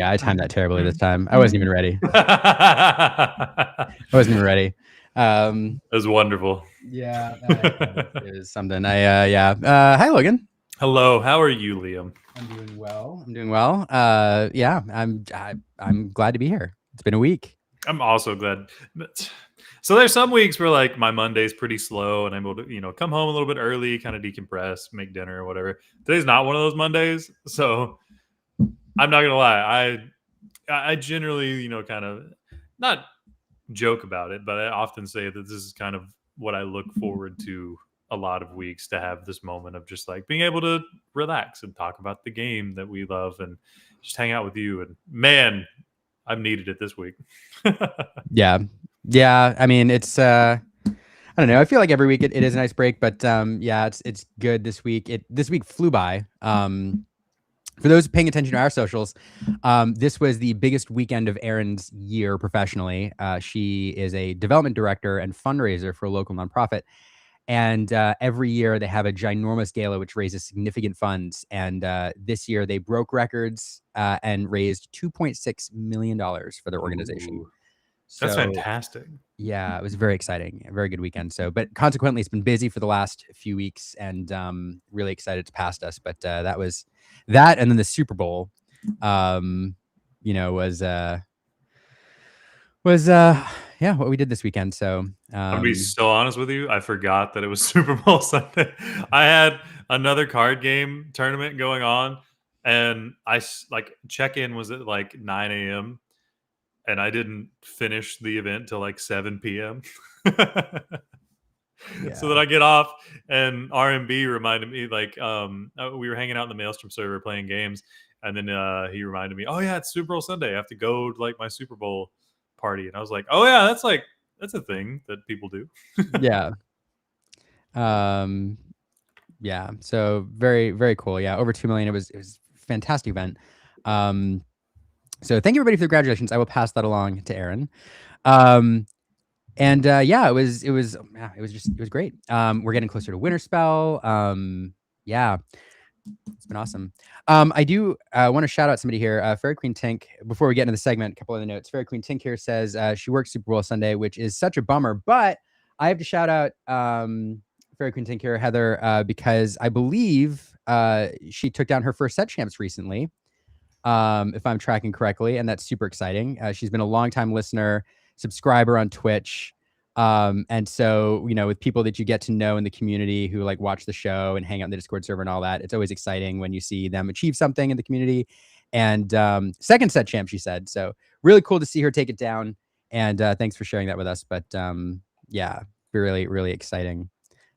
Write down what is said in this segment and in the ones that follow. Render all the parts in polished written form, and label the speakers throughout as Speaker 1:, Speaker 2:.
Speaker 1: I timed that terribly this time. I wasn't even ready. I wasn't even ready.
Speaker 2: It was wonderful.
Speaker 1: Yeah, it was something. Hi, Logan.
Speaker 2: Hello, how are you, Liam?
Speaker 1: I'm doing well. Yeah, I'm glad to be here. It's been a week.
Speaker 2: I'm also glad. So there's some weeks where like my Monday's pretty slow and I'm able to, come home a little bit early, kind of decompress, make dinner or whatever. Today's not one of those Mondays, so I'm not gonna lie. I generally, kind of not joke about it, but I often say that this is kind of what I look forward to a lot of weeks, to have this moment of just like being able to relax and talk about the game that we love and just hang out with you. And man, I've needed it this week.
Speaker 1: Yeah. I mean, it's I don't know. I feel like every week it is a nice break, but yeah, it's good this week. This week flew by. For those paying attention to our socials, this was the biggest weekend of Erin's year professionally. She is a development director and fundraiser for a local nonprofit. And every year they have a ginormous gala which raises significant funds. And this year they broke records and raised $2.6 million for their organization.
Speaker 2: Ooh, that's fantastic.
Speaker 1: Yeah, it was very exciting. A very good weekend. But consequently, it's been busy for the last few weeks, and really excited it's past us. But that was that, and then the Super Bowl, was what we did this weekend. So
Speaker 2: I'm gonna be so honest with you. I forgot that it was Super Bowl Sunday. I had another card game tournament going on, and like check-in was at like 9 a.m. and I didn't finish the event till like 7 p.m. So that I get off, and RMB reminded me, like, we were hanging out in the Maelstrom server playing games, and then he reminded me, oh yeah, it's Super Bowl Sunday. I have to go to like my Super Bowl party, and I was like, oh yeah, that's a thing that people do.
Speaker 1: Yeah. Yeah. So very, very cool. Yeah. Over 2 million. It was a fantastic event. So thank you everybody for the congratulations. I will pass that along to Erin. And yeah, it was great. We're getting closer to Winterspell. Yeah, it's been awesome. I do want to shout out somebody here, Fairy Queen Tink. Before we get into the segment, a couple of the notes. Fairy Queen Tink here says she works Super Bowl Sunday, which is such a bummer. But I have to shout out Fairy Queen Tink here, Heather, because I believe she took down her first set champs recently, if I'm tracking correctly, and that's super exciting. She's been a longtime listener, subscriber on Twitch. And so, with people that you get to know in the community who like watch the show and hang out in the Discord server and all that, it's always exciting when you see them achieve something in the community. And second set champ, she said. So really cool to see her take it down. And thanks for sharing that with us. But yeah, really, really exciting.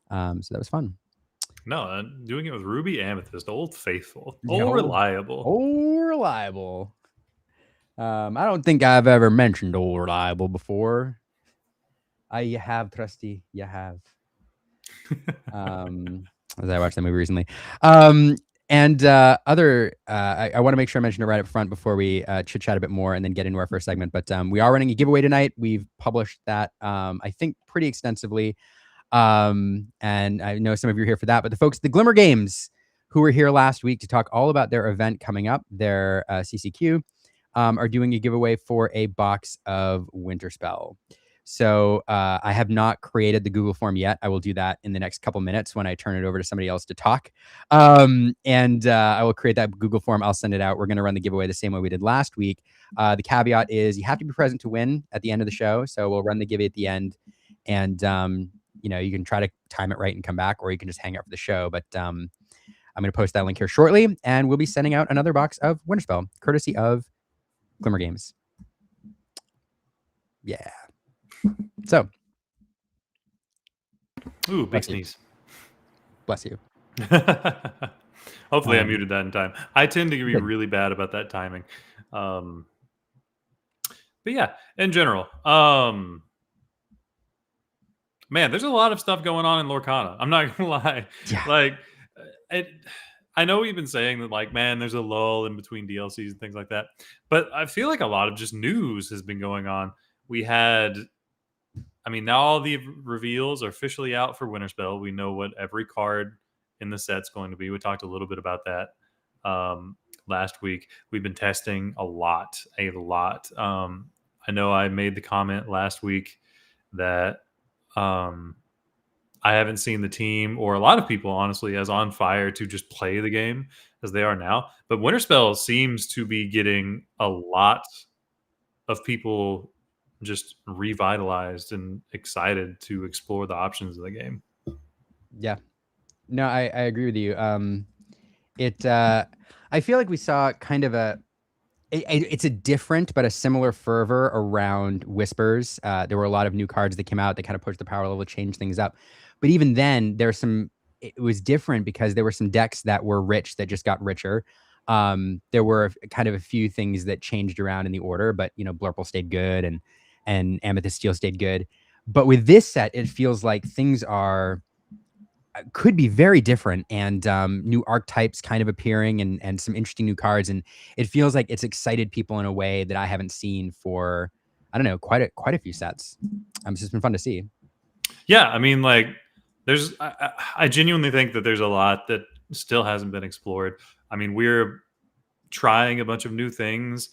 Speaker 1: So that was fun.
Speaker 2: No, doing it with Ruby Amethyst, Old Faithful, reliable.
Speaker 1: Old reliable. I don't think I've ever mentioned Old Reliable before. You have, Trusty. You have. As I watched that movie recently. And other, I want to make sure I mention it right up front before we chit chat a bit more and then get into our first segment. But we are running a giveaway tonight. We've published that, I think, pretty extensively. And I know some of you are here for that. But the folks at the Glimmer Games, who were here last week to talk all about their event coming up, their CCQ, are doing a giveaway for a box of Winterspell. So I have not created the Google form yet. I will do that in the next couple minutes when I turn it over to somebody else to talk. And I will create that Google form. I'll send it out. We're going to run the giveaway the same way we did last week. The caveat is you have to be present to win at the end of the show. So we'll run the giveaway at the end. And, you can try to time it right and come back, or you can just hang out for the show. But I'm going to post that link here shortly. And we'll be sending out another box of Winterspell, courtesy of Glimmer Games. Yeah. So,
Speaker 2: ooh, big sneeze.
Speaker 1: Bless you.
Speaker 2: Hopefully I muted that in time. I tend to be really bad about that timing. But yeah, in general, man, there's a lot of stuff going on in Lorcana. I'm not gonna lie.
Speaker 1: Yeah.
Speaker 2: Like, I know we've been saying that, like, man, there's a lull in between DLCs and things like that. But I feel like a lot of just news has been going on. We had, now all the reveals are officially out for Winterspell. We know what every card in the set's going to be. We talked a little bit about that. last week. We've been testing a lot. I know I made the comment last week that I haven't seen the team, or a lot of people, honestly, as on fire to just play the game as they are now. But Winterspell seems to be getting a lot of people just revitalized and excited to explore the options of the game.
Speaker 1: Yeah. No, I agree with you. I feel like we saw kind of it's a different but a similar fervor around Whispers. There were a lot of new cards that came out that kind of pushed the power level, change things up. But even then, it was different because there were some decks that were rich that just got richer. There were kind of a few things that changed around in the order, but Blurple stayed good and Amethyst Steel stayed good. But with this set, it feels like things could be very different, and new archetypes kind of appearing, and some interesting new cards, and it feels like it's excited people in a way that I haven't seen for, I don't know, quite a few sets. It's just been fun to see.
Speaker 2: Yeah, I mean, like, I genuinely think that there's a lot that still hasn't been explored. I mean, we're trying a bunch of new things,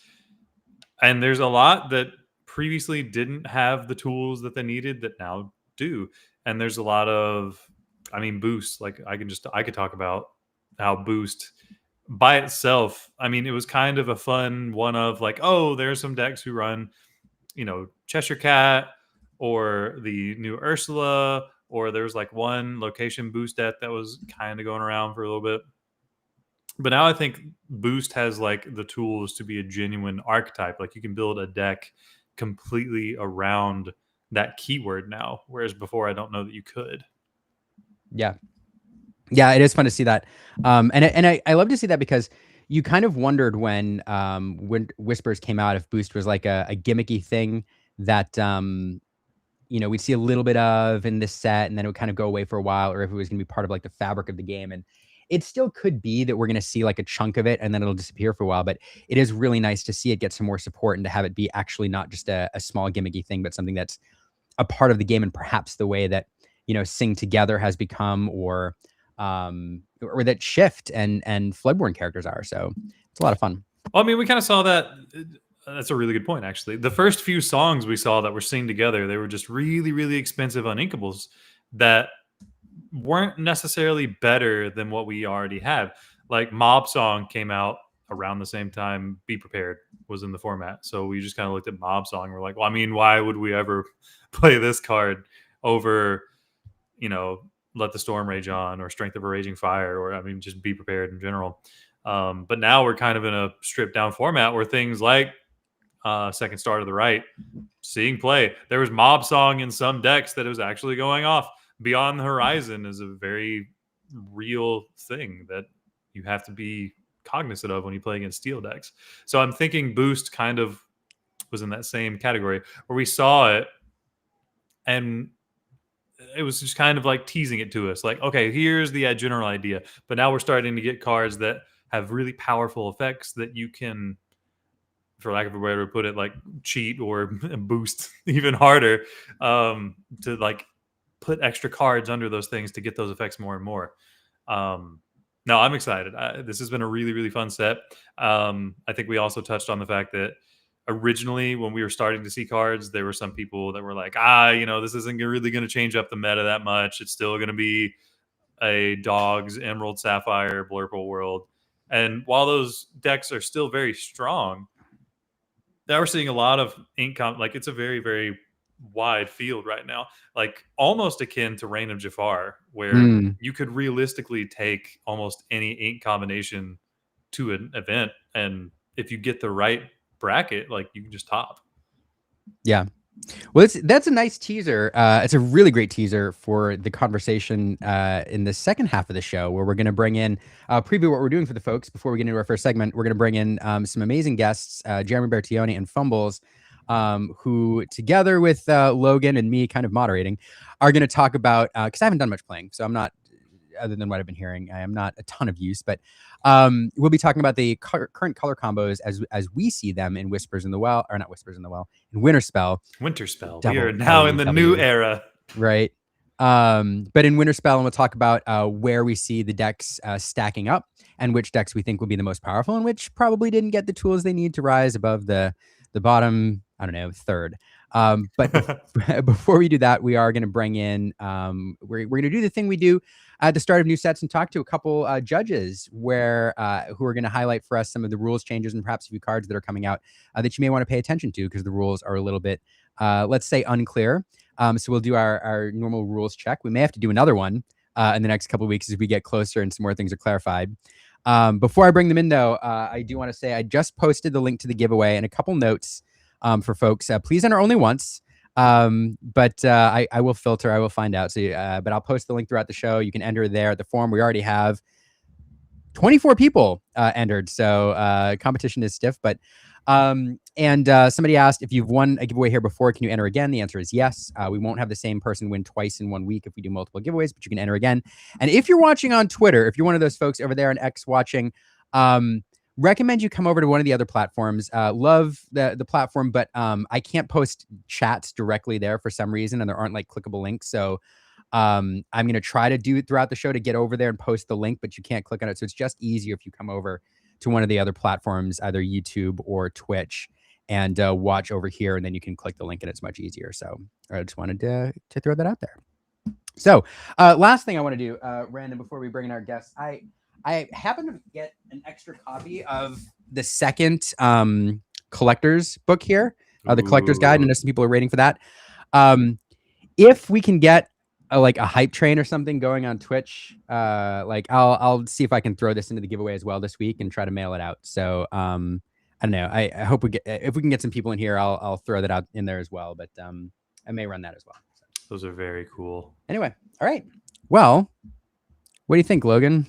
Speaker 2: and there's a lot that previously didn't have the tools that they needed that now do. And there's a lot of, I mean, boost. Like, I could talk about how boost by itself, I mean, it was kind of a fun one of like, oh, there's some decks who run, Cheshire Cat or the new Ursula, or there's like one location boost deck that was kind of going around for a little bit. But now I think boost has like the tools to be a genuine archetype. Like, you can build a deck completely around that keyword now, whereas before I don't know that you could.
Speaker 1: Yeah, it is fun to see that, and I love to see that because you kind of wondered when Whispers came out if boost was like a gimmicky thing that we'd see a little bit of in this set and then it would kind of go away for a while, or if it was going to be part of like the fabric of the game. And it still could be that we're going to see like a chunk of it and then it'll disappear for a while, but it is really nice to see it get some more support and to have it be actually not just a small gimmicky thing, but something that's a part of the game, and perhaps the way that Sing Together has become, or that Shift and Floodborne characters are. So it's a lot of fun.
Speaker 2: Well, I mean, we kind of saw that. That's a really good point, actually. The first few songs we saw that were Sing Together, they were just really, really expensive uninkables that weren't necessarily better than what we already have. Like, Mob Song came out around the same time Be Prepared was in the format. So we just kind of looked at Mob Song and we're like, well, I mean, why would we ever play this card over, Let the Storm Rage On or Strength of a Raging Fire, or, I mean, just Be Prepared in general. But now we're kind of in a stripped down format where things like Second Star to the Right, seeing play. There was Mob Song in some decks that was actually going off. Beyond the Horizon is a very real thing that you have to be cognizant of when you play against steel decks. So I'm thinking boost kind of was in that same category where we saw it and it was just kind of like teasing it to us, like, okay, here's the general idea, but now we're starting to get cards that have really powerful effects that you can, for lack of a better way to put it, like cheat or boost even harder, to like put extra cards under those things to get those effects more and more. No, I'm excited. This has been a really, really fun set. I think we also touched on the fact that originally when we were starting to see cards, there were some people that were like, this isn't really going to change up the meta that much. It's still going to be a Dogs, Emerald, Sapphire, Blurple world. And while those decks are still very strong, now we're seeing a lot of ink like, it's a very, very wide field right now, like almost akin to Reign of Jafar, where you could realistically take almost any ink combination to an event, and if you get the right bracket, like, you can just top.
Speaker 1: Yeah. Well, that's a nice teaser. It's a really great teaser for the conversation in the second half of the show, where we're going to bring in, preview what we're doing for the folks before we get into our first segment. We're going to bring in some amazing guests, Jeremy Bertioni and Fumbles, who, together with Logan and me kind of moderating, are going to talk about, because I haven't done much playing, so I'm not, other than what I've been hearing, I am not a ton of use, but we'll be talking about the current color combos as we see them in Whispers in the Well, or not Whispers in the Well, in Winterspell.
Speaker 2: We are now in the new era.
Speaker 1: Right. But in Winterspell, and we'll talk about where we see the decks stacking up and which decks we think will be the most powerful and which probably didn't get the tools they need to rise above the bottom, I don't know, third. But before we do that, we are going to bring in, we're going to do the thing we do at the start of new sets and talk to a couple judges where who are going to highlight for us some of the rules changes and perhaps a few cards that are coming out that you may want to pay attention to because the rules are a little bit, let's say, unclear. So we'll do our normal rules check. We may have to do another one in the next couple of weeks as we get closer and some more things are clarified. Before I bring them in, though, I do want to say I just posted the link to the giveaway and a couple notes for folks. Please enter only once, but I will filter. I will find out. So, but I'll post the link throughout the show. You can enter there at the form. We already have 24 people entered, so competition is stiff. But somebody asked if you've won a giveaway here before, can you enter again? The answer is yes. We won't have the same person win twice in 1 week if we do multiple giveaways, but you can enter again. And if you're watching on Twitter, if you're one of those folks over there on X watching, recommend you come over to one of the other platforms. Love the platform, but I can't post chats directly there for some reason, and there aren't like clickable links. So I'm going to try to do it throughout the show to get over there and post the link, but you can't click on it. So it's just easier if you come over to one of the other platforms, either YouTube or Twitch, and watch over here, and then you can click the link and it's much easier. So I just wanted to throw that out there. So last thing I want to do, Random, before we bring in our guests, I happen to get an extra copy of the second collector's book here, the collector's guide, and I know some people are waiting for that. If we can get like a hype train or something going on Twitch, like I'll see if I can throw this into the giveaway as well this week and try to mail it out. So I don't know. I hope if we can get some people in here, I'll throw that out in there as well. But I may run that as well. So.
Speaker 2: Those are very cool.
Speaker 1: Anyway, all right. Well, what do you think, Logan?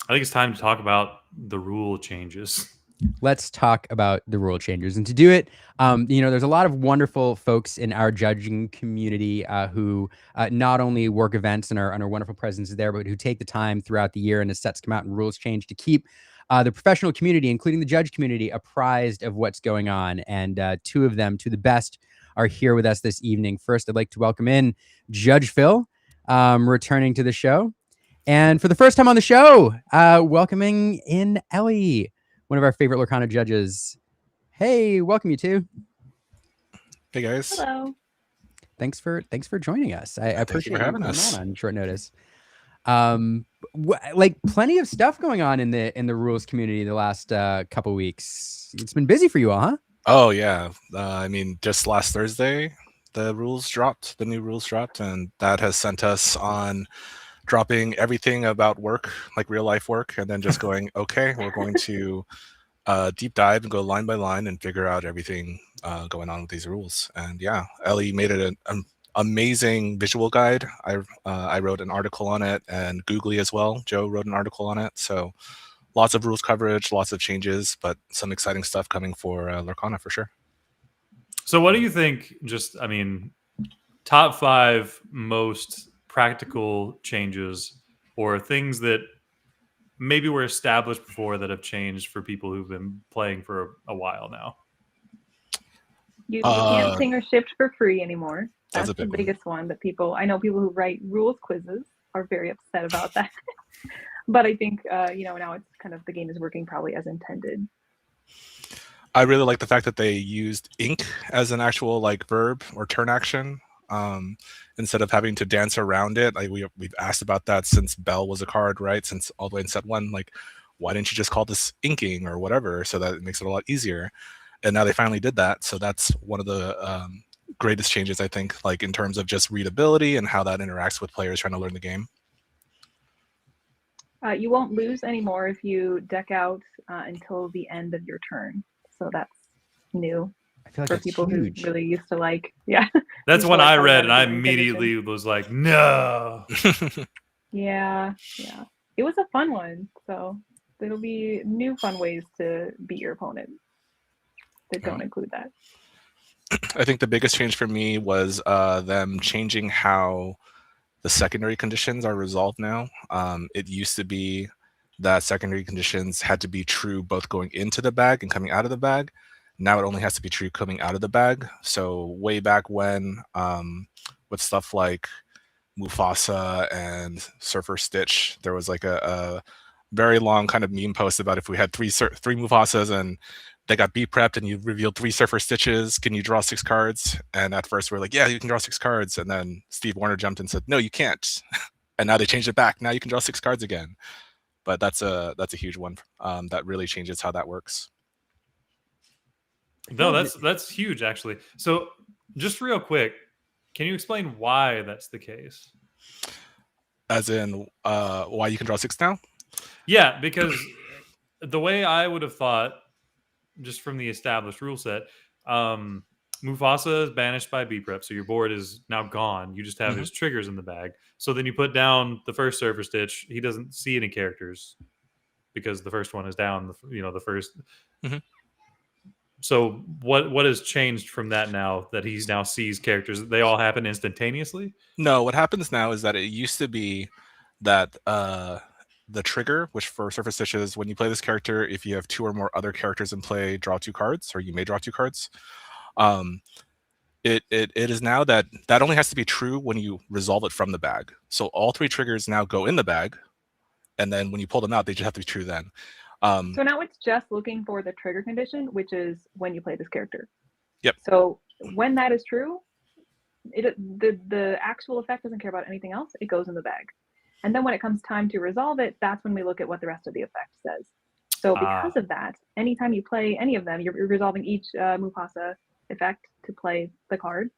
Speaker 2: I think it's time to talk about the rule changes.
Speaker 1: Let's talk about the rule changes. And to do it, there's a lot of wonderful folks in our judging community who not only work events and are wonderful presences there, but who take the time throughout the year and as sets come out and rules change to keep the professional community, including the judge community, apprised of what's going on. And two of them, to the best, are here with us this evening. First, I'd like to welcome in Judge Phil, returning to the show. And for the first time on the show, welcoming in Ellie, one of our favorite Lorcana judges. Hey, welcome you two.
Speaker 3: Hey guys.
Speaker 4: Hello.
Speaker 1: Thanks for joining us. I appreciate you having us on short notice. Like plenty of stuff going on in the rules community the last couple weeks. It's been busy for you all, huh?
Speaker 3: Oh yeah. I mean, just last Thursday, the new rules dropped, and that has sent us on dropping everything about work, like real life work, and then just going, okay, we're going to deep dive and go line by line and figure out everything going on with these rules. And yeah, Ellie made it an amazing visual guide. I wrote an article on it, and Googly as well. Joe wrote an article on it. So lots of rules coverage, lots of changes, but some exciting stuff coming for Lorcana for sure.
Speaker 2: So what do you think, top 5 most practical changes or things that maybe were established before that have changed for people who've been playing for a while now?
Speaker 4: You can't sing or shift for free anymore. That's the biggest one. But I know people who write rules quizzes are very upset about that. But I think, now it's kind of the game is working probably as intended.
Speaker 3: I really like the fact that they used ink as an actual verb or turn action. Instead of having to dance around it. We've asked about that since Bell was a card, right? Since all the way in set 1, why didn't you just call this inking or whatever, so that it makes it a lot easier? And now they finally did that. So that's one of the greatest changes, I think, in terms of just readability and how that interacts with players trying to learn the game.
Speaker 4: You won't lose anymore if you deck out until the end of your turn. So that's new.
Speaker 1: I feel like
Speaker 4: for people
Speaker 1: huge.
Speaker 4: Who really used to yeah.
Speaker 2: That's what I read, and I immediately was like, no.
Speaker 4: Yeah. It was a fun one. So there'll be new fun ways to beat your opponent that don't include that.
Speaker 3: I think the biggest change for me was them changing how the secondary conditions are resolved now. It used to be that secondary conditions had to be true both going into the bag and coming out of the bag. Now it only has to be true coming out of the bag. So way back when, with stuff like Mufasa and Surfer Stitch. There was like a very long kind of meme post about if we had three Mufasas and they got B prepped and you revealed 3 Surfer Stitches, can you draw 6 cards? And at first we're like, yeah, you can draw 6 cards. And then Steve Warner jumped and said, no, you can't. And now they changed it back. Now you can draw 6 cards again. But that's a huge one. That really changes how that works.
Speaker 2: No, that's huge actually. So just real quick, can you explain why that's the case?
Speaker 3: As in why you can draw 6 now?
Speaker 2: Yeah, because the way I would have thought, just from the established rule set, Mufasa is banished by B prep, so your board is now gone. You just have his triggers in the bag. So then you put down the first Surfer Stitch. He doesn't see any characters because the first one is down. The first. So what has changed from that now that he now sees characters? They all happen instantaneously?
Speaker 3: No, what happens now is that it used to be that the trigger, which for Surfer Stitch is when you play this character, if you have 2 or more other characters in play, draw 2 cards, or you may draw 2 cards. It is now that only has to be true when you resolve it from the bag. So all 3 triggers now go in the bag, and then when you pull them out, they just have to be true then.
Speaker 4: So now it's just looking for the trigger condition, which is when you play this character.
Speaker 3: Yep.
Speaker 4: So when that is true, the actual effect doesn't care about anything else. It goes in the bag. And then when it comes time to resolve it, that's when we look at what the rest of the effect says. So because of that, anytime you play any of them, you're resolving each Mufasa effect to play the card.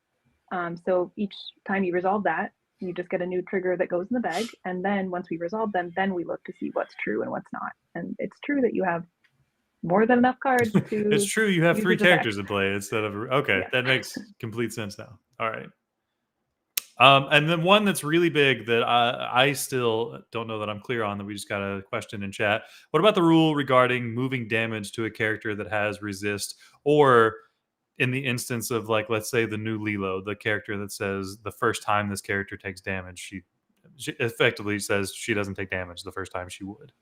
Speaker 4: So each time you resolve that, you just get a new trigger that goes in the bag. And then once we resolve them, then we look to see what's true and what's not. And it's true that you have more than enough cards to...
Speaker 2: It's true you have 3 characters
Speaker 4: effect.
Speaker 2: to play instead of... Okay,
Speaker 4: Yeah.
Speaker 2: That makes complete sense now. All right. And then one that's really big that I still don't know that I'm clear on, that we just got a question in chat. What about the rule regarding moving damage to a character that has resist, or in the instance of, like, let's say the new Lilo, the character that says the first time this character takes damage, she effectively says she doesn't take damage the first time she would.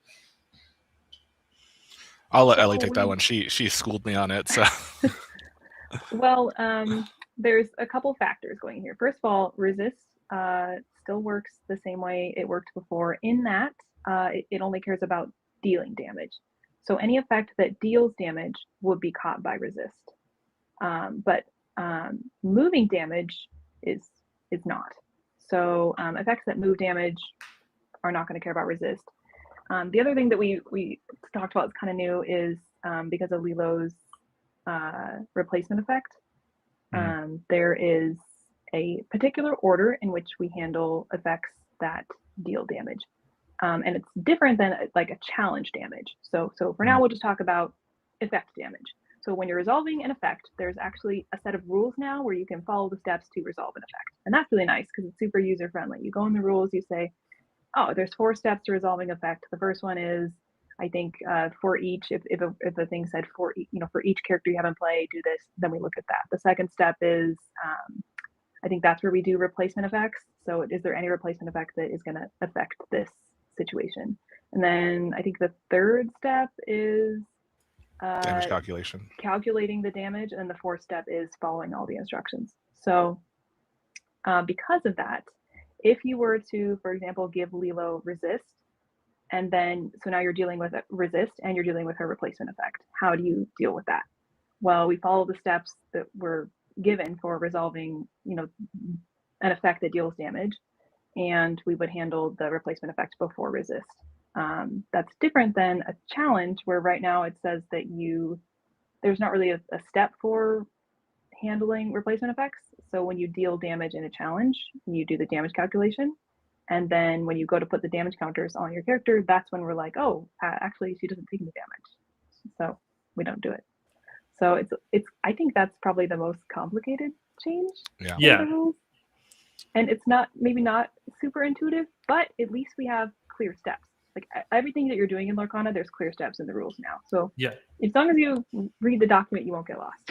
Speaker 3: I'll let Ellie take that one. She schooled me on it. So
Speaker 4: Well, there's a couple factors going here. First of all, resist still works the same way it worked before, in that it only cares about dealing damage. So any effect that deals damage would be caught by resist. But moving damage is not. So effects that move damage are not going to care about resist. The other thing that we talked about is kind of new is because of Lilo's replacement effect. There is a particular order in which we handle effects that deal damage. And it's different than like a challenge damage. So for now, we'll just talk about effect damage. So when you're resolving an effect, there's actually a set of rules now where you can follow the steps to resolve an effect. And that's really nice because it's super user friendly. You go in the rules, you say, oh, there's 4 steps to resolving effect. The first one is, I think, for each, if the thing said for each character you have in play, do this, then we look at that. The second step is, I think that's where we do replacement effects. So is there any replacement effect that is going to affect this situation? And then I think the third step is
Speaker 3: damage calculation.
Speaker 4: Calculating the damage. And the fourth step is following all the instructions. So because of that, if you were to, for example, give Lilo resist, and then, so now you're dealing with resist and you're dealing with her replacement effect. How do you deal with that? Well, we follow the steps that were given for resolving, an effect that deals damage, and we would handle the replacement effect before resist. That's different than a challenge where right now it says that there's not really a step for handling replacement effects. So when you deal damage in a challenge, you do the damage calculation. And then when you go to put the damage counters on your character, that's when we're like, oh, actually she doesn't take any damage. So we don't do it. So it's I think that's probably the most complicated change.
Speaker 2: Yeah.
Speaker 4: The rules. And it's maybe not super intuitive, but at least we have clear steps. Like everything that you're doing in Lorcana, there's clear steps in the rules now. So
Speaker 2: yeah,
Speaker 4: as long as you read the document, you won't get lost.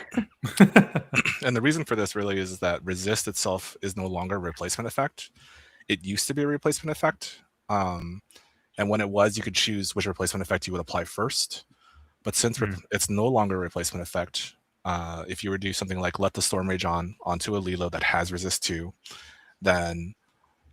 Speaker 3: And the reason for this really is that resist itself is no longer a replacement effect. It used to be a replacement effect. And when it was, you could choose which replacement effect you would apply first. But since it's no longer a replacement effect, if you were to do something like let the Storm Rage onto a Lilo that has resist 2, then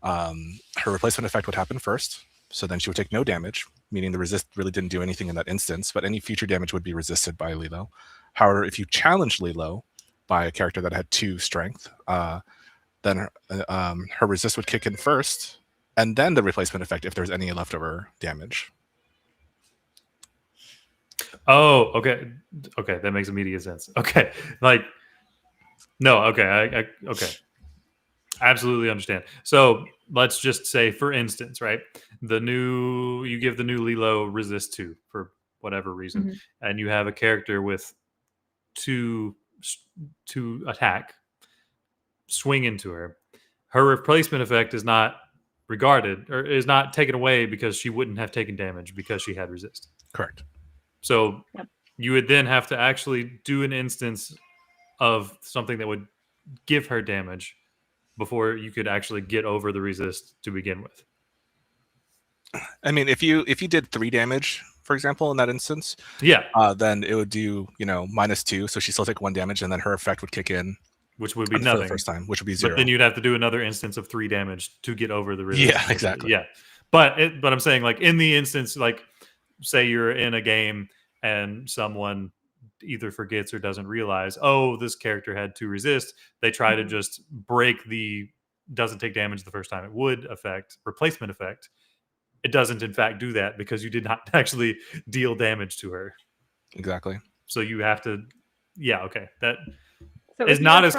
Speaker 3: Her replacement effect would happen first, so then she would take no damage, meaning the resist really didn't do anything in that instance, but any future damage would be resisted by Lilo. However, if you challenged Lilo by a character that had 2 strength, then her resist would kick in first, and then the replacement effect if there's any leftover damage.
Speaker 2: Oh, okay, that makes immediate sense. Okay, like, no, okay, okay, absolutely understand. So let's just say, for instance, right, you give the new Lilo resist 2 for whatever reason, and you have a character with 2 attack, swing into her. Her replacement effect is not regarded or is not taken away because she wouldn't have taken damage because she had resist.
Speaker 3: Correct.
Speaker 2: So you would then have to actually do an instance of something that would give her damage before you could actually get over the resist to begin with.
Speaker 3: I mean, if you did 3 damage, for example, in that instance, then it would do -2, so she still take 1 damage, and then her effect would kick in,
Speaker 2: which would be nothing
Speaker 3: for the first time, which would be 0.
Speaker 2: But then you'd have to do another instance of 3 damage to get over the resist.
Speaker 3: Yeah, exactly.
Speaker 2: Yeah, but I'm saying, like, in the instance, like, say you're in a game and someone either forgets or doesn't realize, oh, this character had 2 resist. They try to just break the doesn't take damage the first time it would effect, replacement effect. It doesn't, in fact, do that because you did not actually deal damage to her.
Speaker 3: Exactly.
Speaker 2: So you have to, okay. That
Speaker 4: so
Speaker 2: is not as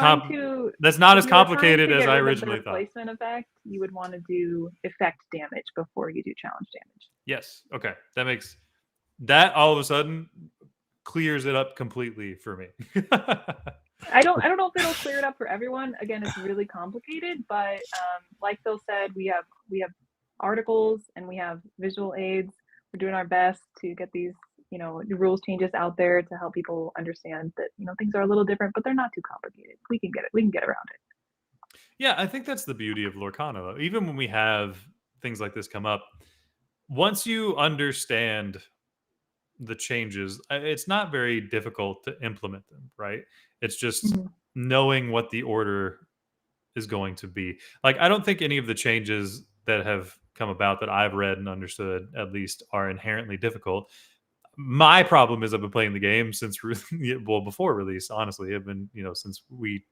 Speaker 2: that's not as complicated as I originally thought.
Speaker 4: Replacement effect, you would want to do effect damage before you do challenge damage.
Speaker 2: Yes. Okay. That makes that all of a sudden clears it up completely for me.
Speaker 4: I don't know if it'll clear it up for everyone. Again, it's really complicated, but like Phil said, we have articles and we have visual aids. We're doing our best to get these rules changes out there to help people understand that things are a little different, but they're not too complicated. We can get around it.
Speaker 2: Yeah, I think that's the beauty of Lorcana, though. Even when we have things like this come up, once you understand the changes, it's not very difficult to implement them, right? It's just knowing what the order is going to be. Like, I don't think any of the changes that have come about that I've read and understood, at least, are inherently difficult. My problem is I've been playing the game since before release. Honestly, I've been since we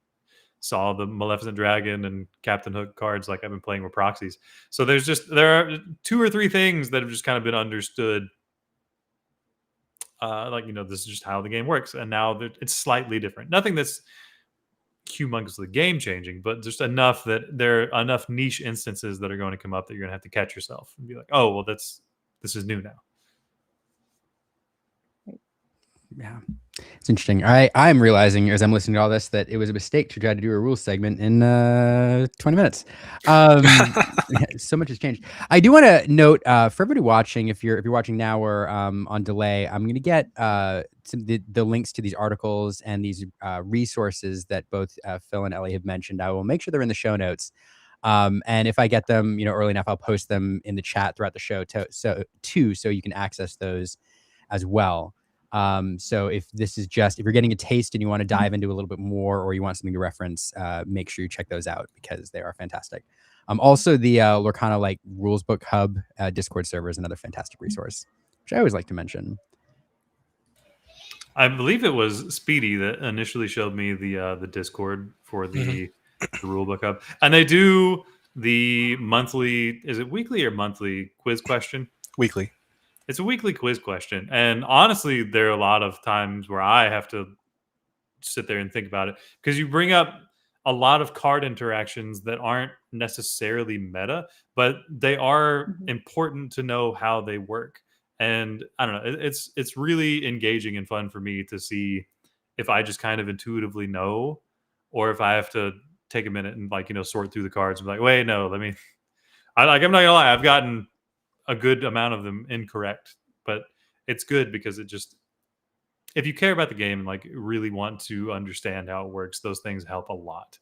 Speaker 2: saw the Maleficent Dragon and Captain Hook cards. Like, I've been playing with proxies. So there are 2 or 3 things that have just kind of been understood. This is just how the game works, and now it's slightly different. Nothing that's humongously game changing, but just enough that there are enough niche instances that are going to come up that you're going to have to catch yourself and be like, oh, well, this is new now.
Speaker 1: Yeah, it's interesting. I'm realizing as I'm listening to all this that it was a mistake to try to do a rules segment in 20 minutes. So much has changed. I do want to note for everybody watching, if you're watching now or on delay, I'm going to get the links to these articles and these resources that both Phil and Ellie have mentioned. I will make sure they're in the show notes. And if I get them, early enough, I'll post them in the chat throughout the show so you can access those as well. So if you're getting a taste and you want to dive into a little bit more, or you want something to reference, make sure you check those out because they are fantastic. Also the Lorcana rules book hub Discord server is another fantastic resource, which I always like to mention.
Speaker 2: I believe it was Speedy that initially showed me the Discord for the rule book hub, and they do the monthly. Is it weekly or monthly quiz question?
Speaker 3: Weekly.
Speaker 2: It's a weekly quiz question. And honestly, there are a lot of times where I have to sit there and think about it because you bring up a lot of card interactions that aren't necessarily meta, but they are important to know how they work. And I don't know, it's really engaging and fun for me to see if I just kind of intuitively know, or if I have to take a minute and sort through the cards and be like, wait, no, I'm not gonna lie, I've gotten a good amount of them incorrect, but it's good because if you care about the game and really want to understand how it works, those things help a lot.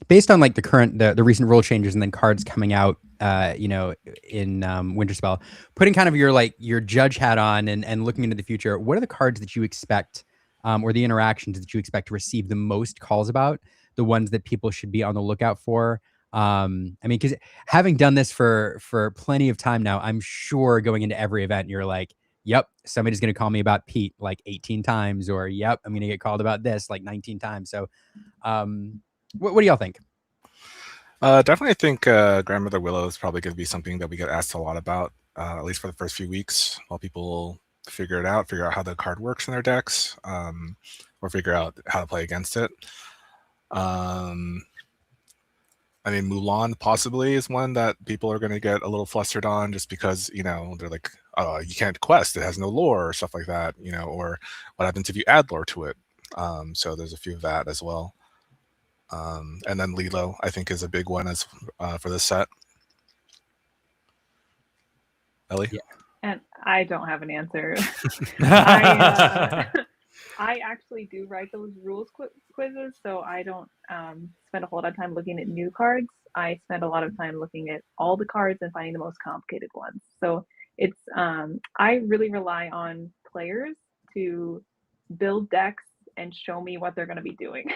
Speaker 1: Based on the recent rule changes and then cards coming out, in Winterspell, putting kind of your judge hat on and looking into the future, what are the cards that you expect or the interactions that you expect to receive the most calls about, the ones that people should be on the lookout for? I mean, because having done this for plenty of time now, I'm sure going into every event, you're like, yep, somebody's going to call me about Pete like 18 times, or yep, I'm going to get called about this like 19 times. So what do y'all think?
Speaker 3: Definitely think Grandmother Willow is probably going to be something that we get asked a lot about, at least for the first few weeks, while people figure out how the card works in their decks, or figure out how to play against it. I mean, Mulan possibly is one that people are going to get a little flustered on, just because, you know, they're like, oh, you can't quest, it has no lore, or stuff like that, you know, or what happens if you add lore to it? So there's a few of that as well. And then Lilo, I think, is a big one as for this set. Ellie?
Speaker 1: Yeah.
Speaker 4: And I don't have an answer. I actually do write those rules quizzes, so I don't spend a whole lot of time looking at new cards. I spend a lot of time looking at all the cards and finding the most complicated ones. So it's I really rely on players to build decks and show me what they're going to be doing.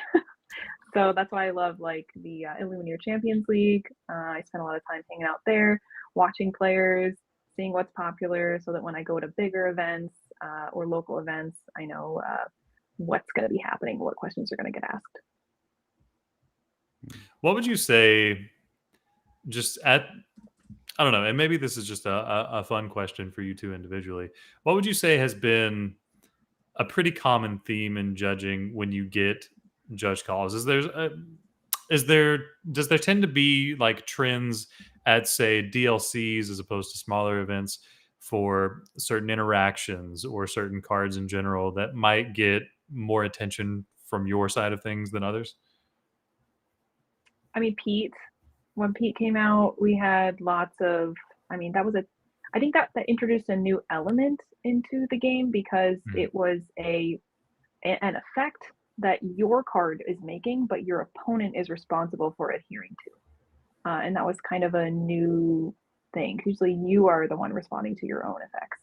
Speaker 4: So that's why I love like the Illumineer Champions League. I spend a lot of time hanging out there, watching players, seeing what's popular, so that when I go to bigger events or local events, I know what's going to be happening, what questions are going to get asked.
Speaker 2: What would you say, just I don't know, and maybe this is just a fun question for you two individually. What would you say has been a pretty common theme in judging when you get judge calls? Does there tend to be like trends at, say, DLCs as opposed to smaller events for certain interactions or certain cards in general that might get more attention from your side of things than others?
Speaker 4: I mean, when Pete came out, we had lots of, I mean, I think that introduced a new element into the game, because it was an effect that your card is making, but your opponent is responsible for adhering to. And that was kind of a new thing. Usually you are the one responding to your own effects.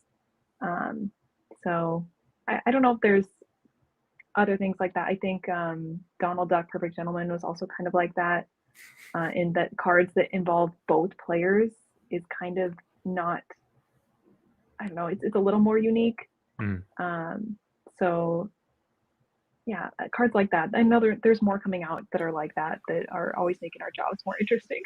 Speaker 4: So I don't know if there's other things like that. I think Donald Duck Perfect Gentleman was also kind of like that, in that cards that involve both players is kind of not, I don't know, it's a little more unique. So yeah, cards like that. I know there's more coming out that are like that are always making our jobs more interesting.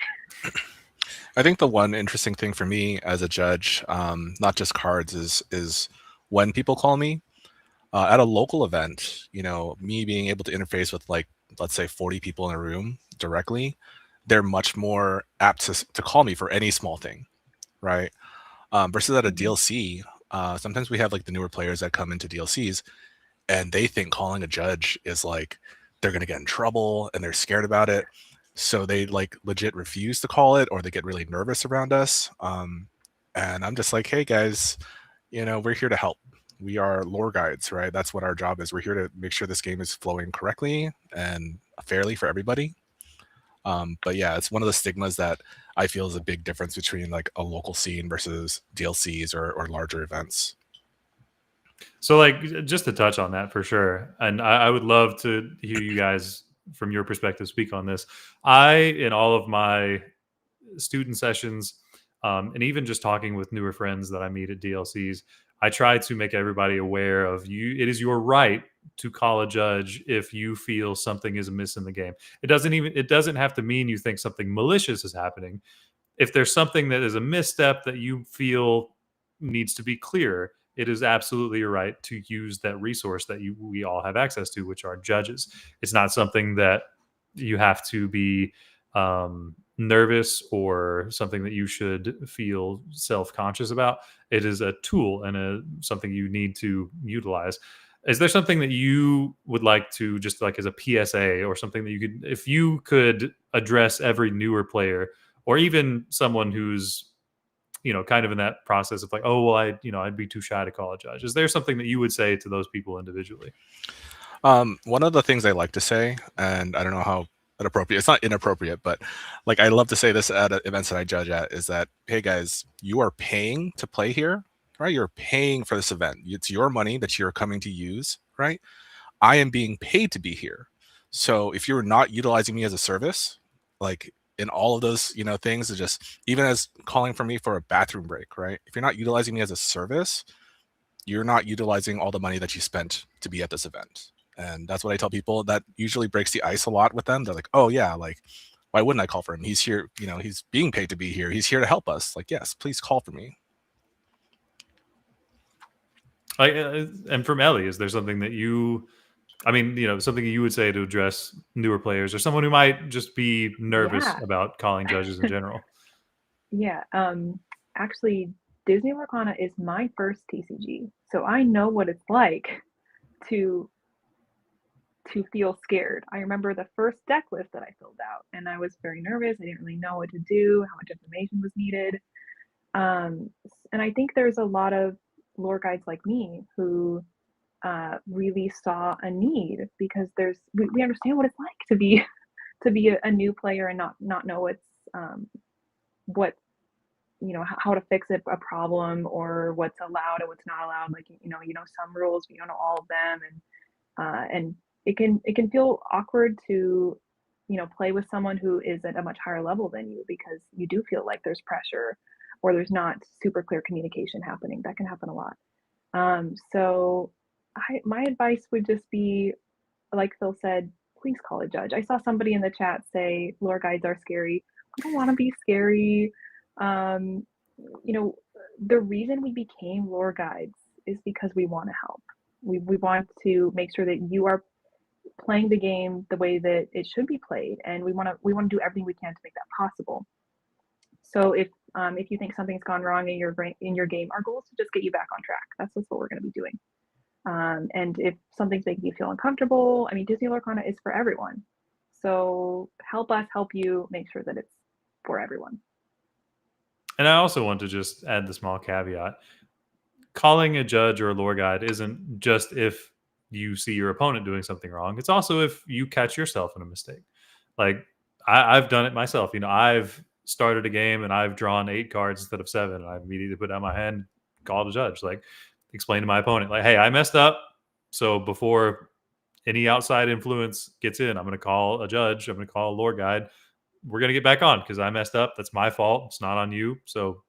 Speaker 3: I think the one interesting thing for me as a judge, not just cards, is when people call me at a local event. You know, me being able to interface with, like, let's say 40 people in a room directly, they're much more apt to call me for any small thing, right? Versus at a DLC, sometimes we have like the newer players that come into DLCs, and they think calling a judge is like they're going to get in trouble, and they're scared about it. So they like legit refuse to call it, or they get really nervous around us. And I'm just like, hey guys, you know, we're here to help. We are lore guides, right? That's what our job is. We're here to make sure this game is flowing correctly and fairly for everybody. But yeah, it's one of the stigmas that I feel is a big difference between like a local scene versus DLCs or larger events.
Speaker 2: So, like, just to touch on that for sure, and I would love to hear you guys from your perspective speak on this. In all of my student sessions, and even just talking with newer friends that I meet at DLCs, I try to make everybody aware of you. It is your right to call a judge if you feel something is amiss in the game. It doesn't have to mean you think something malicious is happening. If there's something that is a misstep that you feel needs to be clear, it is absolutely your right to use that resource that we all have access to, which are judges. It's not something that you have to be nervous or something that you should feel self-conscious about. It is a tool and something you need to utilize. Is there something that you would like to, just like as a PSA, or something that you could, if you could address every newer player, or even someone who's, you know, kind of in that process of like, oh, well, I'd be too shy to call a judge. Is there something that you would say to those people individually?
Speaker 3: One of the things I like to say, and I don't know how inappropriate, it's not inappropriate, but like I love to say this at events that I judge at, is that, hey guys, you are paying to play here, right? You're paying for this event. It's your money that you're coming to use, right? I am being paid to be here. So if you're not utilizing me as a service, like in all of those, things, is just even as calling for me for a bathroom break, right? If you're not utilizing me as a service, you're not utilizing all the money that you spent to be at this event. And that's what I tell people. That usually breaks the ice a lot with them. They're like, oh yeah, like, why wouldn't I call for him? He's here, he's being paid to be here. He's here to help us. Like, yes, please call for me.
Speaker 2: Like, and from Ellie, is there something that something you would say to address newer players or someone who might just be nervous about calling judges in general?
Speaker 4: Yeah. Actually, Disney Lorcana is my first TCG, so I know what it's like to feel scared. I remember the first deck list that I filled out, and I was very nervous. I didn't really know what to do, how much information was needed. And I think there's a lot of lore guides like me who really saw a need, because we understand what it's like to be a new player and not know how to fix a problem, or what's allowed and what's not allowed. Like, some rules, we don't know all of them, and it can feel awkward to play with someone who is at a much higher level than you, because you do feel like there's pressure, or there's not super clear communication happening. That can happen a lot. So my advice would just be, like Phil said, please call a judge. I saw somebody in the chat say lore guides are scary. I don't want to be scary. The reason we became lore guides is because we want to help. We want to make sure that you are playing the game the way that it should be played, and we want to do everything we can to make that possible. So if you think something's gone wrong in your game, our goal is to just get you back on track. That's what we're going to be doing. And if something's making you feel uncomfortable, Disney Lorcana is for everyone. So help us help you make sure that it's for everyone.
Speaker 2: And I also want to just add the small caveat. Calling a judge or a lore guide isn't just if you see your opponent doing something wrong. It's also if you catch yourself in a mistake. Like, I've done it myself. I've started a game and I've drawn 8 cards instead of 7. And I immediately put down my hand, called a judge, like, explain to my opponent, like, hey, I messed up. So before any outside influence gets in, I'm going to call a judge. I'm going to call a lore guide. We're going to get back on because I messed up. That's my fault. It's not on you. So,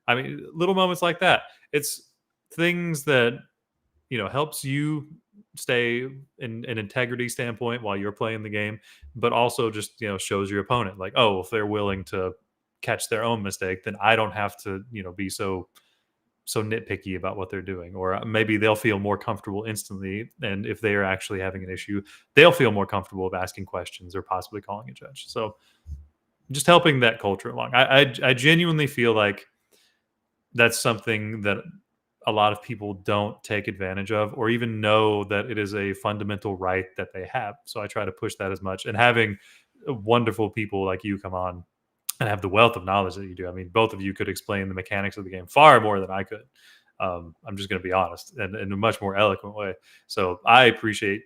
Speaker 2: little moments like that. It's things that, helps you stay in an integrity standpoint while you're playing the game, but also just, shows your opponent like, oh, if they're willing to catch their own mistake, then I don't have to, be so nitpicky about what they're doing. Or maybe they'll feel more comfortable instantly. And if they are actually having an issue, they'll feel more comfortable of asking questions or possibly calling a judge. So just helping that culture along. I genuinely feel like that's something that a lot of people don't take advantage of, or even know that it is a fundamental right that they have. So I try to push that as much, and having wonderful people like you come on and have the wealth of knowledge that you do. Both of you could explain the mechanics of the game far more than I could. I'm just going to be honest, and in a much more eloquent way. So I appreciate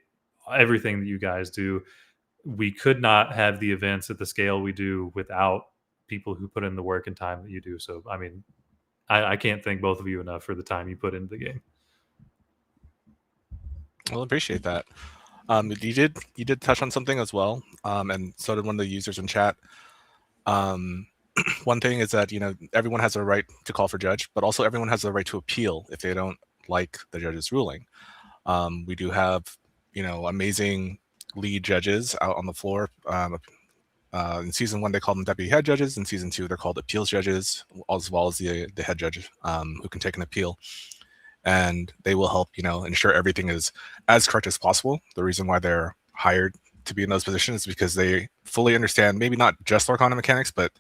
Speaker 2: everything that you guys do. We could not have the events at the scale we do without people who put in the work and time that you do. So, I can't thank both of you enough for the time you put into the game.
Speaker 3: Well, appreciate that. You did touch on something as well, and so did one of the users in chat. One thing is that everyone has a right to call for judge, but also everyone has the right to appeal if they don't like the judge's ruling. We do have amazing lead judges out on the floor. In season 1, they call them deputy head judges. In season 2, they're called appeals judges, as well as the head judge who can take an appeal. And they will help, ensure everything is as correct as possible. The reason why they're hired to be in those positions is because they fully understand, maybe not just Lorcana mechanics, but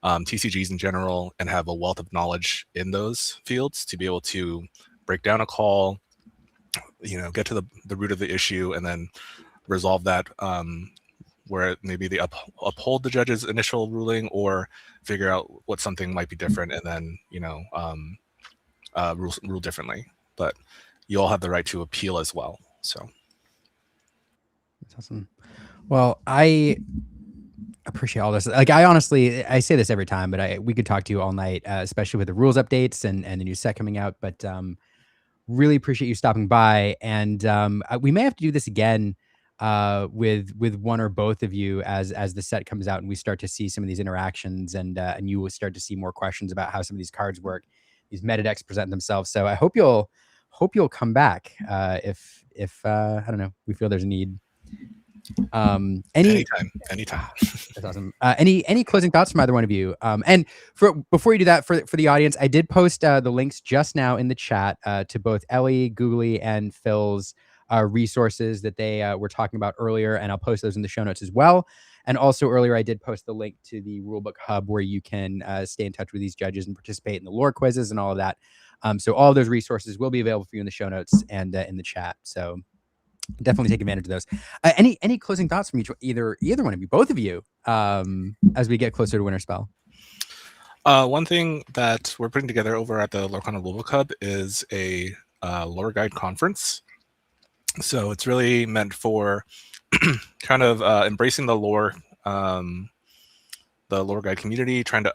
Speaker 3: TCGs in general, and have a wealth of knowledge in those fields to be able to break down a call, get to the root of the issue, and then resolve that where maybe they uphold the judge's initial ruling, or figure out what something might be different, and then rule differently. But you all have the right to appeal as well. So
Speaker 1: that's awesome. Well, I appreciate all this. Like, I say this every time, but we could talk to you all night, especially with the rules updates and the new set coming out. But really appreciate you stopping by, and we may have to do this again with one or both of you as the set comes out and we start to see some of these interactions, and you will start to see more questions about how some of these cards work, these meta decks present themselves. So I hope you'll come back if I don't know, we feel there's a need.
Speaker 3: Anytime.
Speaker 1: That's awesome. Any closing thoughts from either one of you? And before you do that, for the audience, I did post the links just now in the chat to both Ellie, Googly, and Phil's resources that they were talking about earlier, and I'll post those in the show notes as well. And also earlier, I did post the link to the Rulebook Hub where you can stay in touch with these judges and participate in the lore quizzes and all of that. So all of those resources will be available for you in the show notes and in the chat. So definitely take advantage of those. Any closing thoughts from either one of you, both of you, as we get closer to Winterspell?
Speaker 3: One thing that we're putting together over at the Lorcana Rulebook Hub is a lore guide conference. So it's really meant for kind of embracing the lore guide community, trying to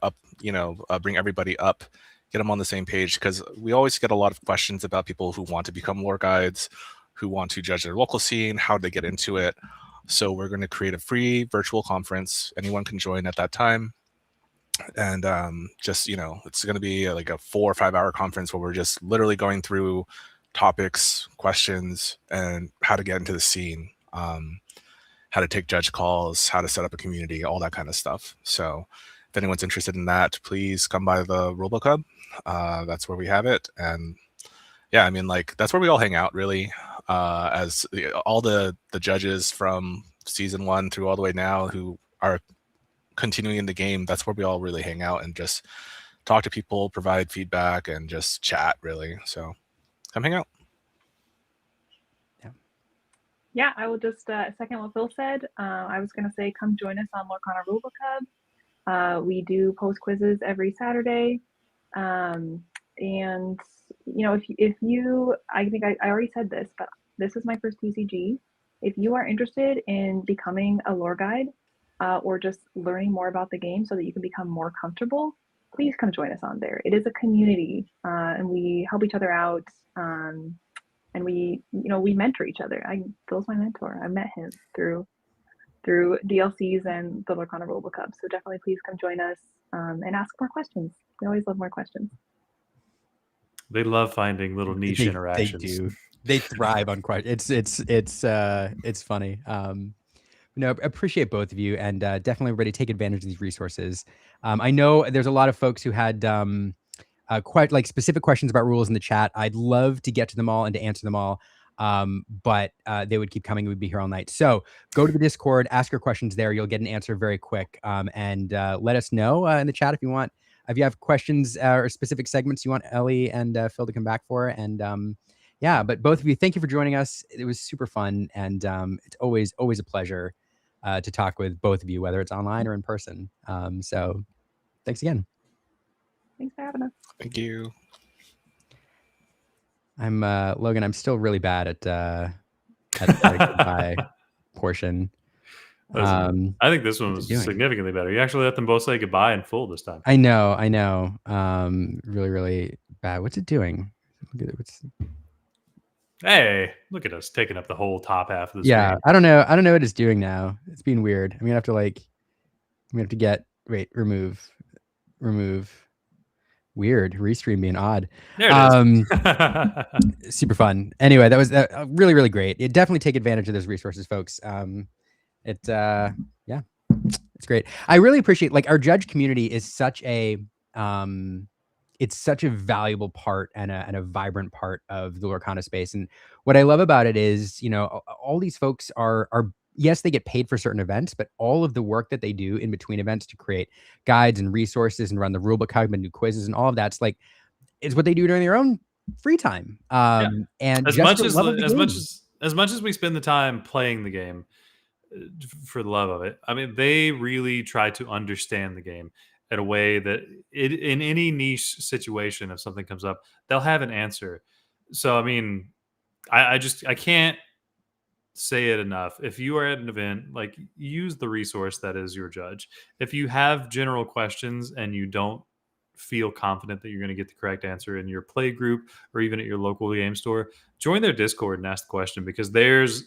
Speaker 3: bring everybody up, get them on the same page, because we always get a lot of questions about people who want to become lore guides, who want to judge their local scene, how they get into it. So we're going to create a free virtual conference. Anyone can join at that time. And it's going to be like a 4 or 5 hour conference where we're just literally going through topics, questions, and how to get into the scene, how to take judge calls, how to set up a community, all that kind of stuff. So if anyone's interested in that, please come by the Rulebook Hub. That's where we have it. And yeah, I mean, like, that's where we all hang out, really. As all the judges from season 1 through all the way now who are continuing in the game, that's where we all really hang out and just talk to people, provide feedback, and just chat, really. So come hang out.
Speaker 4: Yeah, I will just second what Phil said. I was going to say, come join us on Lorcana Rulebook Hub. We do post quizzes every Saturday. And, if you, I think I already said this, but this is my first TCG. If you are interested in becoming a lore guide or just learning more about the game so that you can become more comfortable, please come join us on there. It is a community, and we help each other out. And we mentor each other. Phil's my mentor. I met him through DLCs and the Lorcana Rulebook Hub. So definitely please come join us and ask more questions. We always love more questions.
Speaker 2: They love finding little niche interactions.
Speaker 1: They do. They thrive on questions. It's funny. Appreciate both of you, and definitely everybody take advantage of these resources. I know there's a lot of folks who had quite like specific questions about rules in the chat. I'd love to get to them all and to answer them all. But they would keep coming. We'd be here all night. So go to the Discord, ask your questions there. You'll get an answer very quick. And let us know in the chat if you have questions or specific segments you want Ellie and Phil to come back for. And but both of you, thank you for joining us. It was super fun. And it's always a pleasure to talk with both of you, whether it's online or in person. So thanks again.
Speaker 4: Thanks for having us.
Speaker 3: Thank you.
Speaker 1: I'm Logan. I'm still really bad at goodbye portion.
Speaker 2: I think this one was significantly better. You actually let them both say goodbye in full this time.
Speaker 1: I know. Really, really bad. What's it doing?
Speaker 2: Hey, look at us taking up the whole top half of the
Speaker 1: screen.
Speaker 2: screen.
Speaker 1: I don't know what it's doing now. It's being weird. I'm gonna have to get remove. Weird restream being odd.
Speaker 2: There it
Speaker 1: is. Super fun. Anyway, that was really, really great. You definitely take advantage of those resources, folks. It's great. I really appreciate, like, our judge community is such a it's such a valuable part and a vibrant part of the Lorcana space. And what I love about it is, all these folks are yes, they get paid for certain events, but all of the work that they do in between events to create guides and resources and run the rulebook hub and do quizzes and all of that's like, it's what they do during their own free time. And
Speaker 2: as much as we spend the time playing the game for the love of it, I mean, they really try to understand the game in a way that in any niche situation, if something comes up, they'll have an answer. So, I mean, I can't say it enough. If you are at an event, like, use the resource that is your judge. If you have general questions and you don't feel confident that you're going to get the correct answer in your play group or even at your local game store, join their Discord and ask the question, because there's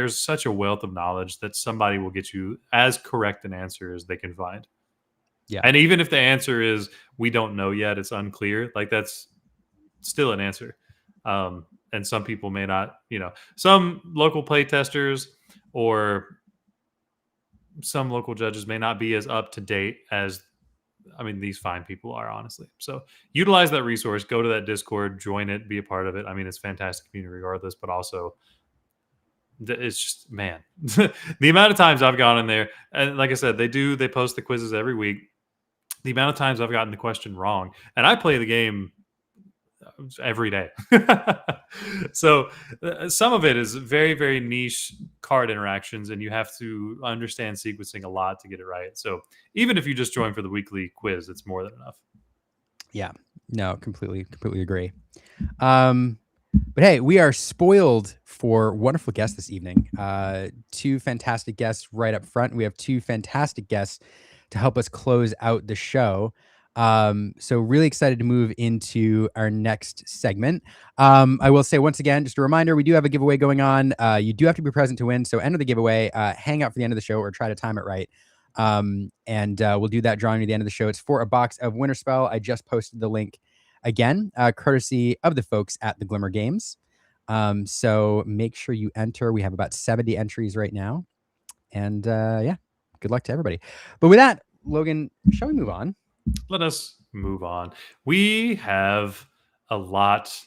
Speaker 2: such a wealth of knowledge that somebody will get you as correct an answer as they can find.
Speaker 1: Yeah.
Speaker 2: And even if the answer is we don't know yet, it's unclear, like that's still an answer. And some people may not, some local play testers or some local judges may not be as up to date as, these fine people are, honestly. So utilize that resource, go to that Discord, join it, be a part of it. It's a fantastic community regardless, but also it's just, man, the amount of times I've gone in there, and like I said, they post the quizzes every week. The amount of times I've gotten the question wrong, and I play the game every day. So some of it is very, very niche card interactions, and you have to understand sequencing a lot to get it right. So even if you just join for the weekly quiz, it's more than enough.
Speaker 1: Yeah, no, completely agree. But hey, we are spoiled for wonderful guests this evening. Two fantastic guests right up front. We have two fantastic guests to help us close out the show. So really excited to move into our next segment. I will say once again, just a reminder, we do have a giveaway going on. You do have to be present to win. So enter the giveaway, hang out for the end of the show or try to time it right. And we'll do that drawing at the end of the show. It's for a box of Winterspell. I just posted the link again, courtesy of the folks at the Glimmer Games. So make sure you enter. We have about 70 entries right now. And yeah, good luck to everybody. But with that, Logan, shall we move on?
Speaker 2: Let us move on. We have a lot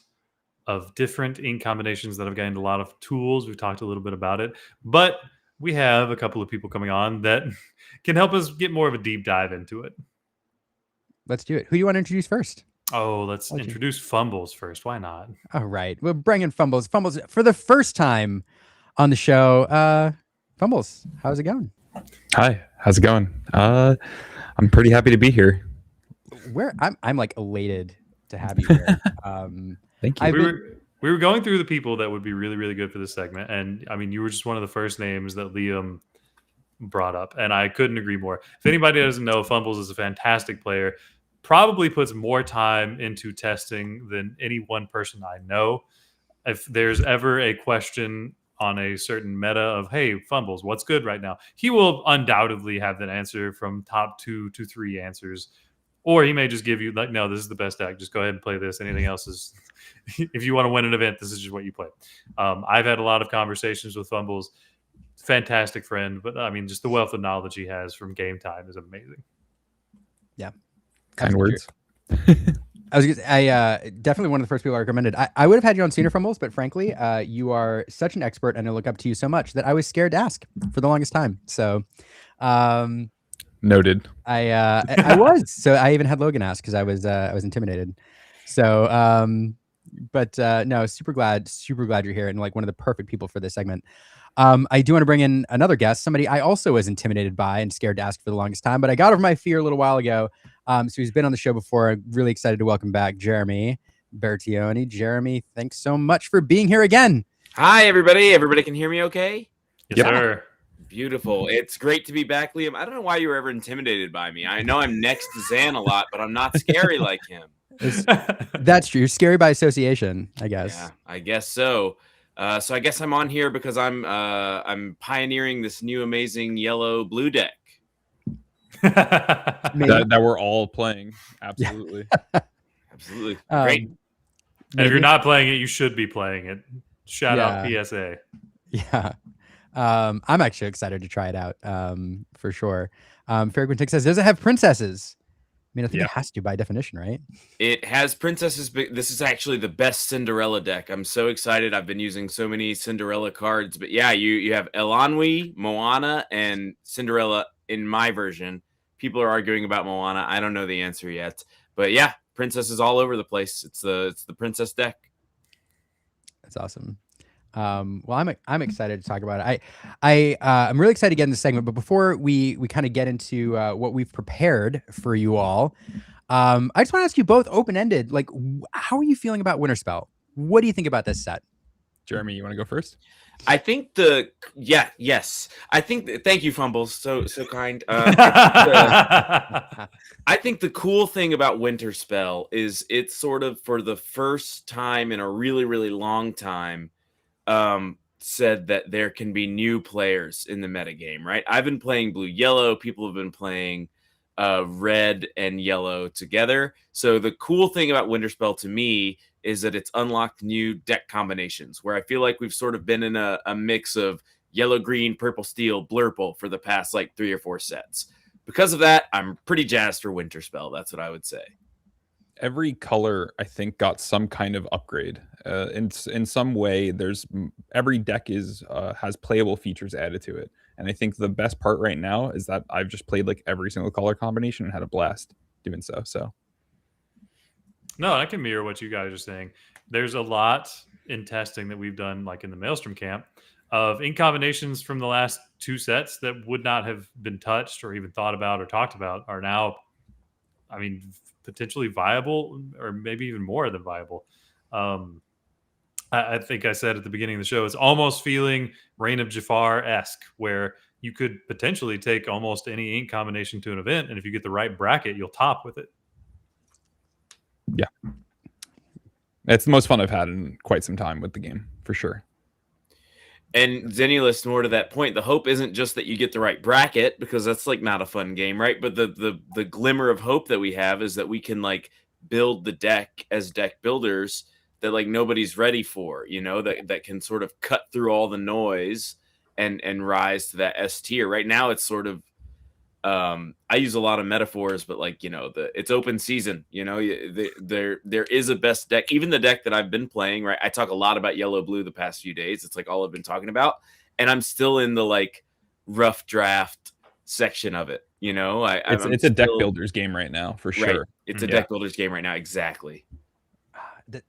Speaker 2: of different ink combinations that have gained a lot of tools. We've talked a little bit about it, but we have a couple of people coming on that can help us get more of a deep dive into it.
Speaker 1: Let's do it. Who do you want to introduce first?
Speaker 2: Oh, let's introduce Fumbles first. Why not? All
Speaker 1: right. We'll bring in Fumbles. Fumbles for the first time on the show. Fumbles, how's it going?
Speaker 5: Hi, how's it going? I'm pretty happy to be here.
Speaker 1: I'm like elated to have you here.
Speaker 5: Thank you.
Speaker 2: We were going through the people that would be really, really good for this segment, and you were just one of the first names that Liam brought up, and I couldn't agree more. If anybody doesn't know, Fumbles is a fantastic player. Probably puts more time into testing than any one person I know. If there's ever a question on a certain meta of, hey, Fumbles, what's good right now? He will undoubtedly have that answer from top 2 to 3 answers. Or he may just give you, like, no, this is the best deck. Just go ahead and play this. Anything else is, if you want to win an event, this is just what you play. I've had a lot of conversations with Fumbles. Fantastic friend. But, just the wealth of knowledge he has from game time is amazing.
Speaker 1: Yeah.
Speaker 5: Kind words.
Speaker 1: I definitely one of the first people I recommended. I would have had you on sooner, Fumbles, but frankly, you are such an expert and I look up to you so much that I was scared to ask for the longest time. So,
Speaker 5: noted.
Speaker 1: I was. So I even had Logan ask because I was intimidated. So, but no, super glad you're here and like one of the perfect people for this segment. I do want to bring in another guest, somebody I also was intimidated by and scared to ask for the longest time, but I got over my fear a little while ago. So he's been on the show before. I'm really excited to welcome back Jeremy Bertioni. Jeremy, thanks so much for being here again.
Speaker 6: Hi, everybody. Everybody can hear me okay?
Speaker 2: Yes, sir.
Speaker 6: Beautiful. It's great to be back, Liam. I don't know why you were ever intimidated by me. I know I'm next to Zan a lot, but I'm not scary like him.
Speaker 1: That's true. You're scary by association, I guess.
Speaker 6: Yeah, I guess so. So I guess I'm on here because I'm pioneering this new amazing yellow-blue deck.
Speaker 5: that we're all playing. Absolutely.
Speaker 6: Yeah. Absolutely. Great.
Speaker 2: And if you're not playing it, you should be playing it. Shout out PSA.
Speaker 1: Yeah. I'm actually excited to try it out for sure. Fairquintic says, does it have princesses? I think it has to by definition, right?
Speaker 6: It has princesses. This is actually the best Cinderella deck. I'm so excited. I've been using so many Cinderella cards. But yeah, you have Elanwi, Moana, and Cinderella in my version. People are arguing about Moana. I don't know the answer yet. But yeah, princesses all over the place. It's the princess deck.
Speaker 1: That's awesome. Well, I'm excited to talk about it. I'm really excited to get in this segment, but before we kind of get into what we've prepared for you all, I just want to ask you both open-ended, like, how are you feeling about Winterspell? What do you think about this set?
Speaker 5: Jeremy, you want to go first?
Speaker 6: I think yes. I think thank you, Fumbles. So kind. I think the cool thing about Winterspell is it's sort of for the first time in a really, really long time said that there can be new players in the metagame, right? I've been playing blue yellow. People have been playing red and yellow together. So the cool thing about Winterspell to me is that it's unlocked new deck combinations where I feel like we've sort of been in a mix of yellow, green, purple, steel, blurple for the past like 3 or 4 sets. Because of that, I'm pretty jazzed for Winterspell. That's what I would say.
Speaker 5: Every color, I think, got some kind of upgrade. In some way, every deck has playable features added to it. And I think the best part right now is that I've just played like every single color combination and had a blast doing so. So
Speaker 2: no, I can mirror what you guys are saying. There's a lot in testing that we've done, like in the Maelstrom camp, of ink combinations from the last 2 sets that would not have been touched or even thought about or talked about are now, I mean, potentially viable, or maybe even more than viable. I think I said at the beginning of the show, it's almost feeling Reign of Jafar-esque, where you could potentially take almost any ink combination to an event, and if you get the right bracket, you'll top with it.
Speaker 5: Yeah. It's the most fun I've had in quite some time with the game, for sure.
Speaker 6: And Zenulist, more to that point, the hope isn't just that you get the right bracket, because that's like not a fun game, right? But the glimmer of hope that we have is that we can like build the deck as deck builders that like nobody's ready for, you know, that can sort of cut through all the noise and rise to that S tier. Right now it's sort of I use a lot of metaphors, but like, you know, it's open season, you know, there is a best deck, even the deck that I've been playing, right? I talk a lot about yellow blue the past few days. It's like all I've been talking about, and I'm still in the like rough draft section of it. You know,
Speaker 5: it's a deck builder's game right now, for sure.
Speaker 6: Right. It's a deck builder's game right now. Exactly.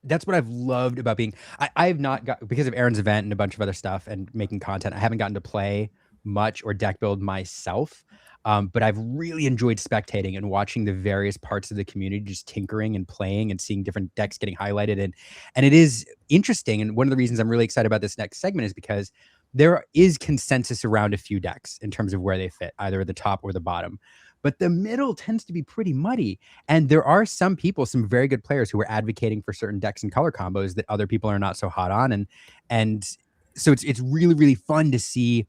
Speaker 1: That's what I've loved about being, I've not got, because of Aaron's event and a bunch of other stuff and making content, I haven't gotten to play much or deck build myself. But I've really enjoyed spectating and watching the various parts of the community just tinkering and playing and seeing different decks getting highlighted. And it is interesting. And one of the reasons I'm really excited about this next segment is because there is consensus around a few decks in terms of where they fit, either at the top or the bottom. But the middle tends to be pretty muddy. And there are some people, some very good players who are advocating for certain decks and color combos that other people are not so hot on. And so it's really, really fun to see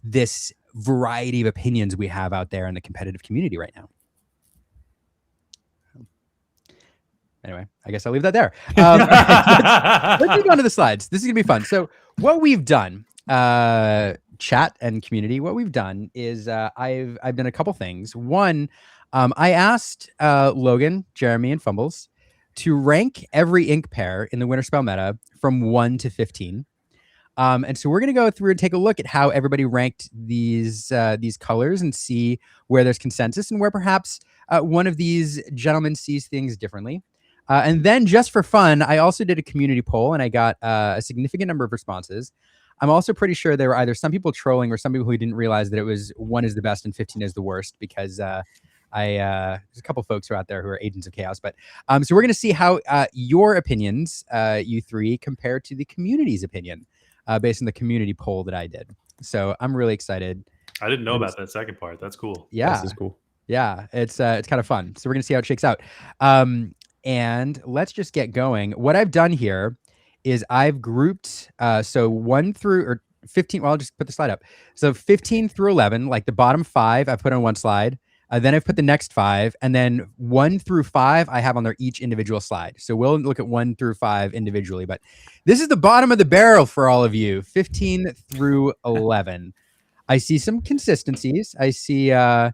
Speaker 1: this variety of opinions we have out there in the competitive community right now. Anyway, I guess I'll leave that there. Let's move on to the slides. This is gonna be fun. So what we've done, chat and community, what we've done is I've done a couple things. One, I asked Logan, Jeremy, and Fumbles to rank every ink pair in the Winterspell meta from 1 to 15. And so we're going to go through and take a look at how everybody ranked these colors and see where there's consensus and where perhaps one of these gentlemen sees things differently. And then just for fun, I also did a community poll and I got a significant number of responses. I'm also pretty sure there were either some people trolling or some people who didn't realize that it was 1 is the best and 15 is the worst, because there's a couple folks who are out there who are agents of chaos. But so we're going to see how your opinions, you three, compare to the community's opinion. Based on the community poll that I did. So I'm really excited.
Speaker 2: I didn't know about that second part. That's cool.
Speaker 1: Yeah.
Speaker 5: This is cool.
Speaker 1: Yeah, it's kind of fun. So we're going to see how it shakes out. And let's just get going. What I've done here is I've grouped, so 1 through, or 15, well, I'll just put the slide up. So 15 through 11, like the bottom 5, I've put on one slide. Then I've put the next 5, and then 1 through 5 I have on their each individual slide. So we'll look at 1 through 5 individually, but this is the bottom of the barrel for all of you, 15 through 11. I see some consistencies. I see, the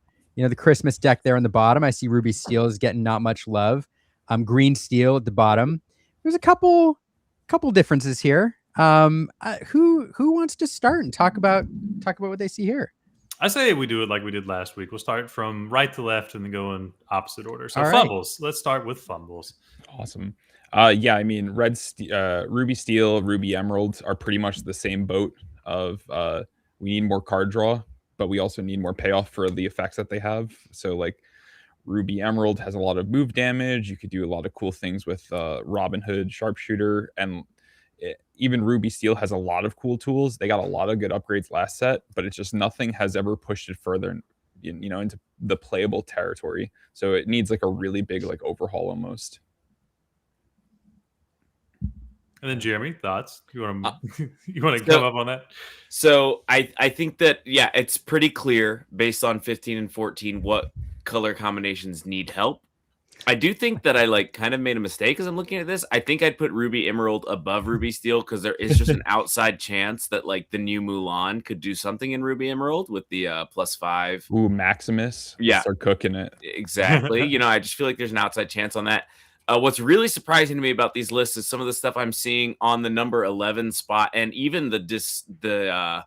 Speaker 1: Christmas deck there on the bottom. I see Ruby Steel is getting not much love. Green Steel at the bottom. There's a couple differences here. Who wants to start and talk about what they see here?
Speaker 2: I say we do it like we did last week. We'll start from right to left and then go in opposite order. So
Speaker 1: All right.
Speaker 2: Fumbles. Let's start with Fumbles.
Speaker 5: Awesome. Yeah, I mean, Ruby Steel, Ruby Emerald are pretty much the same boat of we need more card draw, but we also need more payoff for the effects that they have. So like Ruby Emerald has a lot of move damage. You could do a lot of cool things with Robin Hood, Sharpshooter, and even Ruby Steel has a lot of cool tools. They got a lot of good upgrades last set, but it's just nothing has ever pushed it further, into the playable territory. So it needs like a really big like overhaul almost.
Speaker 2: And then Jeremy, thoughts? You want to come up on that?
Speaker 6: So I think that, yeah, it's pretty clear based on 15 and 14 what color combinations need help. I do think that I kind of made a mistake as I'm looking at this. I think I'd put Ruby Emerald above Ruby Steel because there is just an outside chance that the new Mulan could do something in Ruby Emerald with the +5.
Speaker 5: Ooh, Maximus.
Speaker 6: Yeah.
Speaker 5: Start cooking it.
Speaker 6: Exactly. I just feel like there's an outside chance on that. What's really surprising to me about these lists is some of the stuff I'm seeing on the number 11 spot, and even the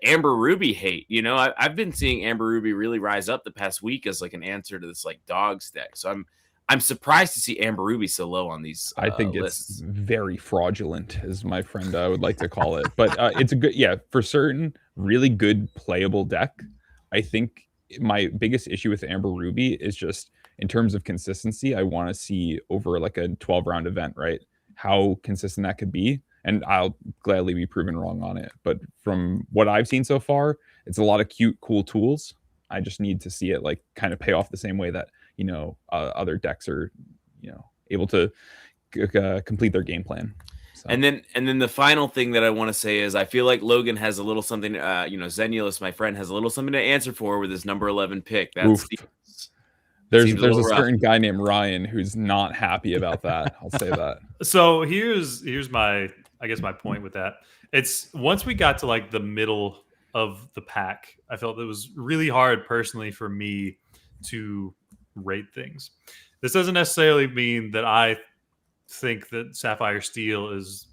Speaker 6: Amber Ruby hate. I've been seeing Amber Ruby really rise up the past week as an answer to this dogs deck. So I'm surprised to see Amber Ruby so low on these.
Speaker 5: I think
Speaker 6: lists.
Speaker 5: It's very fraudulent, as my friend would like to call it. But it's a good, for certain really good playable deck. I think my biggest issue with Amber Ruby is just in terms of consistency. I want to see over a 12-round event, right? How consistent that could be. And I'll gladly be proven wrong on it. But from what I've seen so far, it's a lot of cute, cool tools. I just need to see it kind of pay off the same way that, other decks are, able to complete their game plan. So.
Speaker 6: And then the final thing that I want to say is I feel like Logan has a little something, Zenulus, my friend, has a little something to answer for with his number 11 pick. That's
Speaker 5: There's a certain guy named Ryan who's not happy about that. I'll say that.
Speaker 2: So here's my point with that. It's once we got to the middle of the pack, I felt it was really hard personally for me to rate things. This doesn't necessarily mean that I think that Sapphire Steel is,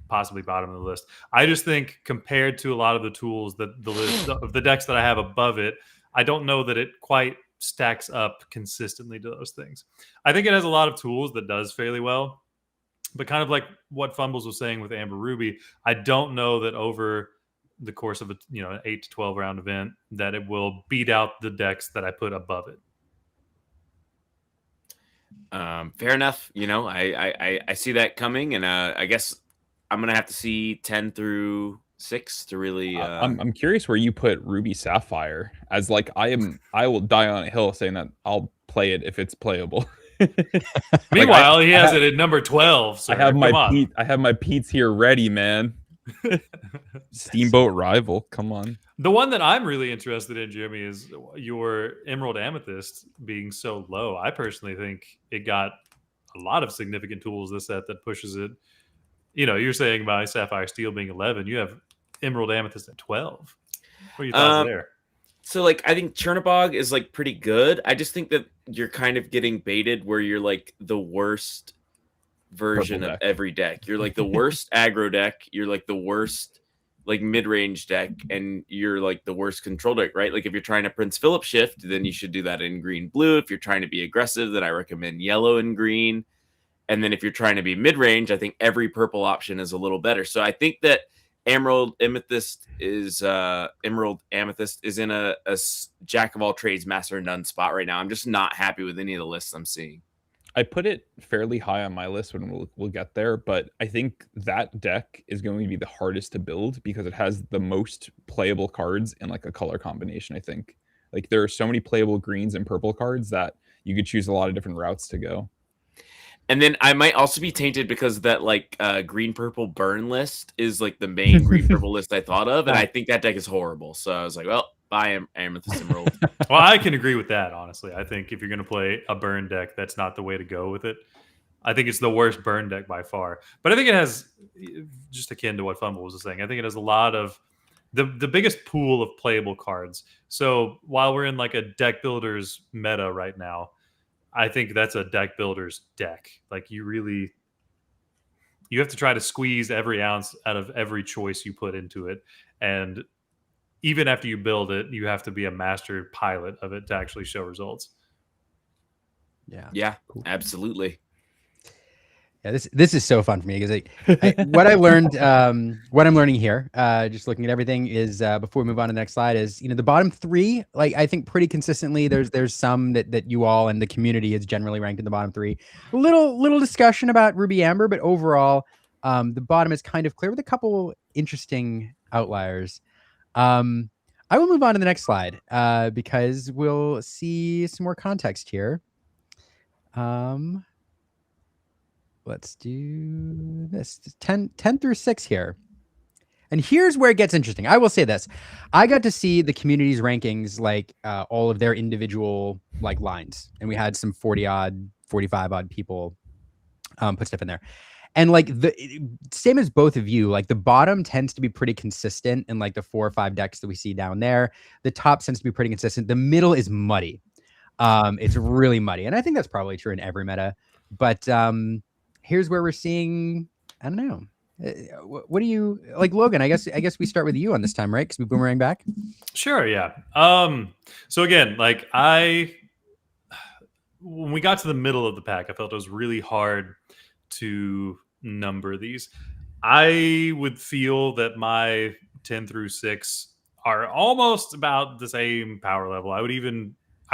Speaker 2: possibly bottom of the list. I just think compared to a lot of the tools that the list of the decks that I have above it, I don't know that it quite stacks up consistently to those things. I think it has a lot of tools that does fairly well, but kind of like what Fumbles was saying with Amber Ruby, I don't know that over the course of an 8 to 12 round event that it will beat out the decks that I put above it.
Speaker 6: Fair enough. I see that coming, and I guess I'm gonna have to see 10 through 6 to really.
Speaker 5: I'm curious where you put Ruby Sapphire as I will die on a hill saying that I'll play it if it's playable.
Speaker 2: Meanwhile, he has it at number 12. Sir.
Speaker 5: I have my Pete's here ready, man. Steamboat Rival, come on.
Speaker 2: The one that I'm really interested in, Jeremy, is your Emerald Amethyst being so low. I personally think it got a lot of significant tools this set that pushes it. You're saying about Sapphire Steel being 11. You have Emerald Amethyst at 12. What are your thoughts there?
Speaker 6: So, I think Chernobog is, pretty good. I just think that you're kind of getting baited where you're, the worst version of every deck. You're, the worst aggro deck. You're, the worst, mid-range deck. And you're, the worst control deck, right? If you're trying to Prince Philip shift, then you should do that in green-blue. If you're trying to be aggressive, then I recommend yellow and green. And then if you're trying to be mid-range, I think every purple option is a little better. So I think that Emerald Amethyst is in a jack of all trades, master of none spot right now. I'm just not happy with any of the lists I'm seeing.
Speaker 5: I put it fairly high on my list when we'll get there, but I think that deck is going to be the hardest to build because it has the most playable cards in a color combination. I think there are so many playable greens and purple cards that you could choose a lot of different routes to go.
Speaker 6: And then I might also be tainted because that green purple burn list is the main green purple list I thought of, and I think that deck is horrible. So I was like, well, buy Amethyst Emerald.
Speaker 2: Well, I can agree with that, honestly. I think if you're going to play a burn deck, that's not the way to go with it. I think it's the worst burn deck by far. But I think it has, just akin to what Fumble was saying, I think it has a lot of the biggest pool of playable cards. So while we're in a deck builder's meta right now, I think that's a deck builder's deck. You have to try to squeeze every ounce out of every choice you put into it. And even after you build it, you have to be a master pilot of it to actually show results.
Speaker 6: Yeah, cool. Absolutely.
Speaker 1: Yeah, this is so fun for me because what I learned, what I'm learning here, just looking at everything is before we move on to the next slide is the bottom three. I think pretty consistently there's some that you all and the community is generally ranked in the bottom three. Little discussion about Ruby Amber, but overall, The bottom is kind of clear with a couple interesting outliers. I will move on to the next slide because we'll see some more context here. Let's do this 10 through 6 here. And here's where it gets interesting. I will say this. I got to see the community's rankings, like all of their individual like lines. And we had some 40 odd, 45 odd people put stuff in there. And like the same as both of you, like the bottom tends to be pretty consistent in like the 4 or 5 decks that we see down there. The top tends to be pretty consistent. The middle is muddy. It's really muddy. And I think that's probably true in every meta. But here's where we're seeing, I don't know. What do you like, Logan? I guess we start with you on this time, right? Because we boomerang back.
Speaker 2: Sure, yeah. So again, like when we got to the middle of the pack, I felt it was really hard to number these. I would feel that my 10 through 6 are almost about the same power level. I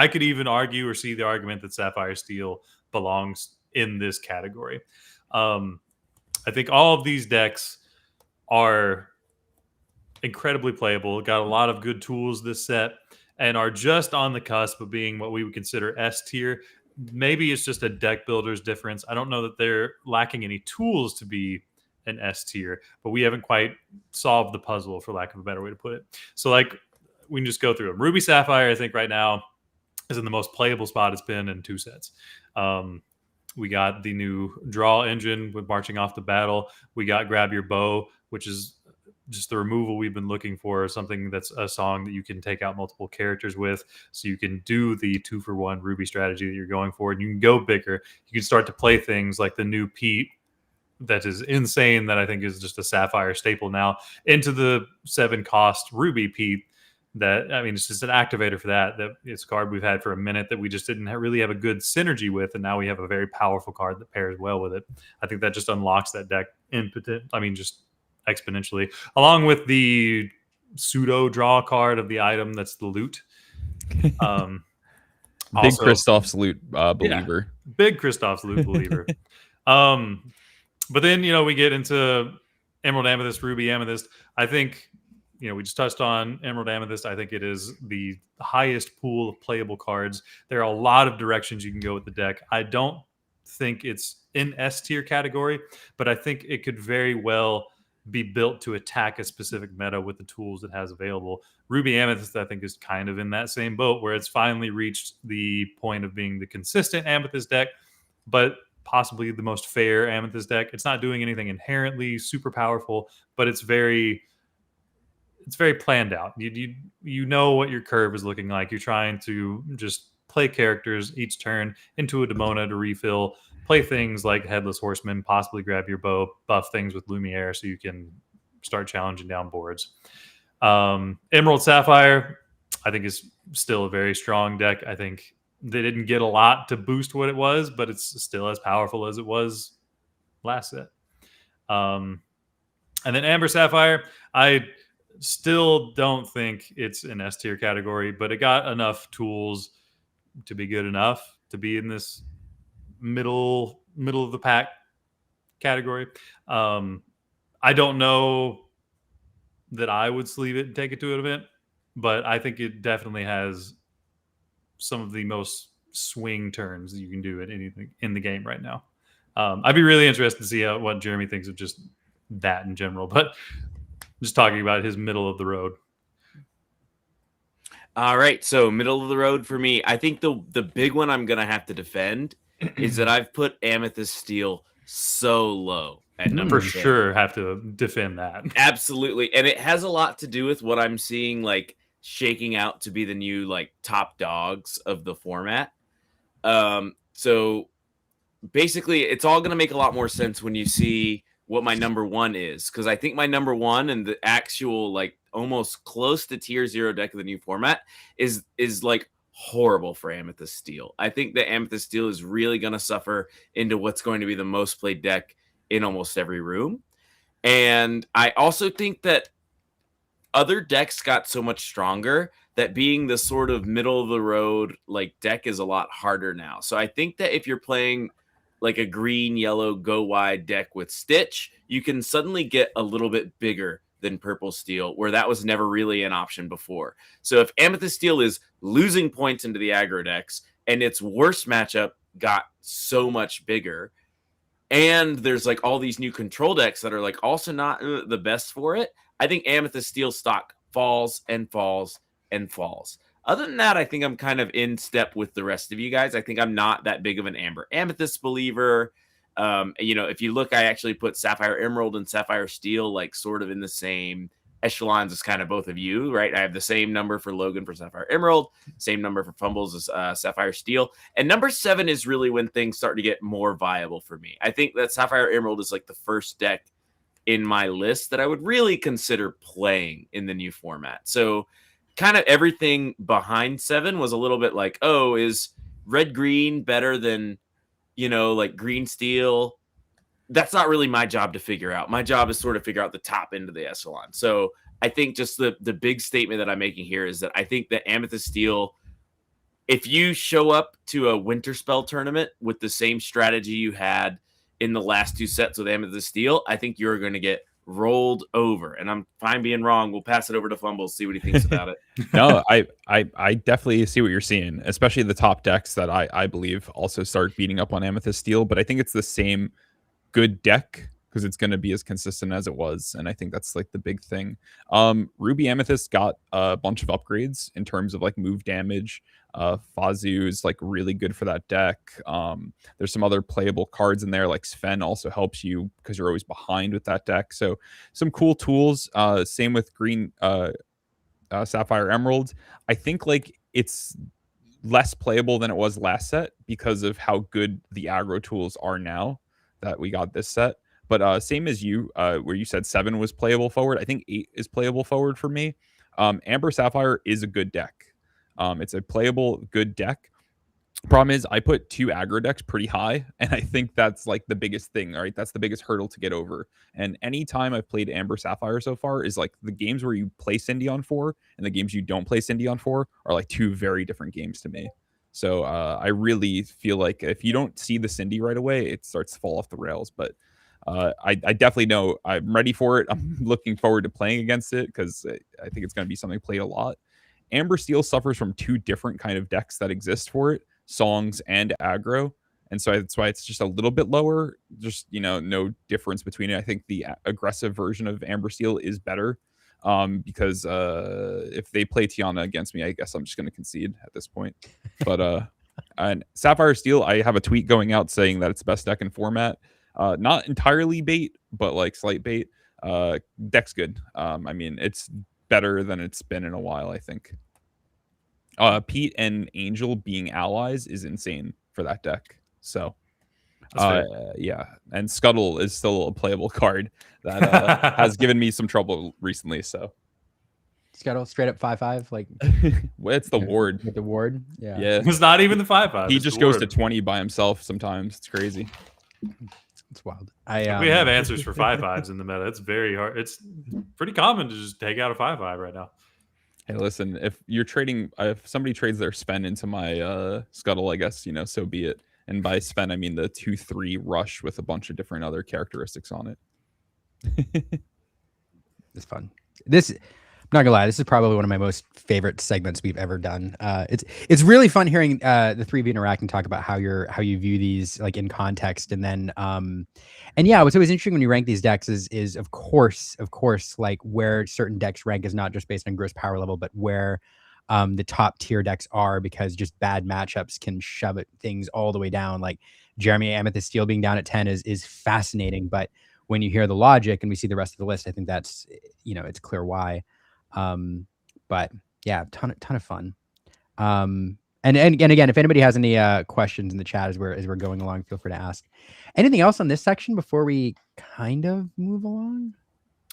Speaker 2: could even argue or see the argument that Sapphire Steel belongs in this category. I think all of these decks are incredibly playable, got a lot of good tools this set, and are just on the cusp of being what we would consider S tier. Maybe it's just a deck builder's difference. I don't know that they're lacking any tools to be an S tier, but we haven't quite solved the puzzle, for lack of a better way to put it. So like we can just go through them. Ruby Sapphire, I think right now is in the most playable spot it's been in 2 sets. We got the new draw engine with marching off the battle. We got Grab Your Bow, which is just the removal we've been looking for, something that's a song that you can take out multiple characters with. So you can do the 2-for-1 Ruby strategy that you're going for, and you can go bigger. You can start to play things like the new Pete that is insane, that I think is just a Sapphire staple now, into the 7-cost Ruby Pete. That, I mean, it's just an activator for that. That it's a card we've had for a minute that we just didn't really have a good synergy with, and now we have a very powerful card that pairs well with it. I think that just unlocks that deck just exponentially, along with the pseudo draw card of the item that's the loot.
Speaker 5: Big Kristoff's loot believer.
Speaker 2: Yeah, big Kristoff's loot believer. But then we get into Emerald Amethyst, Ruby Amethyst. I think we just touched on Emerald Amethyst. I think it is the highest pool of playable cards. There are a lot of directions you can go with the deck. I don't think it's in S tier category, but I think it could very well be built to attack a specific meta with the tools it has available. Ruby Amethyst, I think, is kind of in that same boat, where it's finally reached the point of being the consistent Amethyst deck, but possibly the most fair Amethyst deck. It's not doing anything inherently super powerful, but it's very planned out. You know what your curve is looking like. You're trying to just play characters each turn into a Demona to refill, play things like Headless Horseman, possibly Grab Your Bow, buff things with Lumiere so you can start challenging down boards. Emerald Sapphire, I think, is still a very strong deck. I think they didn't get a lot to boost what it was, but it's still as powerful as it was last set. And then Amber Sapphire, I still don't think it's an S tier category, but it got enough tools to be good enough to be in this middle of the pack category. I don't know that I would sleeve it and take it to an event, but I think it definitely has some of the most swing turns that you can do at anything in the game right now. I'd be really interested to see what Jeremy thinks of just that in general, but just talking about his middle of the road.
Speaker 6: All right, so middle of the road for me. I think the big one I'm gonna have to defend is that I've put Amethyst Steel so low at number 10.
Speaker 2: Sure have to defend that.
Speaker 6: Absolutely, and it has a lot to do with what I'm seeing like shaking out to be the new like top dogs of the format. So basically, it's all gonna make a lot more sense when you see what my number 1 is, because I think my number 1 and the actual like almost close to tier 0 deck of the new format is like horrible for Amethyst Steel. I think that Amethyst Steel is really going to suffer into what's going to be the most played deck in almost every room. And I also think that other decks got so much stronger that being the sort of middle of the road like deck is a lot harder now. So I think that if you're playing like a green, yellow, go wide deck with Stitch, you can suddenly get a little bit bigger than Purple Steel, where that was never really an option before. So if Amethyst Steel is losing points into the aggro decks, and its worst matchup got so much bigger, and there's like all these new control decks that are like also not the best for it, I think Amethyst Steel stock falls and falls and falls. Other than that, I think I'm kind of in step with the rest of you guys. I think I'm not that big of an Amber Amethyst believer. If you look, I actually put Sapphire Emerald and Sapphire Steel like sort of in the same echelons as kind of both of you, right? I have the same number for Logan for Sapphire Emerald, same number for Fumbles as Sapphire Steel. And number 7 is really when things start to get more viable for me. I think that Sapphire Emerald is like the first deck in my list that I would really consider playing in the new format. So kind of everything behind 7 was a little bit like, oh, is red green better than, like green steel? That's not really my job to figure out. My job is sort of figure out the top end of the echelon. So I think just the big statement that I'm making here is that I think that Amethyst Steel, if you show up to a Winterspell tournament with the same strategy you had in the last 2 sets with Amethyst Steel, I think you're going to get rolled over. And I'm fine being wrong. We'll pass it over to Fumbles, see what he thinks about it.
Speaker 5: No, I definitely see what you're seeing, especially the top decks that I believe also start beating up on Amethyst Steel. But I think it's the same good deck because it's going to be as consistent as it was, and I think that's like the big thing. Ruby Amethyst got a bunch of upgrades in terms of like move damage. Fazu is like really good for that deck. There's some other playable cards in there, like Sven also helps you because you're always behind with that deck. So some cool tools. Same with green Sapphire Emerald. I think like it's less playable than it was last set because of how good the aggro tools are now that we got this set. But same as you, where you said 7 was playable forward, I think 8 is playable forward for me. Amber Sapphire is a good deck. It's a playable, good deck. Problem is, I put 2 aggro decks pretty high, and I think that's like the biggest thing, right? That's the biggest hurdle to get over. And anytime I've played Amber Sapphire so far is like the games where you play Cindy on 4 and the games you don't play Cindy on 4 are like 2 very different games to me. So I really feel like if you don't see the Cindy right away, it starts to fall off the rails. But I definitely know I'm ready for it. I'm looking forward to playing against it because I think it's going to be something played a lot. Amber Steel suffers from 2 different kind of decks that exist for it, songs and aggro. And so that's why it's just a little bit lower. Just, no difference between it. I think the aggressive version of Amber Steel is better because if they play Tiana against me, I guess I'm just going to concede at this point. But and Sapphire Steel, I have a tweet going out saying that it's the best deck in format. Not entirely bait, but like slight bait. Deck's good. I mean, it's better than it's been in a while, I think. Pete and Angel being allies is insane for that deck. So yeah, and Scuttle is still a playable card that has given me some trouble recently. So
Speaker 1: Scuttle straight up 5/5, like
Speaker 5: well, it's the ward.
Speaker 1: With the ward, yeah.
Speaker 2: It's not even the 5/5.
Speaker 5: He just goes to 20 by himself sometimes. It's crazy.
Speaker 1: It's wild.
Speaker 2: We have answers for 5/5s in the meta. It's very hard. It's pretty common to just take out a 5/5 right now.
Speaker 5: Hey, listen, if you're trading, if somebody trades their Sven into my Scuttle, I guess, you know, so be it. And by Sven, I mean the 2/3 rush with a bunch of different other characteristics on it.
Speaker 1: It's fun. This, I'm not gonna lie, this is probably one of my most favorite segments we've ever done. It's really fun hearing the three of you interact and talk about how you view these like in context, and then and yeah, what's always interesting when you rank these decks is of course like where certain decks rank is not just based on gross power level, but where the top tier decks are, because just bad matchups can shove things all the way down. Like Jeremy Amethyst Steel being down at 10 is fascinating, but when you hear the logic and we see the rest of the list, I think that's, you know, it's clear why. But yeah, ton of fun. And again, if anybody has any questions in the chat as we're going along, feel free to ask. Anything else on this section before we kind of move along?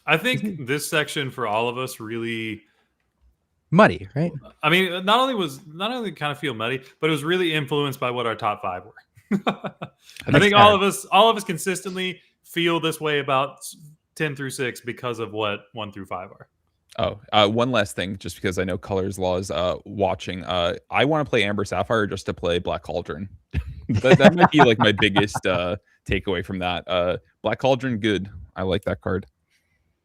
Speaker 2: I think this section for all of us really
Speaker 1: muddy, right?
Speaker 2: I mean, not only kind of feel muddy, but it was really influenced by what our top 5 were. I think all of us consistently feel this way about 10 through 6 because of what 1 through 5 are.
Speaker 5: Oh, one last thing, just because I know Colors Law is watching. I want to play Amber Sapphire just to play Black Cauldron. that might be like my biggest takeaway from that. Black Cauldron, good. I like that card.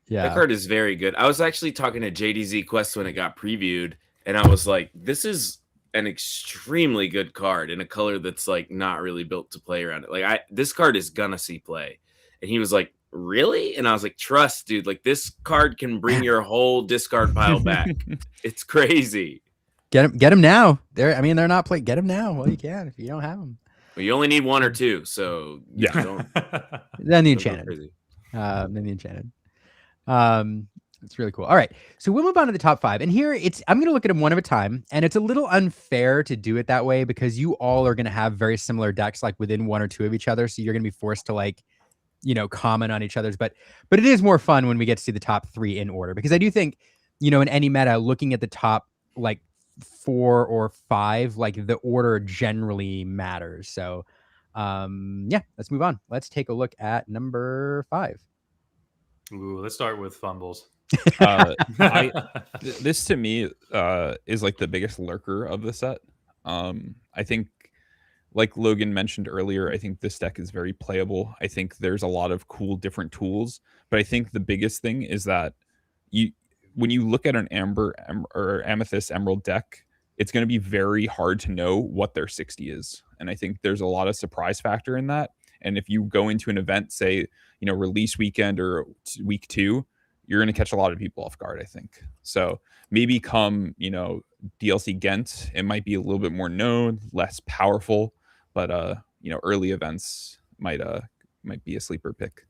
Speaker 1: Yeah.
Speaker 6: That card is very good. I was actually talking to JDZ Quest when it got previewed, and I was like, this is an extremely good card in a color that's like not really built to play around it. Like this card is gonna see play. And he was like, really? And I was like, trust, dude, like this card can bring your whole discard pile back. It's crazy.
Speaker 1: Get them now. They're not playing. Get them now. Well, you can if you don't have them.
Speaker 6: Well, you only need one or two, so
Speaker 5: Yeah.
Speaker 1: Then the enchanted. Then the enchanted. It's really cool. All right, so we'll move on to the top 5, and here I'm going to look at them one at a time, and it's a little unfair to do it that way because you all are going to have very similar decks, like within 1 or 2 of each other. So you're going to be forced to like, comment on each other's. But it is more fun when we get to see the top 3 in order, because I do think, in any meta, looking at the top like 4 or 5, like the order generally matters. So, yeah, let's move on. Let's take a look at number 5.
Speaker 2: Ooh, let's start with fumbles.
Speaker 5: This to me is like the biggest lurker of the set. I think, like Logan mentioned earlier, I think this deck is very playable. I think there's a lot of cool different tools, but I think the biggest thing is that when you look at an Amber or Amethyst Emerald deck, it's going to be very hard to know what their 60 is. And I think there's a lot of surprise factor in that. And if you go into an event, say, release weekend or week 2, you're going to catch a lot of people off guard, I think. So maybe come, DLC Ghent, it might be a little bit more known, less powerful, but early events might be a sleeper pick.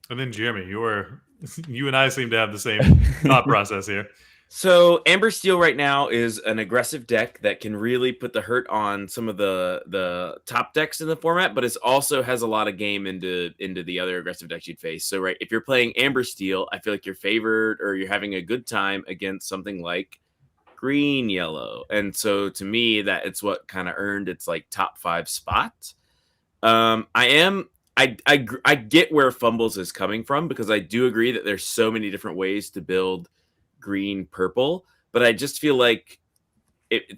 Speaker 2: And then Jeremy, you and I seem to have the same thought process here.
Speaker 6: So Amber Steel right now is an aggressive deck that can really put the hurt on some of the top decks in the format, but it also has a lot of game into the other aggressive decks you'd face. So right, if you're playing Amber Steel, I feel like you're favored or you're having a good time against something like green yellow. And so to me, that it's what kind of earned its like top 5 spot. I get where Fumbles is coming from, because I do agree that there's so many different ways to build green purple, but I just feel like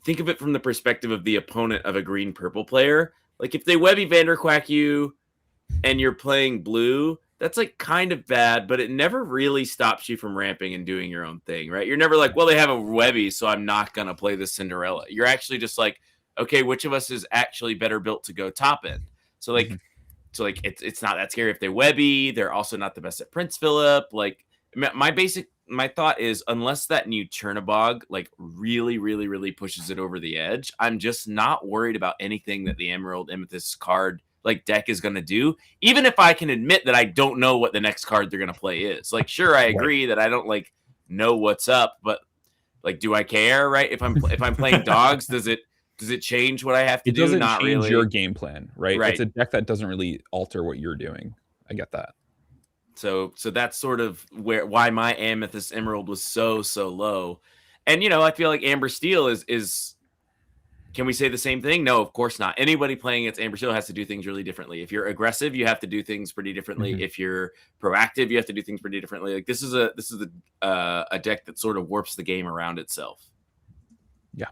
Speaker 6: think of it from the perspective of the opponent of a green purple player. Like if they Webby Vanderquack you and you're playing blue, that's like kind of bad, but it never really stops you from ramping and doing your own thing, right? You're never like, well, they have a Webby, so I'm not gonna play the Cinderella. You're actually just like, okay, which of us is actually better built to go top end? So like it's not that scary if they Webby. They're also not the best at Prince Philip. Like my thought is, unless that new Chernobog like really, really, really pushes it over the edge, I'm just not worried about anything that the Emerald Amethyst card like deck is going to do. Even if I can admit that I don't know what the next card they're going to play is. Like, sure, I agree that I don't like know what's up, but like, do I care? Right? If I'm playing dogs, does it change what I have to do?
Speaker 5: It doesn't
Speaker 6: not
Speaker 5: change
Speaker 6: really.
Speaker 5: your game plan, right?
Speaker 6: Right.
Speaker 5: It's a deck that doesn't really alter what you're doing. I get that.
Speaker 6: So that's sort of why my Amethyst Emerald was so low. And I feel like Amber Steel is can we say the same thing? No, of course not. Anybody playing against Amber Steel has to do things really differently. If you're aggressive, you have to do things pretty differently. Mm-hmm. If you're proactive, you have to do things pretty differently. Like this is a deck that sort of warps the game around itself.
Speaker 5: Yeah.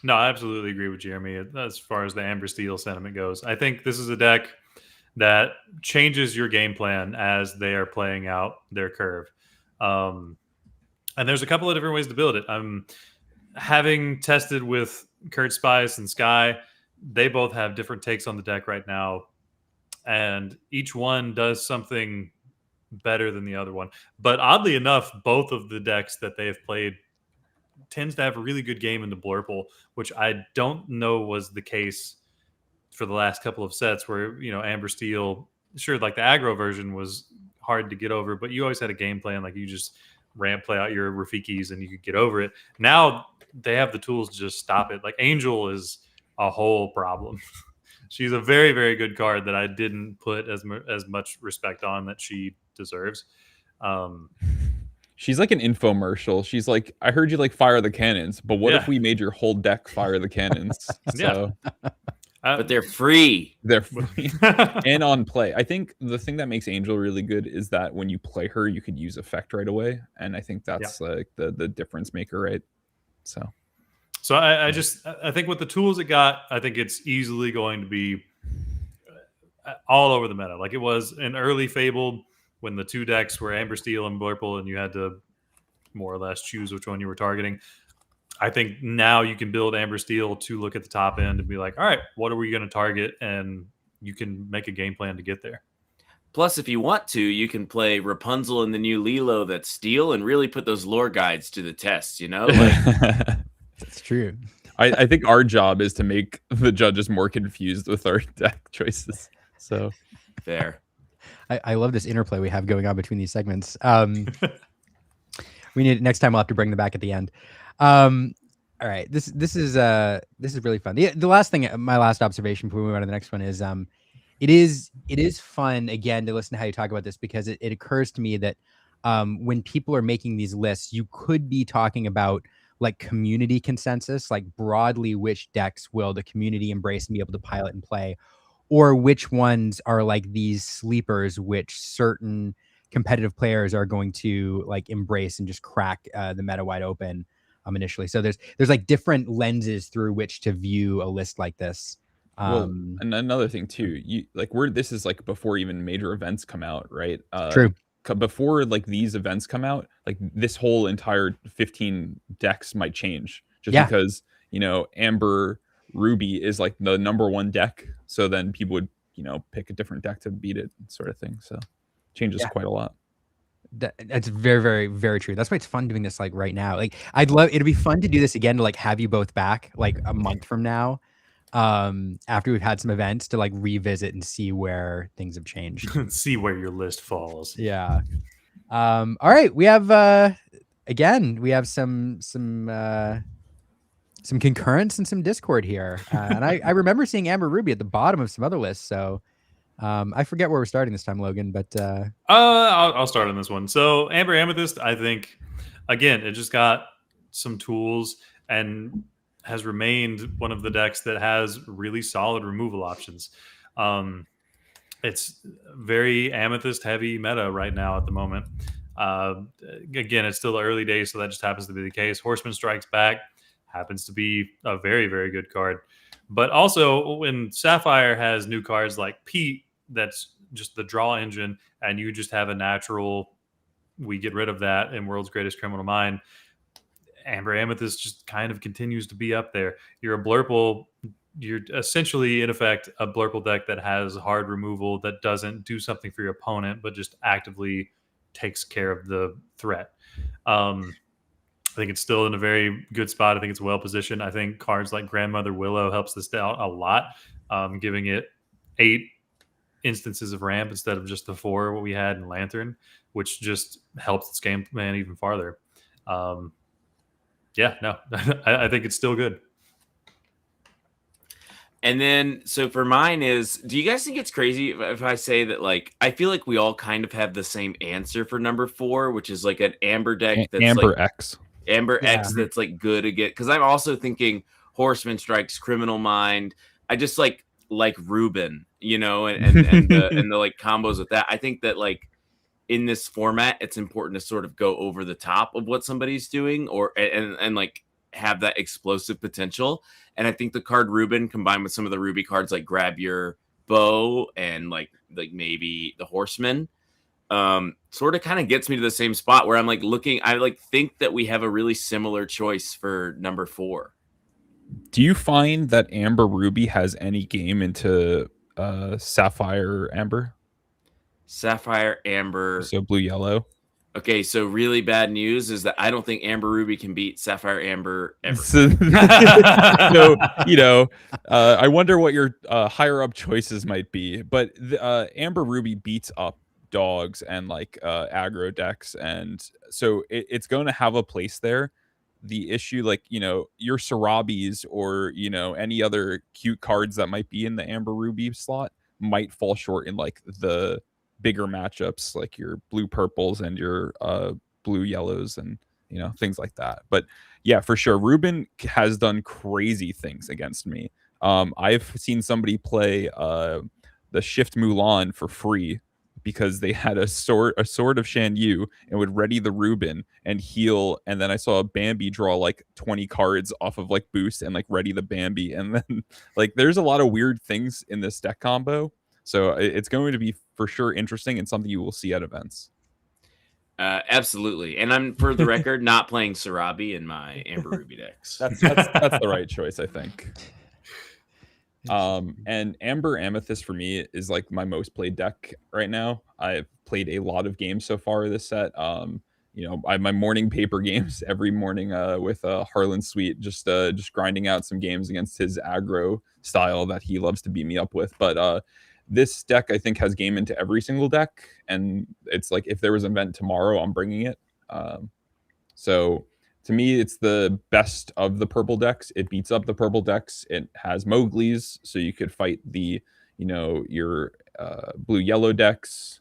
Speaker 2: No, I absolutely agree with Jeremy as far as the Amber Steel sentiment goes. I think this is a deck that changes your game plan as they are playing out their curve. And there's a couple of different ways to build it. Having tested with Kurt Spice and Sky, they both have different takes on the deck right now. And each one does something better than the other one. But oddly enough, both of the decks that they have played tends to have a really good game in the Blurple, which I don't know was the case for the last couple of sets where, Amber Steel, sure, like the aggro version was hard to get over, but you always had a game plan. Like you just play out your Rafikis and you could get over it. Now they have the tools to just stop it. Like Angel is a whole problem. She's a very, very good card that I didn't put as much respect on that she deserves.
Speaker 5: She's like an infomercial. She's like, I heard you like fire the cannons, but what if we made your whole deck fire the cannons? So
Speaker 6: but they're free.
Speaker 5: They're free and on play. I think the thing that makes Angel really good is that when you play her, you could use effect right away. And I think that's like the difference maker, right? So
Speaker 2: So I think with the tools it got, I think it's easily going to be all over the meta. Like it was an early Fable when the 2 decks were Amber Steel and Blurple, and you had to more or less choose which one you were targeting. I think now you can build Amber Steel to look at the top end and be like, all right, what are we going to target? And you can make a game plan to get there.
Speaker 6: Plus, if you want to, you can play Rapunzel in the new Lilo that's Steel and really put those lore guides to the test, you know? Like,
Speaker 1: That's true.
Speaker 5: I think our job is to make the judges more confused with our deck choices. So
Speaker 6: fair.
Speaker 1: I love this interplay we have going on between these segments. We need next time we'll have to bring them back at the end. All right, this is really fun. The last thing, my last observation before we move on to the next one is it is fun again to listen to how you talk about this, because it occurs to me that when people are making these lists, you could be talking about like community consensus, like broadly which decks will the community embrace and be able to pilot and play, or which ones are like these sleepers which certain competitive players are going to like embrace and just crack the meta wide open initially. So there's like different lenses through which to view a list like this.
Speaker 5: Well, and another thing too, this is like before even major events come out, right?
Speaker 1: True.
Speaker 5: Before like these events come out, like this whole entire 15 decks might change just because, you know, Amber Ruby is like the #1 deck. So then people would, you know, pick a different deck to beat it, sort of thing. So changes quite a lot.
Speaker 1: That's very, very, very true. That's why it's fun doing this like right now. Like it'd be fun to do this again, to like have you both back like a month from now, after we've had some events, to like revisit and see where things have changed.
Speaker 2: See where your list falls.
Speaker 1: Yeah. All right. We have again, we have some concurrence and some discord here. And I remember seeing Amber Ruby at the bottom of some other lists. So I forget where we're starting this time, Logan, but
Speaker 2: I'll start on this one. So Amber Amethyst, I think, again, it just got some tools and has remained one of the decks that has really solid removal options. It's very Amethyst heavy meta right now at the moment. Again, it's still the early days, so that just happens to be the case. Horseman Strikes Back happens to be a very, very good card. But also, when Sapphire has new cards like Pete, that's just the draw engine, and you just have a natural, we get rid of that in World's Greatest Criminal Mind. Amber Amethyst just kind of continues to be up there. You're a Blurple, you're essentially, in effect, a Blurple deck that has hard removal that doesn't do something for your opponent, but just actively takes care of the threat. I think it's still in a very good spot. I think it's well positioned. I think cards like Grandmother Willow helps this out a lot, giving it 8 instances of ramp instead of just the 4 what we had in Lantern, which just helps its game plan even farther. I think it's still good.
Speaker 6: And then, so for mine is, do you guys think it's crazy if I say that, like, I feel like we all kind of have the same answer for #4, which is like an Amber deck that's
Speaker 5: Amber
Speaker 6: like,
Speaker 5: X.
Speaker 6: Amber X that's like good again. Because I'm also thinking Horseman Strikes, Criminal Mind. I just like Ruben, you know, and the like combos with that. I think that like in this format, it's important to sort of go over the top of what somebody's doing, or and like have that explosive potential. And I think the card Ruben combined with some of the Ruby cards like Grab Your Bow and like maybe the Horseman, sort of kind of gets me to the same spot where I'm like looking. I like think that we have a really similar choice for #4.
Speaker 5: Do you find that Amber Ruby has any game into Sapphire Amber?
Speaker 6: Sapphire Amber.
Speaker 5: So blue yellow.
Speaker 6: Okay, so really bad news is that I don't think Amber Ruby can beat Sapphire Amber ever.
Speaker 5: So, you know, I wonder what your higher up choices might be. But Amber Ruby beats up dogs and like aggro decks, and so it's going to have a place there. The issue, like, you know, your Sarabis or, you know, any other cute cards that might be in the Amber Ruby slot might fall short in like the bigger matchups, like your blue purples and your blue yellows and, you know, things like that. But yeah, for sure, Ruben has done crazy things against me. I've seen somebody play the Shift Mulan for free because they had a sword of Shan Yu and would ready the Reuben and heal, and then I saw a Bambi draw like 20 cards off of like boost and like ready the Bambi, and then like there's a lot of weird things in this deck combo, so it's going to be for sure interesting and something you will see at events.
Speaker 6: Absolutely, and I'm, for the record, not playing Sarabi in my Amber Ruby decks.
Speaker 5: That's the right choice, I think. And Amber Amethyst for me is like my most played deck right now. I've played a lot of games so far this set. You know, I have my morning paper games every morning with Harlan Sweet, just grinding out some games against his aggro style that he loves to beat me up with. But this deck I think has game into every single deck, and it's like if there was an event tomorrow, I'm bringing it. So to me, it's the best of the purple decks. It beats up the purple decks. It has Mowgli's, so you could fight the, you know, your blue-yellow decks.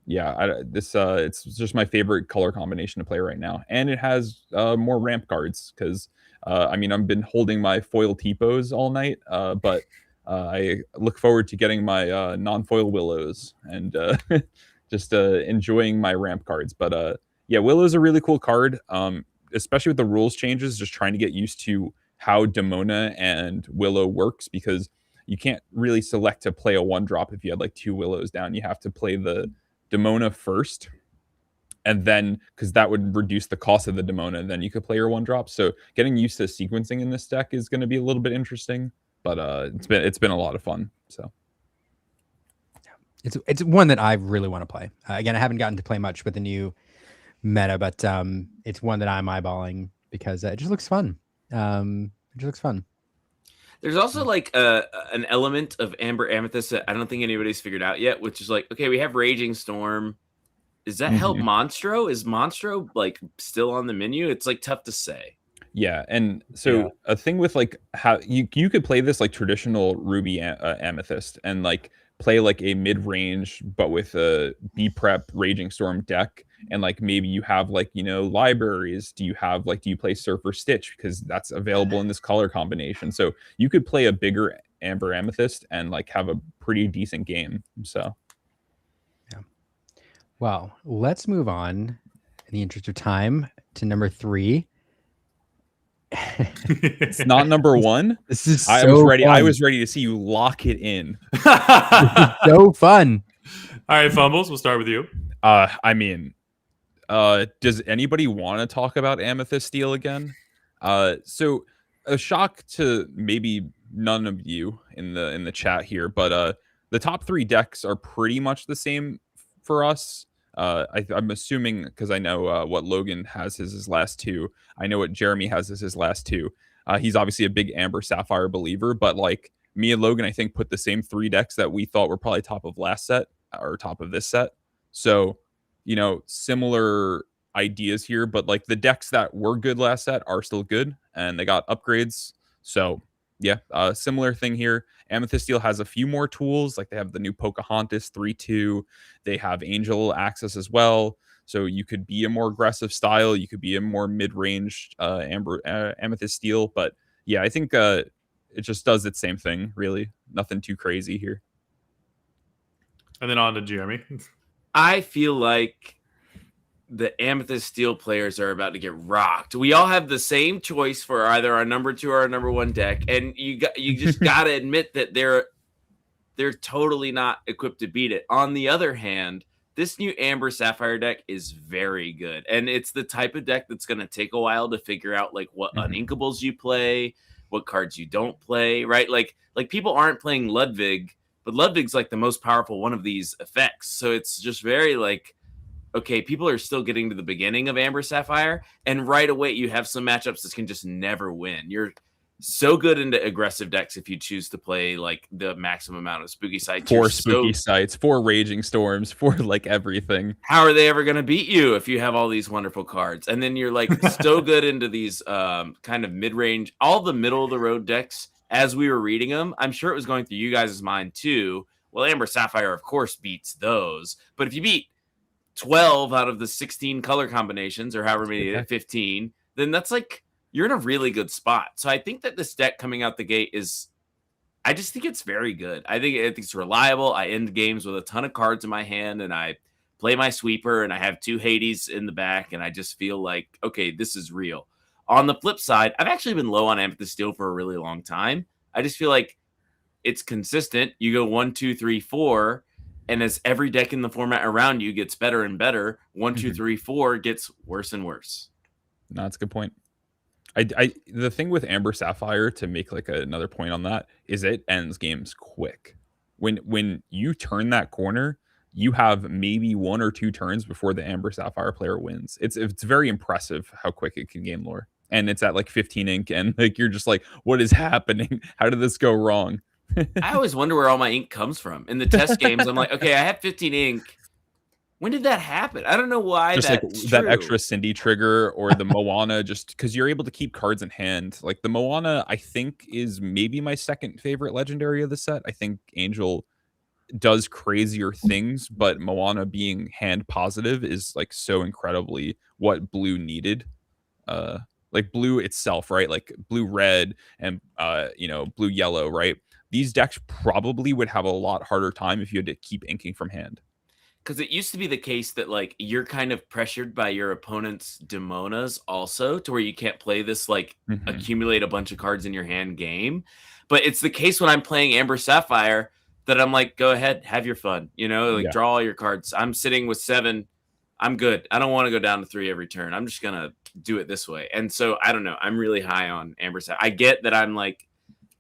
Speaker 5: It's just my favorite color combination to play right now. And it has more ramp cards, because, I mean, I've been holding my foil T-Pose all night, but I look forward to getting my non-foil Willows and just enjoying my ramp cards. But yeah, Willow's a really cool card, especially with the rules changes, just trying to get used to how Demona and Willow works, because you can't really select to play a 1-drop if you had like 2 Willows down. You have to play the Demona first, and then, because that would reduce the cost of the Demona, and then you could play your 1-drop. So getting used to sequencing in this deck is going to be a little bit interesting, but it's been a lot of fun. So
Speaker 1: it's one that I really want to play. Again, I haven't gotten to play much with the new meta, but it's one that I'm eyeballing because it just looks fun.
Speaker 6: There's also like an element of Amber Amethyst that I don't think anybody's figured out yet, which is like, okay, we have Raging Storm. Does that help Monstro? Is Monstro like still on the menu? It's like tough to say.
Speaker 5: Yeah, and so a thing with like how you could play this like traditional Ruby Amethyst and like play like a mid-range but with a B-prep Raging Storm deck, and like maybe you have like, you know, libraries. Do you play Surfer Stitch, because that's available in this color combination? So you could play a bigger Amber Amethyst and like have a pretty decent game. So
Speaker 1: yeah. Well, let's move on in the interest of time to number 3.
Speaker 5: It's not number 1.
Speaker 1: This is so
Speaker 5: I was ready.
Speaker 1: fun.
Speaker 5: I was ready to see you lock it in.
Speaker 1: So fun.
Speaker 2: All right, Fumbles, we'll start with you.
Speaker 5: I mean, does anybody want to talk about Amethyst Steel again? So a shock to maybe none of you in the chat here, but the top 3 decks are pretty much the same for us. I'm assuming, because I know what Logan has as his last 2. I know what Jeremy has as his last 2. He's obviously a big Amber Sapphire believer, but like me and Logan, I think, put the same 3 decks that we thought were probably top of last set or top of this set. So, you know, similar ideas here, but like the decks that were good last set are still good, and they got upgrades. So yeah, similar thing here. Amethyst Steel has a few more tools, like they have the new Pocahontas 3/2. They have Angel access as well, so you could be a more aggressive style. You could be a more mid-range Amethyst Steel. But yeah, I think it just does its same thing, really. Nothing too crazy here.
Speaker 2: And then on to Jeremy.
Speaker 6: I feel like the Amethyst Steel players are about to get rocked. We all have the same choice for either our number 2 or our number 1 deck, and you just got to admit that they're totally not equipped to beat it. On the other hand, this new Amber Sapphire deck is very good, and it's the type of deck that's going to take a while to figure out like what uninkables you play, what cards you don't play, right? Like people aren't playing Ludwig, but Ludwig's like the most powerful one of these effects. So it's just very like, okay, people are still getting to the beginning of Amber Sapphire, and right away you have some matchups that can just never win. You're so good into aggressive decks if you choose to play like the maximum amount of spooky sites.
Speaker 5: 4 spooky sites, 4 Raging Storms, 4 like everything.
Speaker 6: How are they ever going to beat you if you have all these wonderful cards? And then you're like so good into these kind of mid-range, all the middle of the road decks. As we were reading them, I'm sure it was going through you guys' mind too. Well, Amber Sapphire, of course, beats those. But if you beat 12 out of the 16 color combinations, or however many, 15, then that's like, you're in a really good spot. So I think that this deck coming out the gate is I just think it's very good. I think it's reliable. I end games with a ton of cards in my hand, and I play my sweeper, and I have 2 Hades in the back, and I just feel like, okay, this is real. On the flip side, I've actually been low on Amethyst Steel for a really long time. I just feel like it's consistent. You go 1, 2, 3, 4, and as every deck in the format around you gets better and better, 1, 2, 3, 4 gets worse and worse.
Speaker 5: No, that's a good point. The thing with Amber Sapphire, to make like another point on that, is it ends games quick. When you turn that corner, you have maybe 1 or 2 turns before the Amber Sapphire player wins. It's very impressive how quick it can game lore. And it's at like 15 ink, and like you're just like, what is happening? How did this go wrong?
Speaker 6: I always wonder where all my ink comes from. In the test games, I'm like, okay, I have 15 ink. When did that happen? I don't know why.
Speaker 5: Just like that extra Cindy trigger or the Moana, just because you're able to keep cards in hand. Like the Moana, I think is maybe my second favorite legendary of the set. I think Angel does crazier things, but Moana being hand positive is like so incredibly what blue needed. Like blue itself, right? Like blue red and blue yellow, right? These decks probably would have a lot harder time if you had to keep inking from hand.
Speaker 6: Because it used to be the case that like you're kind of pressured by your opponent's Demonas also, to where you can't play this like accumulate a bunch of cards in your hand game. But it's the case when I'm playing Amber Sapphire that I'm like, go ahead, have your fun, draw all your cards. I'm sitting with 7. I'm good. I don't want to go down to 3 every turn. I'm just gonna do it this way. And so I don't know. I'm really high on Amber Sapphire. I get that I'm like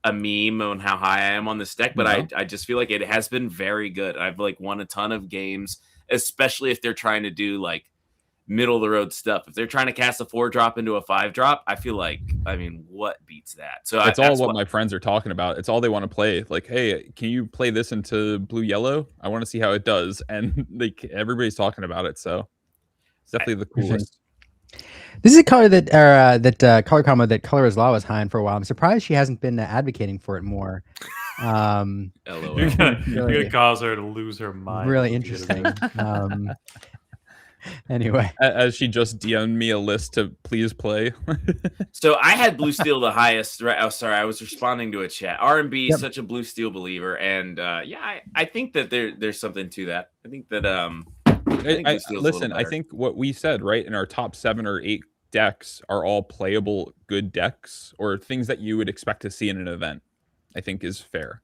Speaker 6: a meme on how high I am on this deck, but I just feel like it has been very good. I've like won a ton of games, especially if they're trying to do like middle of the road stuff. If they're trying to cast a 4-drop into a 5-drop, I feel like, what beats that? So
Speaker 5: it's all what my friends are talking about. It's all they want to play. Like, hey, can you play this into blue yellow? I want to see how it does. And like everybody's talking about it. So it's definitely the coolest.
Speaker 1: This is a color color combo that Color is Law was high on for a while. I'm surprised she hasn't been advocating for it more.
Speaker 6: LOL.
Speaker 2: You're gonna cause her to lose her mind.
Speaker 1: Really interesting. Anyway,
Speaker 5: as she just DM'd me a list to please play.
Speaker 6: So I had blue steel the highest. Right? Oh, sorry, I was responding to a chat. R&B is such a blue steel believer, and I think that there's something to that. I think that
Speaker 5: listen, I think what we said, right, in our top 7 or 8 decks are all playable good decks or things that you would expect to see in an event, I think is fair.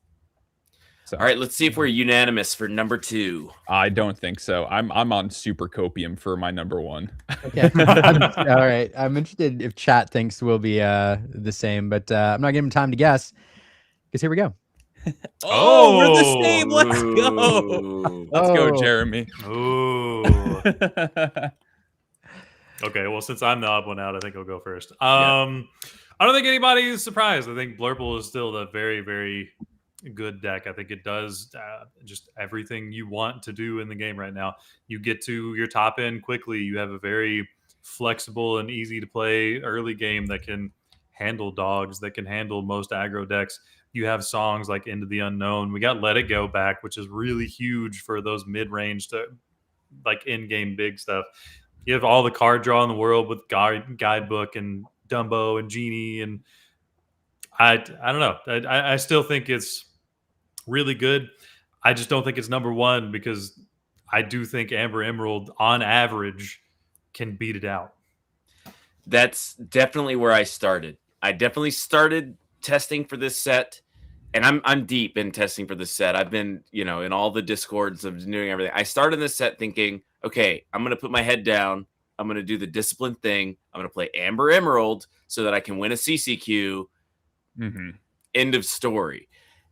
Speaker 5: So,
Speaker 6: all right, let's see if we're unanimous for number 2.
Speaker 5: I don't think so. I'm on super copium for my number 1.
Speaker 1: Okay. All right. I'm interested if chat thinks we'll be the same, but I'm not giving him time to guess because here we go.
Speaker 5: We're the same. Let's go. Let's go, Jeremy.
Speaker 2: Ooh. Okay, well, since I'm the odd one out, I think I'll go first. I don't think anybody's surprised. I think Blurple is still the very, very good deck. I think it does just everything you want to do in the game right now. You get to your top end quickly. You have a very flexible and easy to play early game that can handle dogs, that can handle most aggro decks. You have songs like Into the Unknown. We got Let It Go back, which is really huge for those mid-range to like in-game big stuff. You have all the card draw in the world with Guidebook and Dumbo and Genie, and I don't know. I still think it's really good. I just don't think it's number 1 because I do think Amber Emerald on average can beat it out.
Speaker 6: That's definitely where I started. I definitely started testing for this set, and I'm deep in testing for this set. I've been, in all the discords of doing everything. I started this set thinking, okay, I'm going to put my head down. I'm going to do the discipline thing. I'm going to play Amber Emerald so that I can win a CCQ. End of story.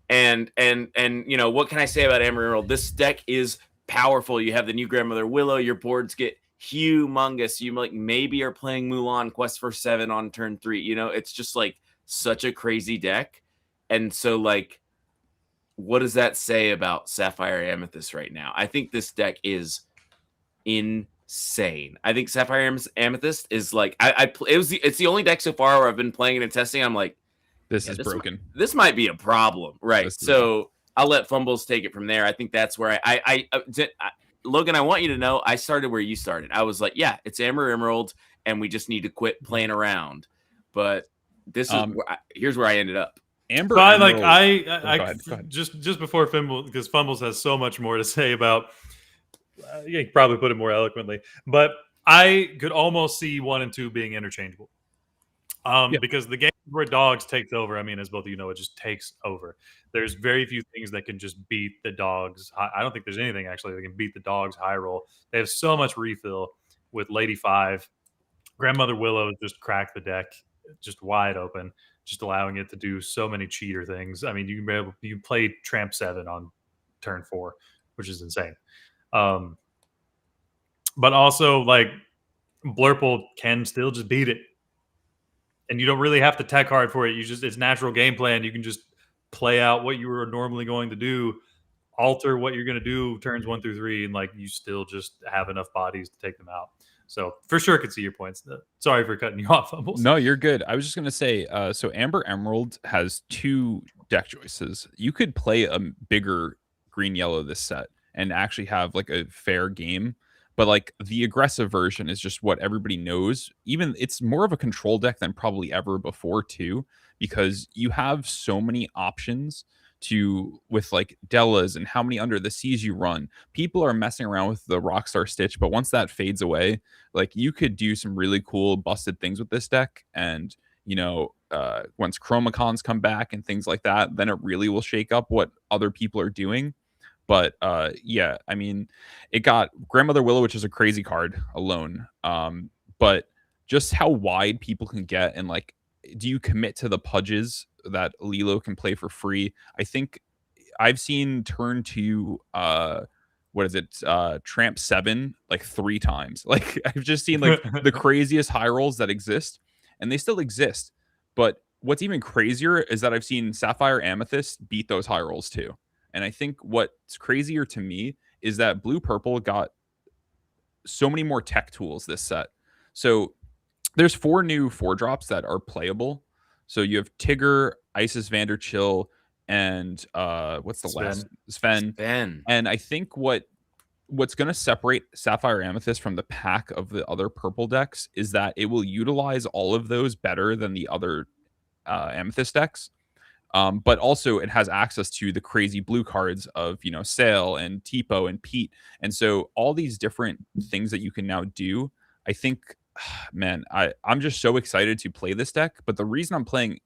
Speaker 6: And what can I say about Amber Emerald? This deck is powerful. You have the new Grandmother Willow. Your boards get humongous. You like maybe are playing Mulan Quest for 7 on turn 3. It's just like such a crazy deck. And so like, what does that say about Sapphire Amethyst right now? I think this deck is insane. I think Sapphire Amethyst is like it's the only deck so far where I've been playing it and testing. I'm like,
Speaker 5: this is broken.
Speaker 6: This might be a problem, right? So I'll let Fumbles take it from there. I think that's where I Logan, I want you to know I started where you started. I was like, yeah, it's Amber Emerald, and we just need to quit playing around. But this is here's where I ended up.
Speaker 5: Amber.
Speaker 2: So I
Speaker 5: Go ahead.
Speaker 2: just before Fumble, because Fumbles has so much more to say about. You can probably put it more eloquently, but I could almost see 1 and 2 being interchangeable.
Speaker 5: Yeah.
Speaker 2: Because the game where dogs takes over, I mean, as both of you know, it just takes over. There's very few things that can just beat the dogs. I don't think there's anything actually that can beat the dogs high roll. They have so much refill with Lady 5. Grandmother Willow just cracked the deck just wide open, just allowing it to do so many cheater things. I mean, you play Tramp 7 on turn 4, which is insane. But also, like, Blurple can still just beat it. And you don't really have to tech hard for it. It's natural gameplay, and you can just play out what you were normally going to do, alter what you're going to do turns 1 through 3, and like you still just have enough bodies to take them out. So for sure, could see your points. Sorry for cutting you off, Fumbles.
Speaker 5: No, you're good. I was just gonna say, so Amber Emerald has 2 deck choices. You could play a bigger green yellow this set and actually have like a fair game. But like the aggressive version is just what everybody knows. Even it's more of a control deck than probably ever before too, because you have so many options to with like Dellas and how many Under the Seas you run. People are messing around with the Rockstar Stitch, but once that fades away, like you could do some really cool busted things with this deck. And once Chromacons come back and things like that, then it really will shake up what other people are doing. But yeah, I mean, it got Grandmother Willow, which is a crazy card alone. But just how wide people can get, and like, do you commit to the pudges that Lilo can play for free? I think I've seen turn 2 Tramp 7 like 3 times. Like I've just seen like the craziest high rolls that exist, and they still exist. But what's even crazier is that I've seen Sapphire Amethyst beat those high rolls too. And I think what's crazier to me is that Blue Purple got so many more tech tools this set. So there's 4 new 4-drops that are playable. So you have Tigger, Isis Vanderchill, and what's the last? Sven. And I think what's going to separate Sapphire Amethyst from the pack of the other purple decks is that it will utilize all of those better than the other Amethyst decks. But also it has access to the crazy blue cards of, Sail and Tipo and Pete. And so all these different things that you can now do, I think, man, I'm just so excited to play this deck. But the reason I'm playing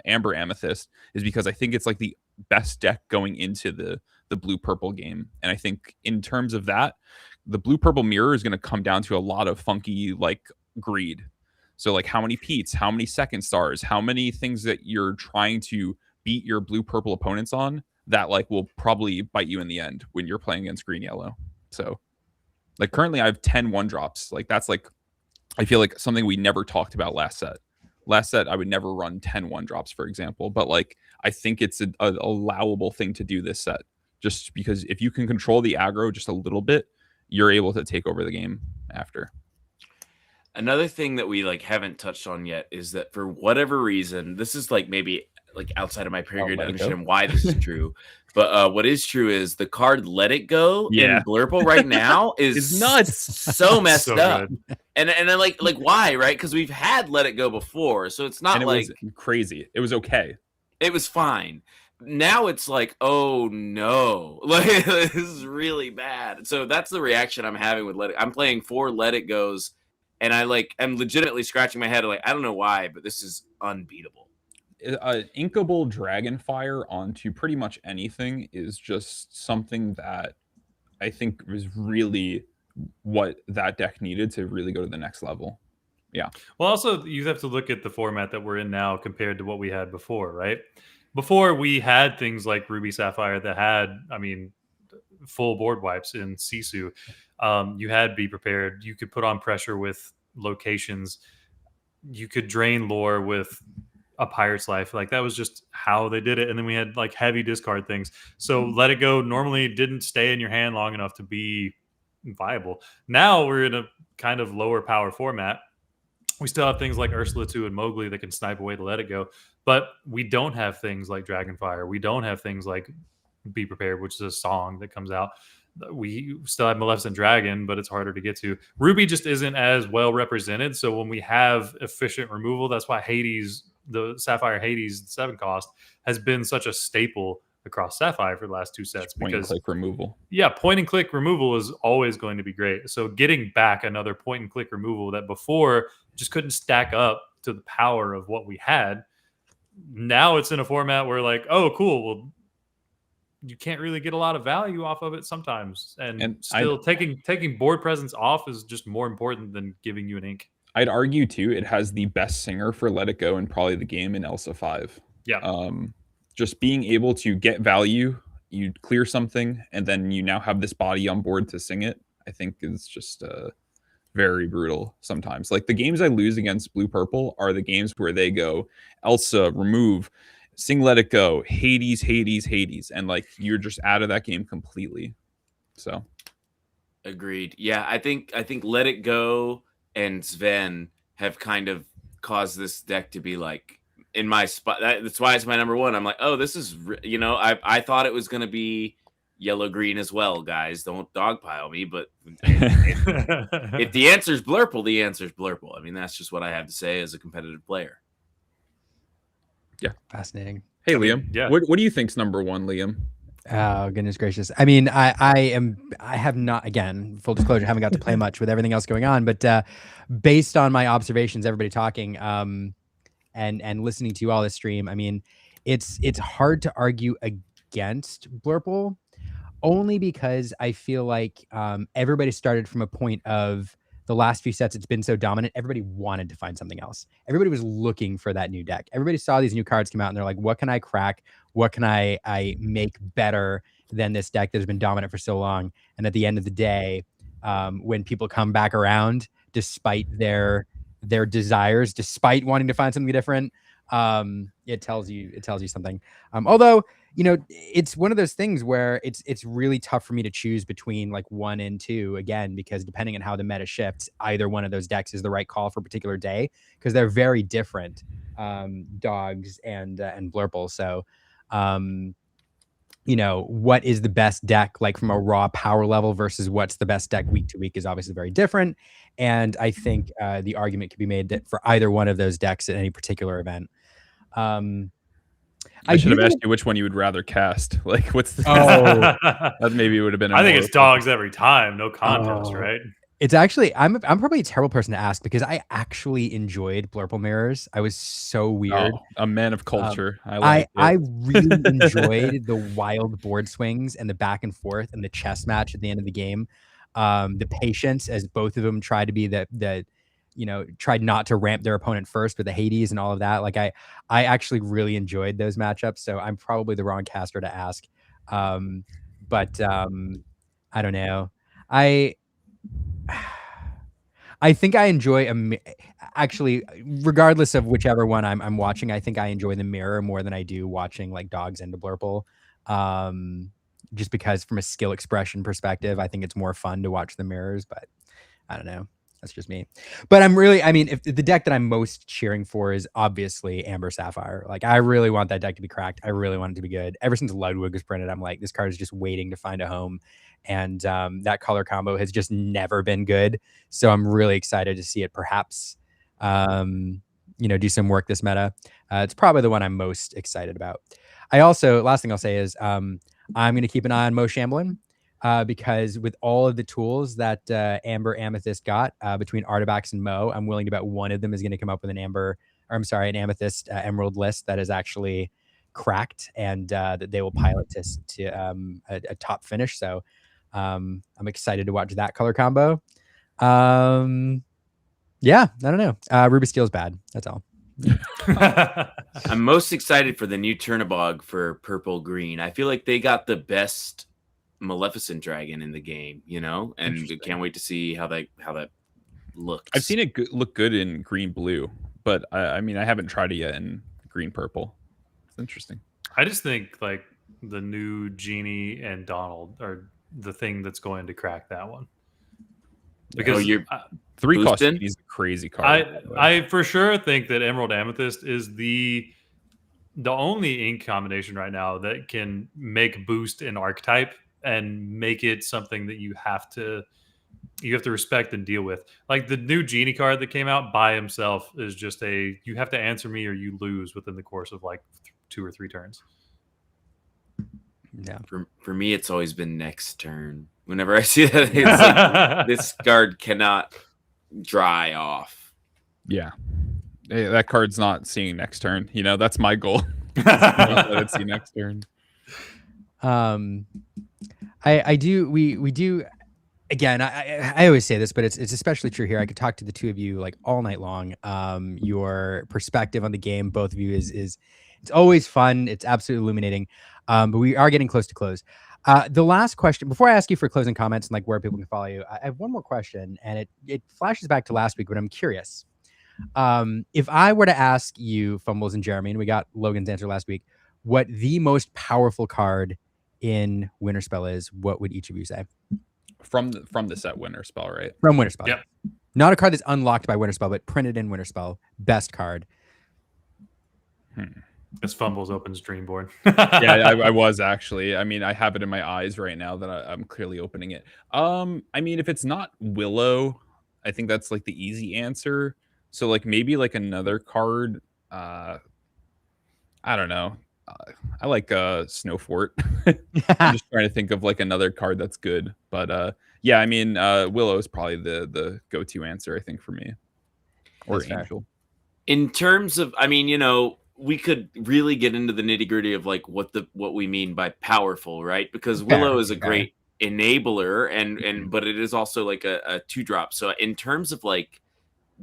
Speaker 5: Amber Amethyst is because I think it's like the best deck going into the blue purple game. And I think in terms of that, the blue purple mirror is going to come down to a lot of funky like greed. So like how many Petes, how many second stars, how many things that you're trying to beat your blue purple opponents on that like will probably bite you in the end when you're playing against green yellow. So like currently I have 10 1-drops. Like that's like, I feel like something we never talked about last set. I would never run 10 1-drops, for example, but like I think it's an allowable thing to do this set, just because if you can control the aggro just a little bit, you're able to take over the game after.
Speaker 6: Another thing that we like haven't touched on yet is that for whatever reason, this is like maybe like outside of my pay grade to understand why this is true. But what is true is the card Let It Go in Blurple right now is
Speaker 5: nuts.
Speaker 6: So messed up.
Speaker 2: Good.
Speaker 6: And then like why, right? Because we've had Let It Go before. So it's not like
Speaker 5: was crazy. It was okay.
Speaker 6: It was fine. Now it's like, oh no. Like this is really bad. So that's the reaction I'm having with I'm playing 4 Let It Goes, and I'm legitimately scratching my head like, I don't know why, but this is unbeatable.
Speaker 5: Inkable Dragonfire onto pretty much anything is just something that I think was really what that deck needed to really go to the next level. Yeah.
Speaker 2: Well, also you have to look at the format that we're in now compared to what we had before, right? Before we had things like Ruby Sapphire that had, I mean, full board wipes in Sisu. You had Be Prepared. You could put on pressure with locations. You could drain lore with a Pirate's Life. Like that was just how they did it. And then we had like heavy discard things. So Let It Go normally didn't stay in your hand long enough to be viable. Now we're in a kind of lower power format. We still have things like Ursula 2 and Mowgli that can snipe away to Let It Go. But we don't have things like Dragonfire. We don't have things like Be Prepared, which is a song that comes out. We still have Maleficent Dragon, but it's harder to get to. Ruby just isn't as well represented. So when we have efficient removal, that's why Hades the Sapphire Hades 7 cost has been such a staple across Sapphire for the last 2 sets.
Speaker 5: Point and click removal.
Speaker 2: Yeah, point and click removal is always going to be great. So getting back another point and click removal that before just couldn't stack up to the power of what we had. Now it's in a format where like, oh, cool. Well, you can't really get a lot of value off of it sometimes. And still taking board presence off is just more important than giving you an ink.
Speaker 5: I'd argue too, it has the best singer for Let It Go and probably the game in Elsa 5.
Speaker 2: Yeah.
Speaker 5: Just being able to get value, you clear something, and then you now have this body on board to sing it, I think is just very brutal sometimes. Like the games I lose against Blue Purple are the games where they go, Elsa, remove, sing Let It Go, Hades, Hades, Hades. And like you're just out of that game completely. So
Speaker 6: agreed. Yeah, I think Let It Go and Sven have kind of caused this deck to be like in my spot. That's why it's my number one. I'm like, oh, this is, you know, I thought it was going to be yellow green as well, guys. Don't dogpile me, but if the answer's Blurple, the answer's Blurple. I mean, that's just what I have to say as a competitive player.
Speaker 5: Yeah,
Speaker 1: fascinating.
Speaker 5: Hey, Liam. Yeah. What do you think's number one, Liam?
Speaker 1: Oh, goodness gracious. I mean, I have not, again, full disclosure, haven't got to play much with everything else going on, but based on my observations, everybody talking, and listening to you all this stream, I mean, it's hard to argue against Blurple, only because I feel like everybody started from a point of the last few sets, it's been so dominant. Everybody wanted to find something else. Everybody was looking for that new deck. Everybody saw these new cards come out and they're like, what can I crack? What can I make better than this deck that has been dominant for so long? And at the end of the day, when people come back around, despite their desires, despite wanting to find something different, it tells you something. Although, you know, it's one of those things where it's really tough for me to choose between like 1 and 2 again, because depending on how the meta shifts, either one of those decks is the right call for a particular day, because they're very different, Dogs and Blurple. So, you know, what is the best deck like from a raw power level versus what's the best deck week to week is obviously very different. And I think the argument could be made that for either one of those decks at any particular event.
Speaker 5: I should have asked you which one you would rather cast. Like, what's the that maybe would have been.
Speaker 2: I think it's Dogs every time, no contest, right?
Speaker 1: It's actually I'm probably a terrible person to ask because I actually enjoyed Blurple Mirrors. I was so weird.
Speaker 5: A man of culture.
Speaker 1: I really enjoyed the wild board swings and the back and forth and the chess match at the end of the game. The patience as both of them tried to be the you know, tried not to ramp their opponent first with the Hades and all of that. Like I actually really enjoyed those matchups. So I'm probably the wrong caster to ask. But I don't know. I think I enjoy actually, regardless of whichever one I'm watching, I think I enjoy the mirror more than I do watching like Dogs into Blurple. Just because from a skill expression perspective, I think it's more fun to watch the mirrors, but I don't know. That's just me. But I mean, if the deck that I'm most cheering for is obviously Amber Sapphire. Like, I really want that deck to be cracked. I really want it to be good. Ever since Ludwig was printed, I'm like, this card is just waiting to find a home. And that color combo has just never been good. So I'm really excited to see it perhaps, you know, do some work this meta. It's probably the one I'm most excited about. I also, last thing I'll say is I'm going to keep an eye on Mo Shamblin. Because with all of the tools that Amber Amethyst got between Artabax and Mo, I'm willing to bet one of them is going to come up with an Amethyst Emerald list that is actually cracked and that they will pilot to a top finish. So I'm excited to watch that color combo. Yeah, I don't know. Ruby Steel's bad. That's all.
Speaker 6: I'm most excited for the new Turnabog for purple green. I feel like they got the best Maleficent dragon in the game, you know, and can't wait to see how that looks.
Speaker 5: I've seen it look good in green blue, but I mean, I haven't tried it yet in green purple. It's interesting.
Speaker 2: I just think like the new Genie and Donald are the thing that's going to crack that one. Because
Speaker 6: you're
Speaker 5: 3 cost is a crazy card.
Speaker 2: I for sure think that Emerald Amethyst is the only ink combination right now that can make boost an archetype and make it something that you have to you have to respect and deal with. Like the new genie card that came out by himself is just you have to answer me or you lose within the course of like 2 or 3 turns.
Speaker 1: Yeah.
Speaker 6: For me, it's always been next turn. Whenever I see that, it's like this card cannot dry off.
Speaker 5: Yeah. Hey, that card's not seeing next turn. You know, that's my goal. Let it see next turn.
Speaker 1: I do. We do. Again, I always say this, but it's especially true here. I could talk to the two of you like all night long. Your perspective on the game, both of you, is it's always fun. It's absolutely illuminating. But we are getting close to close. The last question before I ask you for closing comments and like where people can follow you, I have one more question, and it flashes back to last week, but I'm curious. If I were to ask you, Fumbles and Jeremy, and we got Logan's answer last week, what the most powerful card in Winterspell is, what would each of you say?
Speaker 5: From the set Winterspell, right?
Speaker 1: From Winterspell.
Speaker 2: Yep.
Speaker 1: Not a card that's unlocked by Winterspell, but printed in Winterspell. Best card.
Speaker 2: This Fumbles opens Dreamborn.
Speaker 5: Yeah, I was actually. I mean, I have it in my eyes right now that I'm clearly opening it. I mean, if it's not Willow, I think that's like the easy answer. So like maybe like another card. I don't know. I like Snowfort. I'm just trying to think of like another card that's good. But yeah, I mean, Willow is probably the go-to answer, I think, for me. Or
Speaker 1: That's
Speaker 5: Angel.
Speaker 1: fair.
Speaker 6: In terms of, I mean, you know, we could really get into the nitty-gritty of like what we mean by powerful, right? Because Willow is a great enabler, and but it is also like a 2-drop. So in terms of like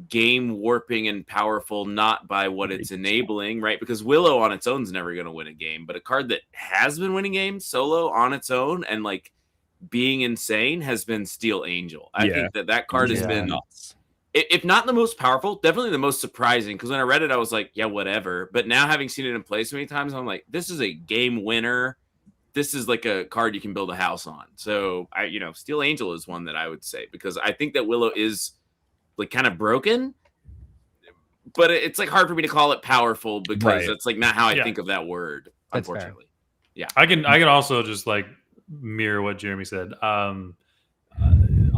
Speaker 6: game warping and powerful, not by what it's enabling, right? Because Willow on its own is never going to win a game, but a card that has been winning games solo on its own and like being insane has been Steel Angel. I think that card has been nuts. If not the most powerful, definitely the most surprising. Because when I read it, I was like, yeah, whatever. But now having seen it in play so many times, I'm like, this is a game winner. This is like a card you can build a house on. So Steel Angel is one that I would say, because I think that Willow is like kind of broken, but it's like hard for me to call it powerful because that's like not how I think of that word.
Speaker 1: That's
Speaker 6: unfortunately,
Speaker 1: fair.
Speaker 6: Yeah.
Speaker 2: I can also just like mirror what Jeremy said.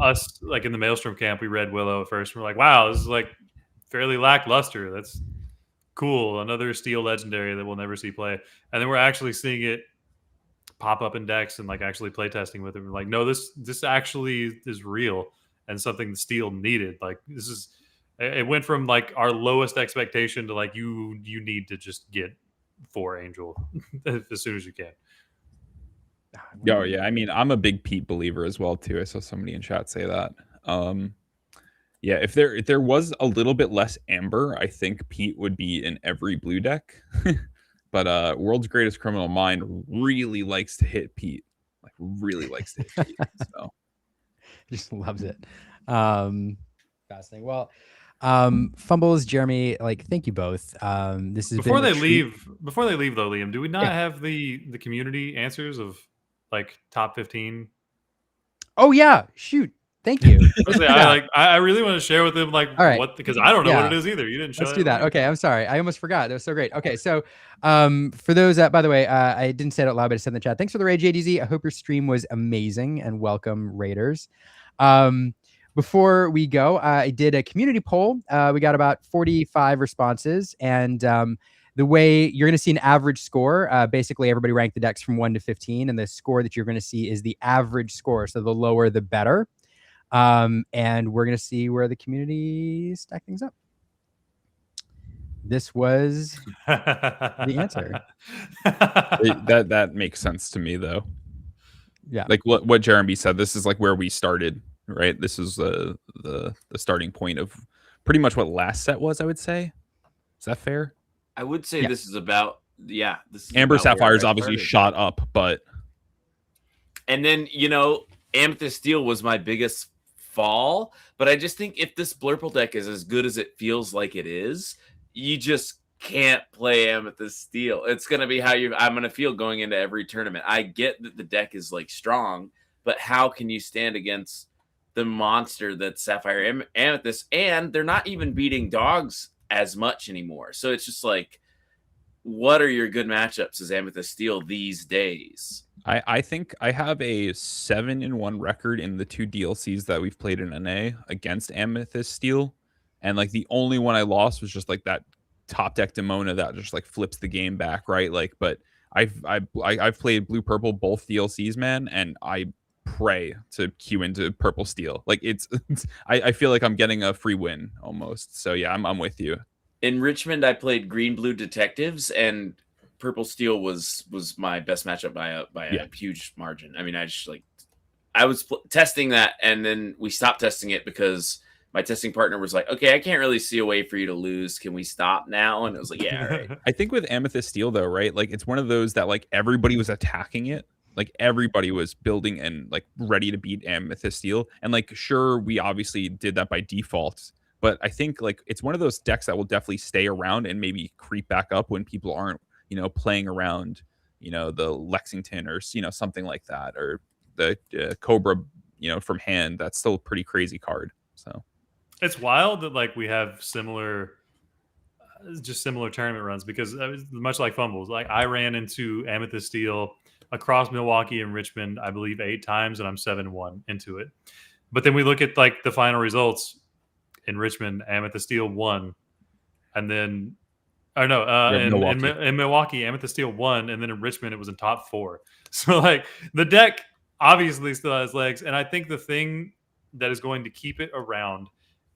Speaker 2: Us like in the Maelstrom camp, we read Willow at first. We're like, wow, this is like fairly lackluster. That's cool. Another Steel legendary that we'll never see play. And then we're actually seeing it pop up in decks and like actually play testing with it. We're like, no, this actually is real and something the Steel needed. Like it went from like our lowest expectation to like you need to just get 4 Angel as soon as you can.
Speaker 5: Oh yeah, I mean, I'm a big Pete believer as well too. I saw somebody in chat say that. Yeah, if there was a little bit less Amber, I think Pete would be in every blue deck. But World's Greatest Criminal Mind really likes to hit Pete. Like really likes to hit Pete. So
Speaker 1: just loves it. Fascinating. Well, Fumbles, Jeremy, like thank you both. This has
Speaker 2: before
Speaker 1: been
Speaker 2: they leave though, Liam, do we not have the community answers of like top 15?
Speaker 1: Oh yeah, shoot. Thank you.
Speaker 2: I really want to share with them like what, because I don't know what it is either. You didn't show.
Speaker 1: Let's do that. Okay, I'm sorry. I almost forgot. That was so great. Okay, so for those by the way, I didn't say it out loud, but I said in the chat. Thanks for the raid, JDZ. I hope your stream was amazing and welcome raiders. Before we go, I did a community poll. We got about 45 responses, and the way you're going to see an average score, basically everybody ranked the decks from 1 to 15, and the score that you're going to see is the average score. So the lower, the better. And we're going to see where the community stack things up. This was the answer.
Speaker 5: That makes sense to me, though.
Speaker 1: Yeah.
Speaker 5: Like what Jeremy said, this is like where we started, right? This is the starting point of pretty much what last set was, I would say. Is that fair?
Speaker 6: I would say this is about, this is
Speaker 5: Amber
Speaker 6: about
Speaker 5: Sapphires obviously shot up, but.
Speaker 6: And then, Amethyst Steel was my biggest fall, but I just think if this Blurple deck is as good as it feels like it is, you just can't play Amethyst Steel. It's going to be how I'm going to feel going into every tournament. I get that the deck is like strong, but how can you stand against the monster that's Sapphire Amethyst? And they're not even beating dogs as much anymore. So it's just like, what are your good matchups as Amethyst Steel these days?
Speaker 5: I think I have a 7-1 record in the 2 DLCs that we've played in NA against Amethyst Steel, and like the only one I lost was just like that top deck Demona that just like flips the game back, right? Like, but I've played blue purple both DLCs, man, and I pray to queue into purple steel. Like I feel like I'm getting a free win almost. So yeah, I'm with you.
Speaker 6: In Richmond, I played green blue detectives, and purple steel was my best matchup by a huge margin. I mean, I was testing that, and then we stopped testing it because my testing partner was like, okay, I can't really see a way for you to lose. Can we stop now? And it was like, yeah, all right.
Speaker 5: I think with Amethyst Steel though, right? Like it's one of those that like everybody was attacking it. Like everybody was building and like ready to beat Amethyst Steel. And like, sure, we obviously did that by default, but I think like it's one of those decks that will definitely stay around and maybe creep back up when people aren't, playing around, the Lexington or, something like that, or the Cobra, from hand. That's still a pretty crazy card. So
Speaker 2: it's wild that like we have similar tournament runs, because much like Fumbles, like I ran into Amethyst Steel across Milwaukee and Richmond, I believe 8 times, and I'm 7-1 into it. But then we look at like the final results in Richmond, Amethyst Steel won, and then in Milwaukee, Amethyst Steel won, and then in Richmond it was in top 4. So like the deck obviously still has legs, and I think the thing that is going to keep it around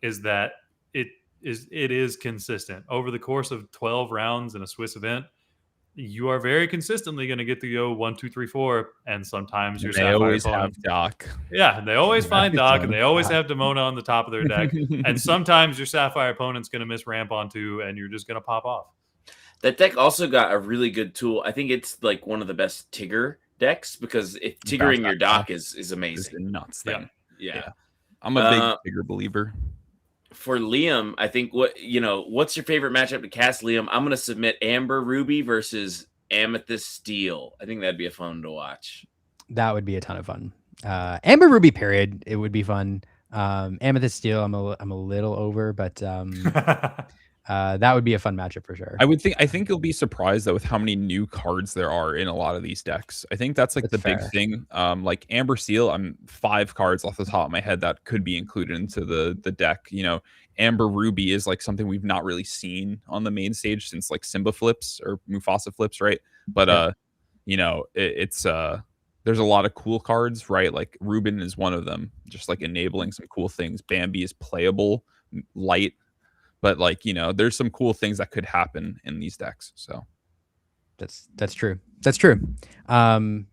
Speaker 2: is that it is consistent over the course of 12 rounds in a Swiss event. You are very consistently going to get to go 1, 2, 3, 4, and sometimes your Sapphire
Speaker 5: always
Speaker 2: opponent,
Speaker 5: have Doc.
Speaker 2: Yeah, they always find Doc, and they always have Demona on the top of their deck. And sometimes your Sapphire opponent's going to miss ramp on 2, and you're just going to pop off.
Speaker 6: That deck also got a really good tool. I think it's like one of the best Tigger decks, because if Tiggering your Doc is amazing.
Speaker 5: It's a nuts thing.
Speaker 6: Yeah.
Speaker 5: I'm a big Tigger believer.
Speaker 6: For Liam, I think what's your favorite matchup to cast, Liam? I'm going to submit Amber Ruby versus Amethyst Steel. I think that'd be a fun to watch.
Speaker 1: That would be a ton of fun. Amber Ruby, period. It would be fun. Amethyst Steel, I'm a little over, but that would be a fun matchup for sure.
Speaker 5: I think you'll be surprised though with how many new cards there are in a lot of these decks. I think that's like the big thing. Like Amber Steel, I'm 5 cards off the top of my head that could be included into the deck. Amber Ruby is like something we've not really seen on the main stage since like Simba flips or Mufasa flips, right? But it's there's a lot of cool cards, right? Like Ruben is one of them, just like enabling some cool things. Bambi is playable, light. But like, there's some cool things that could happen in these decks. So
Speaker 1: that's true. That's true. And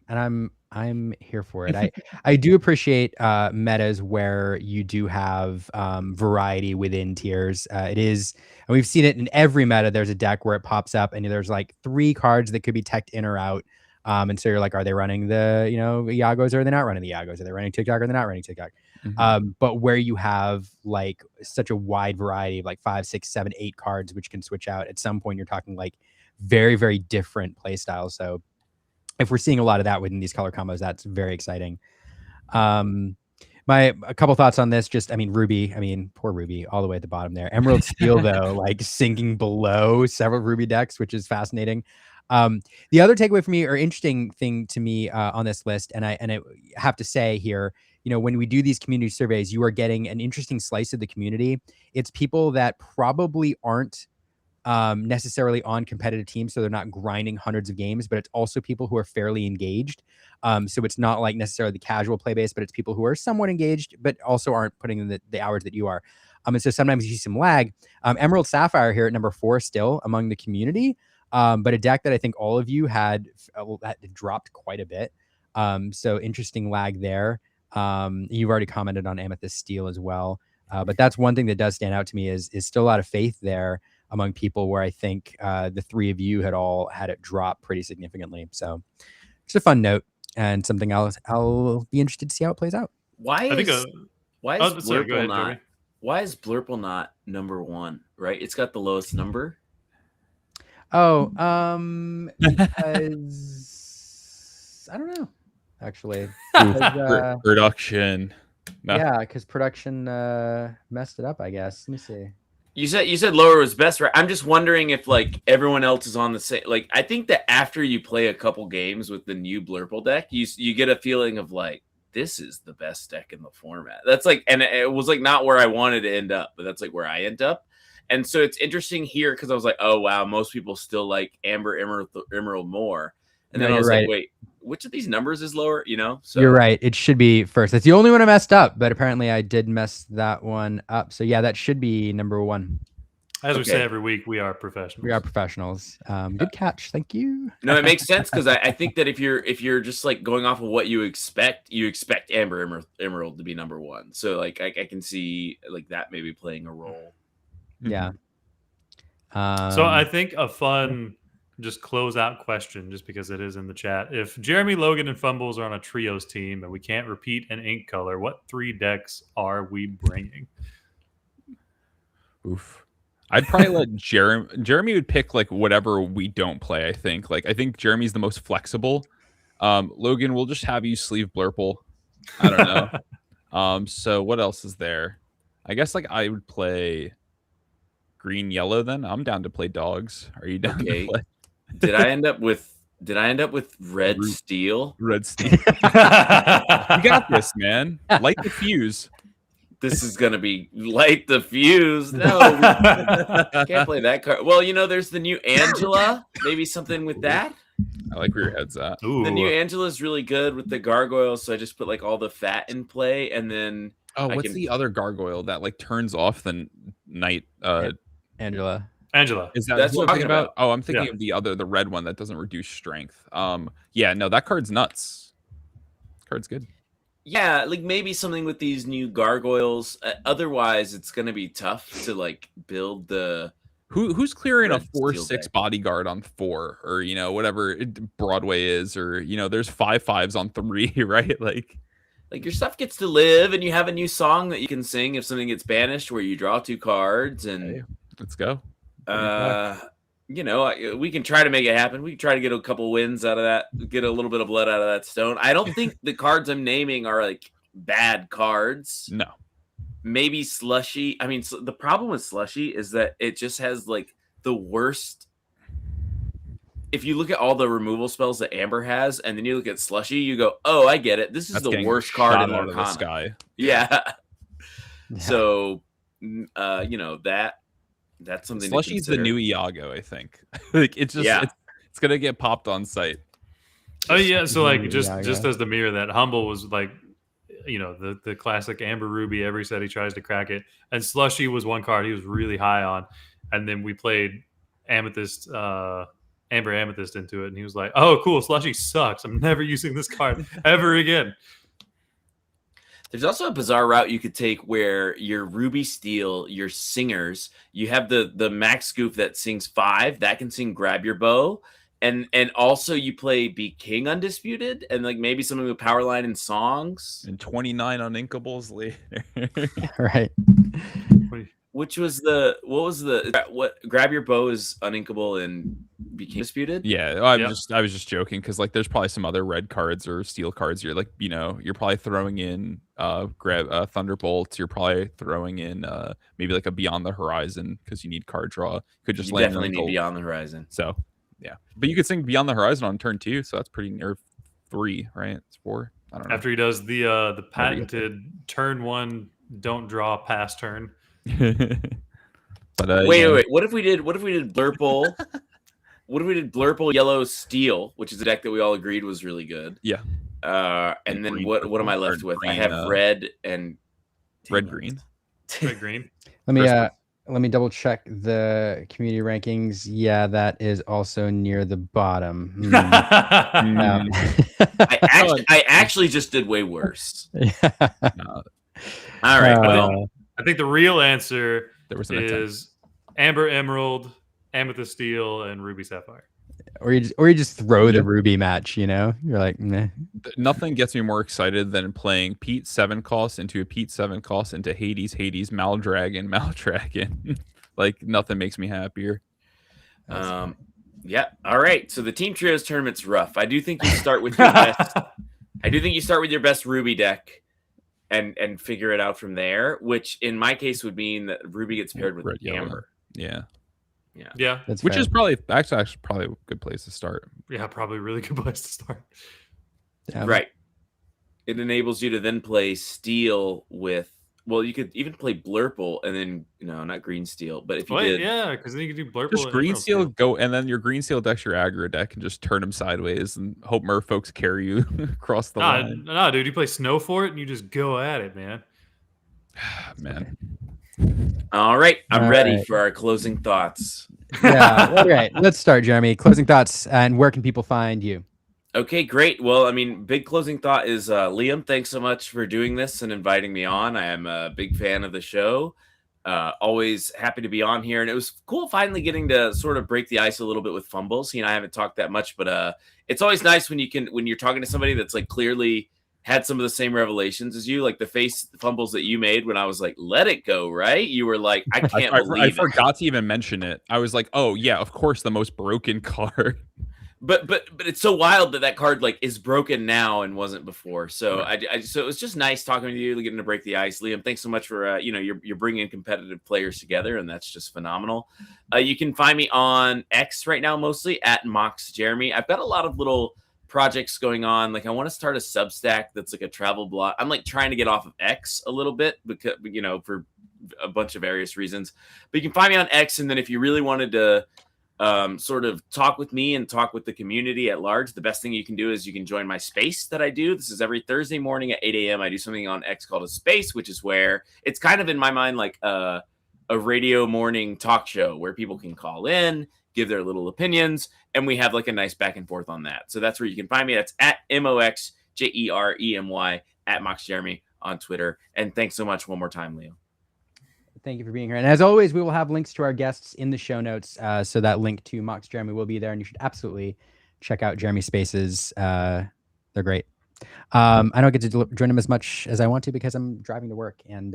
Speaker 1: I'm here for it. I do appreciate metas where you do have variety within tiers. It is, and we've seen it in every meta. There's a deck where it pops up and there's like 3 cards that could be teched in or out. And so you're like, are they running the, Iagos, or are they not running the Iagos? Are they running TikTok, or are they not running TikTok? Mm-hmm. But where you have like such a wide variety of like 5, 6, 7, 8 cards, which can switch out at some point, you're talking like very, very different play styles. So if we're seeing a lot of that within these color combos, that's very exciting. A couple thoughts on this. Ruby, poor Ruby all the way at the bottom there. Emerald Steel though, like sinking below several Ruby decks, which is fascinating. The other takeaway for me, or interesting thing to me on this list, and I have to say here, when we do these community surveys, you are getting an interesting slice of the community. It's people that probably aren't necessarily on competitive teams, so they're not grinding hundreds of games, but it's also people who are fairly engaged. So it's not like necessarily the casual play base, but it's people who are somewhat engaged, but also aren't putting in the hours that you are. And so sometimes you see some lag. Emerald Sapphire here at number 4 still among the community. But a deck that I think all of you had dropped quite a bit. So interesting lag there. You've already commented on Amethyst Steel as well. But that's one thing that does stand out to me is still a lot of faith there among people, where I think the 3 of you had all had it drop pretty significantly. So it's a fun note and something else I'll be interested to see how it plays out.
Speaker 6: Why is Blurple not number 1, right? It's got the lowest number.
Speaker 1: Oh, because I don't know, actually.
Speaker 5: Production.
Speaker 1: No. Yeah, because production messed it up, I guess. Let me see.
Speaker 6: You said lower was best, right? I'm just wondering if like everyone else is on the same. Like, I think that after you play a couple games with the new Blurple deck, you get a feeling of like, this is the best deck in the format. That's like, and it was like not where I wanted to end up, but that's like where I end up. And so it's interesting here because I was like, oh wow, most people still like Amber Emerald more. And then I was like, wait, which of these numbers is lower? You know, so
Speaker 1: you're right. It should be first. It's the only one I messed up, but apparently I did mess that one up. So yeah, that should be number 1.
Speaker 2: As we say every week, we are professionals.
Speaker 1: We are professionals. Good catch. Thank you.
Speaker 6: No, it makes sense because I think that if you're just like going off of what you expect Amber Emerald to be number 1. So like I can see like that maybe playing a role.
Speaker 1: Yeah.
Speaker 2: So I think a fun just close out question, just because it is in the chat. If Jeremy, Logan, and Fumbles are on a trios team and we can't repeat an ink color, what 3 decks are we bringing?
Speaker 5: Oof. I'd probably let Jeremy would pick like whatever we don't play. I think Jeremy's the most flexible. Logan, we'll just have you sleeve Blurple. I don't know. So what else is there? I guess like I would play green yellow. Then I'm down to play dogs. Are you down to play?
Speaker 6: Did I end up with red steel?
Speaker 5: Red steel. You got this, man. Light the fuse.
Speaker 6: This is gonna be light the fuse. No, can't play that card. Well, you know, there's the new Angela. Maybe something with that.
Speaker 5: I like where your head's at.
Speaker 2: Ooh.
Speaker 6: The new Angela is really good with the gargoyles. So I just put like all the fat in play, and then
Speaker 5: what's the other gargoyle that like turns off the night?
Speaker 1: Angela.
Speaker 5: Is
Speaker 6: that's
Speaker 5: what I'm thinking about? Oh, I'm thinking of the red one that doesn't reduce strength. Yeah, no, that card's nuts. Card's good.
Speaker 6: Yeah, like maybe something with these new gargoyles. Otherwise, it's gonna be tough to like build the.
Speaker 5: Who's clearing a
Speaker 6: Red
Speaker 5: 4/6
Speaker 6: steel deck.
Speaker 5: bodyguard on 4, or you know whatever Broadway is, or you know there's 5/5s on 3, right? Like
Speaker 6: your stuff gets to live, and you have a new song that you can sing if something gets banished, where you draw 2 cards, and
Speaker 5: hey, let's go.
Speaker 6: you know, we can try to make it happen. We can try to get a couple wins out of that, get a little bit of blood out of that stone. I don't think the cards I'm naming are like bad cards.
Speaker 5: No.
Speaker 6: Maybe Slushy. I mean, the problem with Slushy is that it just has like the worst. If you look at all the removal spells that Amber has, and then you look at Slushy, you go, "Oh, I get it. This is the worst card in Lorcana."
Speaker 5: Sky.
Speaker 6: Yeah. So, you know that's something.
Speaker 5: Slushy's the new Iago, I think. Like it's just it's gonna get popped on site.
Speaker 2: Oh yeah, so like just as the mirror that Humble was like, you know, the classic Amber Ruby. Every set he tries to crack it, and Slushy was one card he was really high on, and then we played Amethyst, Amber Amethyst into it, and he was like, "Oh, cool, Slushy sucks. I'm never using this card ever again."
Speaker 6: There's also a bizarre route you could take where your Ruby Steel, your singers, you have the Max Goof that sings 5, that can sing Grab Your Bow, and also you play Be King Undisputed, and like maybe something with Powerline and songs.
Speaker 5: And 29 uninkables later.
Speaker 1: Right.
Speaker 6: Which was what Grab Your Bow is uninkable and Be King Undisputed?
Speaker 5: Yeah, I was just joking because like there's probably some other red cards or steel cards. You're like, you know, you're probably throwing in Thunderbolts. You're probably throwing in maybe like a Beyond the Horizon because you need card draw. Could just
Speaker 6: definitely need Beyond the Horizon.
Speaker 5: So yeah, but you could sing Beyond the Horizon on turn 2, so that's pretty near 3, right? It's 4. I don't know.
Speaker 2: After he does the patented turn 1 don't draw pass turn.
Speaker 5: But
Speaker 6: wait. What if we did Blurple? What if we did Blurple Yellow Steel, which is a deck that we all agreed was really good?
Speaker 5: Yeah.
Speaker 6: And then what am I left with?
Speaker 5: Green,
Speaker 6: I have red and
Speaker 5: red green.
Speaker 2: Red green.
Speaker 1: Let me double check the community rankings. Yeah, that is also near the bottom.
Speaker 6: I actually just did way worse. All right. Well,
Speaker 2: I think the real answer
Speaker 5: is
Speaker 2: Amber Emerald, Amethyst Steel, and Ruby Sapphire.
Speaker 1: Or you just throw the Ruby match, you know? You're like, meh.
Speaker 5: Nothing gets me more excited than playing Pete 7 cost into a Pete 7 cost into Hades, Maldragon. Like nothing makes me happier.
Speaker 6: Yeah. All right. So the Team Trios tournament's rough. I do think you start with your best. I do think you start with your best Ruby deck. and figure it out from there, which in my case would mean that Ruby gets paired with
Speaker 5: Red, yellow.
Speaker 6: Amber.
Speaker 5: Yeah.
Speaker 2: Yeah.
Speaker 1: That's
Speaker 5: Which
Speaker 1: fair.
Speaker 5: is probably actually probably a good place to start.
Speaker 2: Yeah, probably a really good place to start.
Speaker 1: Yeah.
Speaker 6: Right. It enables you to then play steel with, well, you could even play Blurple and then, not green steel, but if you did.
Speaker 2: Yeah, because then you can do Blurple
Speaker 5: Just
Speaker 2: and
Speaker 5: green
Speaker 2: Emerald
Speaker 5: steel go, and then your green steel deck's your aggro deck, and just turn them sideways and hope merfolks carry you across the line.
Speaker 2: No, dude, you play Snow Fort and you just go at it, man.
Speaker 5: Man.
Speaker 6: All right, I'm
Speaker 1: All
Speaker 6: ready
Speaker 1: right.
Speaker 6: for our closing thoughts.
Speaker 1: Yeah. All right. Let's start, Jeremy. Closing thoughts, and where can people find you?
Speaker 6: Okay, great. Well, I mean, big closing thought is Liam, thanks so much for doing this and inviting me on. I am a big fan of the show. Always happy to be on here. And it was cool finally getting to sort of break the ice a little bit with fumbles. He and I haven't talked that much, but it's always nice when you're talking to somebody that's like clearly had some of the same revelations as you, like the face fumbles that you made when I was like, let it go, right? You were like, I can't believe
Speaker 5: I
Speaker 6: it.
Speaker 5: forgot to even mention it. I was like, oh yeah, of course, the most broken card.
Speaker 6: But it's so wild that card like is broken now and wasn't before. So
Speaker 5: Right.
Speaker 6: So it was just nice talking to you, getting to break the ice. Liam, thanks so much for you're bringing competitive players together, and that's just phenomenal. You can find me on X right now, mostly at Mox Jeremy. I've got a lot of little projects going on. Like I want to start a Substack that's like a travel blog. I'm like trying to get off of X a little bit because for a bunch of various reasons. But you can find me on X, and then if you really wanted to sort of talk with me and talk with the community at large, the best thing you can do is you can join my space that I do. This is every Thursday morning at 8 a.m. I do something on X called a space, which is where it's kind of in my mind like a radio morning talk show where people can call in, give their little opinions, and we have like a nice back and forth on that. So that's where you can find me. That's at MOXJEREMY at Mox Jeremy on Twitter. And thanks so much one more time, Leo.
Speaker 1: Thank you for being here. And as always, we will have links to our guests in the show notes. So that link to Mox Jeremy will be there, and you should absolutely check out Jeremy Spaces. They're great. I don't get to join them as much as I want to because I'm driving to work. And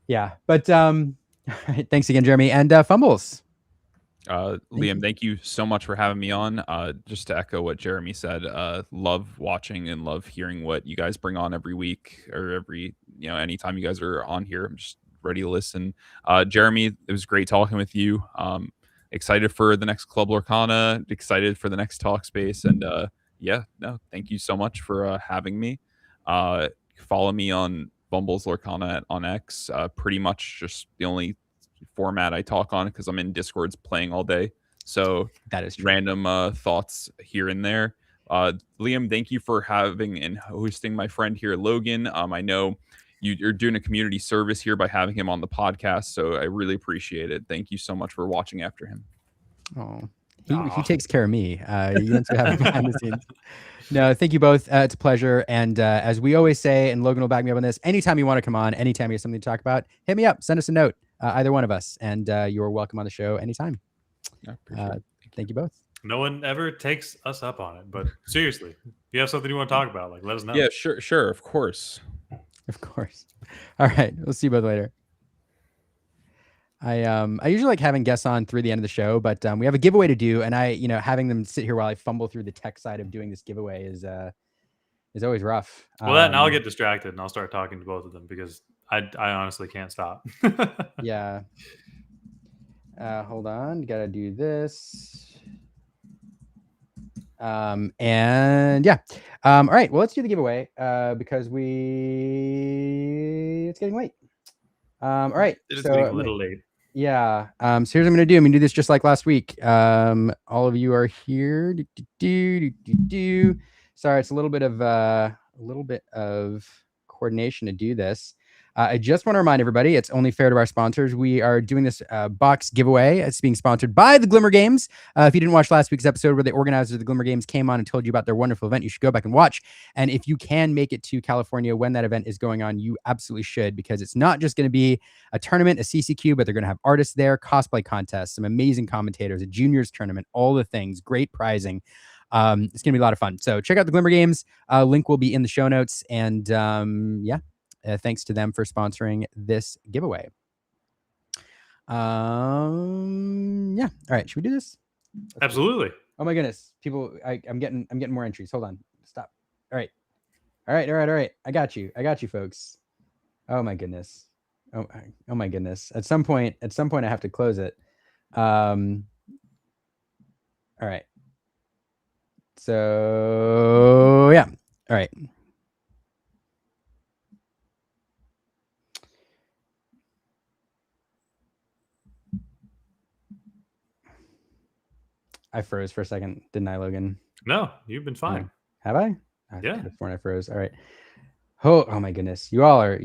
Speaker 1: yeah, but thanks again, Jeremy. And Fumbles.
Speaker 5: Liam, thank you so much for having me on. Just to echo what Jeremy said, love watching and love hearing what you guys bring on every week or every, anytime you guys are on here. I'm just ready to listen. Jeremy, it was great talking with you. Excited for the next Club Lorcana, excited for the next talk space. And thank you so much for having me. Follow me on Bumble's Lorcana on X. Pretty much just the only format I talk on because I'm in Discords playing all day. So
Speaker 1: that is true.
Speaker 5: Random thoughts here and there. Liam, thank you for having and hosting my friend here, Logan. I know you're doing a community service here by having him on the podcast, so I really appreciate it. Thank you so much for watching after him.
Speaker 1: Oh, he takes care of me. You don't have behind the scenes. No, thank you both. It's a pleasure. And as we always say, and Logan will back me up on this, anytime you want to come on, anytime you have something to talk about, hit me up, send us a note, either one of us, and you're welcome on the show anytime. Thank you both.
Speaker 2: No one ever takes us up on it, but seriously, if you have something you want to talk about, let us know.
Speaker 5: Yeah, sure, of course.
Speaker 1: Of course. All right, we'll see you both later. I usually like having guests on through the end of the show, but we have a giveaway to do, and having them sit here while I fumble through the tech side of doing this giveaway is always rough.
Speaker 2: Well, and I'll get distracted and I'll start talking to both of them because I honestly can't stop.
Speaker 1: Yeah. Hold on, gotta do this. All right, well, let's do the giveaway because it's getting late. All right,
Speaker 2: it's getting a little late.
Speaker 1: Yeah. So here's what I'm gonna do. I'm gonna do this just like last week. All of you are here. Sorry, it's a little bit of coordination to do this. I just want to remind everybody, it's only fair to our sponsors. We are doing this box giveaway. It's being sponsored by the Glimmer Games. If you didn't watch last week's episode where the organizers of the Glimmer Games came on and told you about their wonderful event, you should go back and watch. And if you can make it to California when that event is going on, you absolutely should, because it's not just going to be a tournament, a CCQ, but they're going to have artists there, cosplay contests, some amazing commentators, a juniors tournament, all the things, great prizing. It's going to be a lot of fun. So check out the Glimmer Games. Link will be in the show notes. And thanks to them for sponsoring this giveaway. All right, should we do this?
Speaker 2: Absolutely.
Speaker 1: Oh my goodness, people! I'm getting more entries. Hold on, stop. All right, All right. I got you, folks. Oh my goodness. Oh my goodness. At some point, I have to close it. All right. So yeah. All right. I froze for a second, didn't I, Logan?
Speaker 2: No, you've been fine.
Speaker 1: Have I?
Speaker 2: Yeah.
Speaker 1: Before I froze. All right. Oh my goodness. You all are.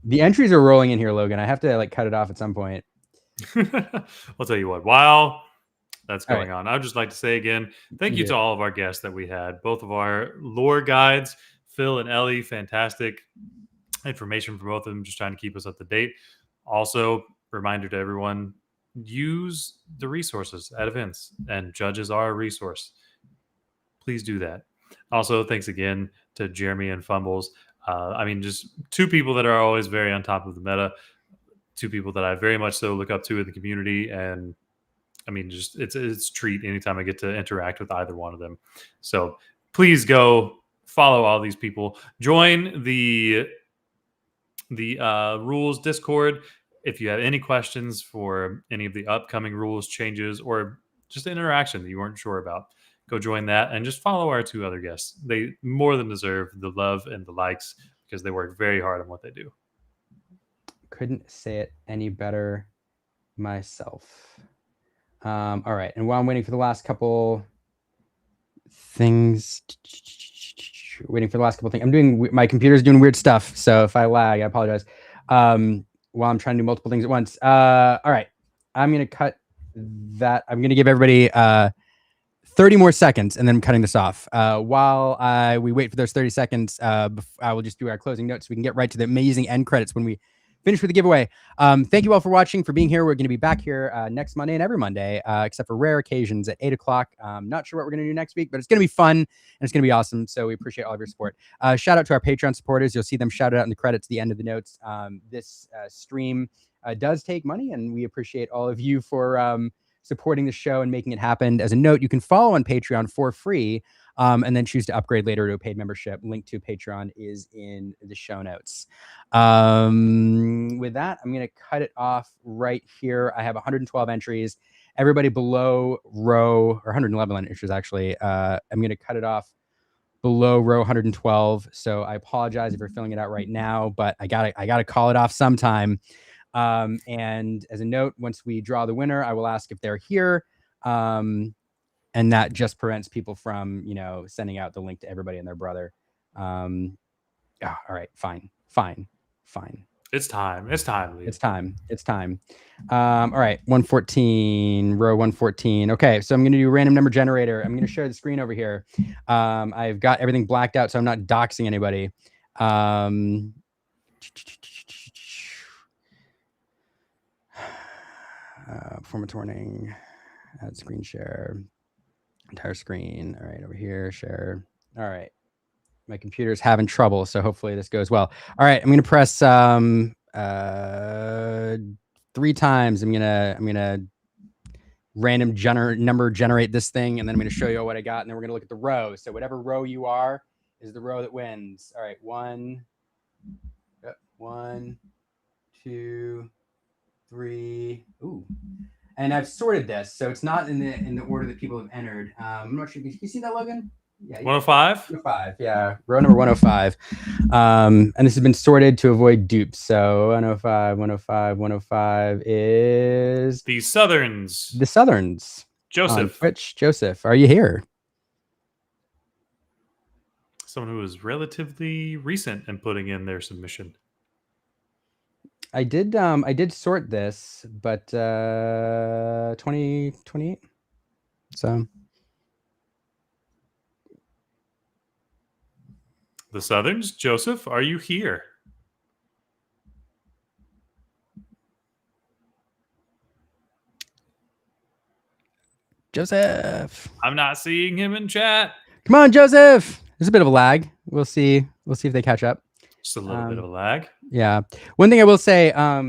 Speaker 1: The entries are rolling in here, Logan. I have to like cut it off at some point.
Speaker 2: I'll tell you what. While that's going on, I'd just like to say again, thank you to all of our guests that we had. Both of our lore guides, Phil and Ellie, fantastic information for both of them, just trying to keep us up to date. Also, reminder to everyone, use the resources at events, and judges are a resource. Please do that. Also, thanks again to Jeremy and Fumbles. Just two people that are always very on top of the meta, two people that I very much so look up to in the community. And it's a treat anytime I get to interact with either one of them. So please go follow all these people. Join the rules Discord if you have any questions for any of the upcoming rules changes or just interaction that you weren't sure about. Go join that and just follow our two other guests. They more than deserve the love and the likes because they work very hard on what they do.
Speaker 1: Couldn't say it any better myself. All right. And while I'm waiting for the last couple things, my computer's doing weird stuff. So if I lag, I apologize. While I'm trying to do multiple things at once. All right. I'm going to cut that. I'm going to give everybody 30 more seconds, and then I'm cutting this off. While we wait for those 30 seconds, I will just do our closing notes so we can get right to the amazing end credits when we finish with the giveaway. Thank you all for watching, for being here. We're going to be back here next Monday and every Monday, except for rare occasions at 8 o'clock. Not sure what we're going to do next week, but it's going to be fun and it's going to be awesome. So we appreciate all of your support. Shout out to our Patreon supporters. You'll see them shouted out in the credits at the end of the notes. This stream does take money, and we appreciate all of you for supporting the show and making it happen. As a note, you can follow on Patreon for free, and then choose to upgrade later to a paid membership. Link to Patreon is in the show notes. With that, I'm going to cut it off right here. I have 112 entries. Everybody below row, or 111 entries actually. I'm going to cut it off below row 112. So I apologize if you're filling it out right now, but I gotta call it off sometime. And as a note, once we draw the winner, I will ask if they're here. And that just prevents people from, sending out the link to everybody and their brother. All right, fine.
Speaker 2: It's time. It's time.
Speaker 1: It's time. All right, 114, row 114. Okay, so I'm going to do random number generator. I'm going to share the screen over here. I've got everything blacked out, so I'm not doxing anybody. Performance warning, add screen share, entire screen. All right, over here, share. All right, my computer's having trouble, so hopefully this goes well. All right, I'm gonna press 3 times. I'm gonna random number generate this thing, and then I'm gonna show you what I got, and then we're gonna look at the row. So whatever row you are is the row that wins. All right, 1, 2, 3. Ooh. And I've sorted this, so it's not in the order that people have entered. I'm not sure. Can you see that, Logan? Yeah.
Speaker 2: 105?
Speaker 1: 105, yeah. Row number 105. And this has been sorted to avoid dupes. So 105 is...
Speaker 2: The Southerns.
Speaker 1: The Southerns.
Speaker 2: Joseph.
Speaker 1: Twitch. Joseph, are you here?
Speaker 2: Someone who was relatively recent in putting in their submission.
Speaker 1: I did sort this, but 2028. So
Speaker 2: the Southerns, Joseph, are you here?
Speaker 1: Joseph.
Speaker 2: I'm not seeing him in chat.
Speaker 1: Come on, Joseph. There's a bit of a lag. We'll see if they catch up.
Speaker 2: Just a little bit of a lag.
Speaker 1: Yeah. One thing I will say, I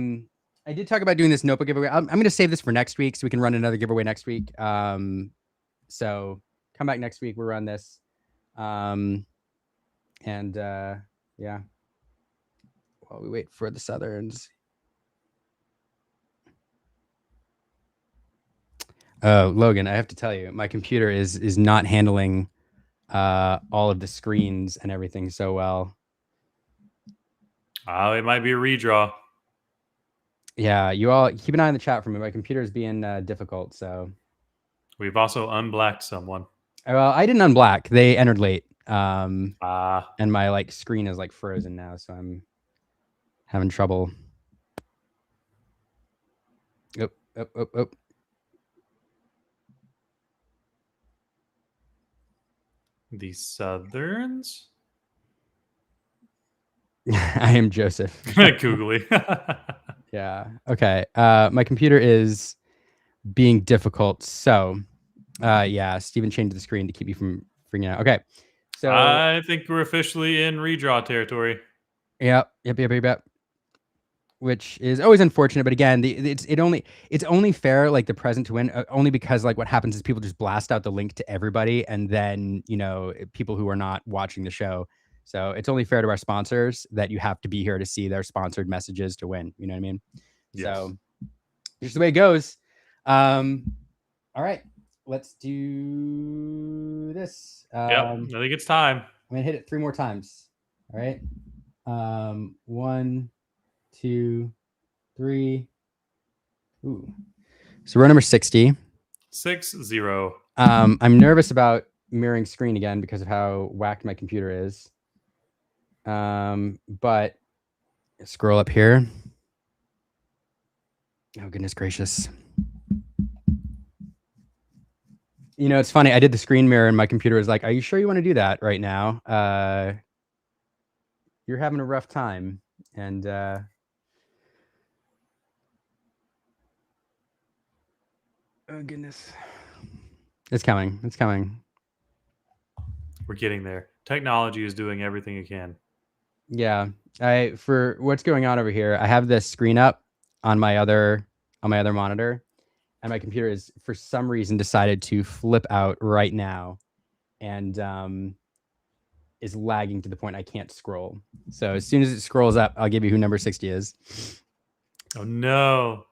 Speaker 1: did talk about doing this notebook giveaway. I'm going to save this for next week so we can run another giveaway next week. So come back next week. We'll run this. And yeah, while we wait for the Southerns. Oh, Logan, I have to tell you, my computer is not handling all of the screens and everything so well.
Speaker 2: Oh, it might be a redraw.
Speaker 1: Yeah, you all keep an eye on the chat for me. My computer is being difficult, so.
Speaker 2: We've also unblacked someone.
Speaker 1: Well, I didn't unblack. They entered late.
Speaker 2: Ah.
Speaker 1: And my like screen is like frozen now, so I'm having trouble. Oh.
Speaker 2: The Southerns?
Speaker 1: I am Joseph.
Speaker 2: Googly.
Speaker 1: Yeah. Okay. My computer is being difficult. So, yeah, Steven changed the screen to keep you from freaking out. Okay. So
Speaker 2: I think we're officially in redraw territory.
Speaker 1: Yep. Which is always unfortunate, but again, it's only fair like the present to win, only because like what happens is people just blast out the link to everybody, and then people who are not watching the show. So it's only fair to our sponsors that you have to be here to see their sponsored messages to win. You know what I mean?
Speaker 2: Yes.
Speaker 1: So just the way it goes. All right, let's do this.
Speaker 2: Yep, I think it's time.
Speaker 1: I'm gonna hit it 3 more times. All right. 1, 2, 3. Ooh. So we're number 60.
Speaker 2: 60.
Speaker 1: I'm nervous about mirroring screen again because of how whacked my computer is. But scroll up here. Oh, goodness gracious. It's funny. I did the screen mirror and my computer was like, are you sure you want to do that right now? You're having a rough time. And oh, goodness. It's coming. It's coming.
Speaker 2: We're getting there. Technology is doing everything it can.
Speaker 1: Yeah. For what's going on over here, I have this screen up on my other monitor, and my computer is for some reason decided to flip out right now, and is lagging to the point I can't scroll. So as soon as it scrolls up, I'll give you who number 60 is.
Speaker 2: Oh no.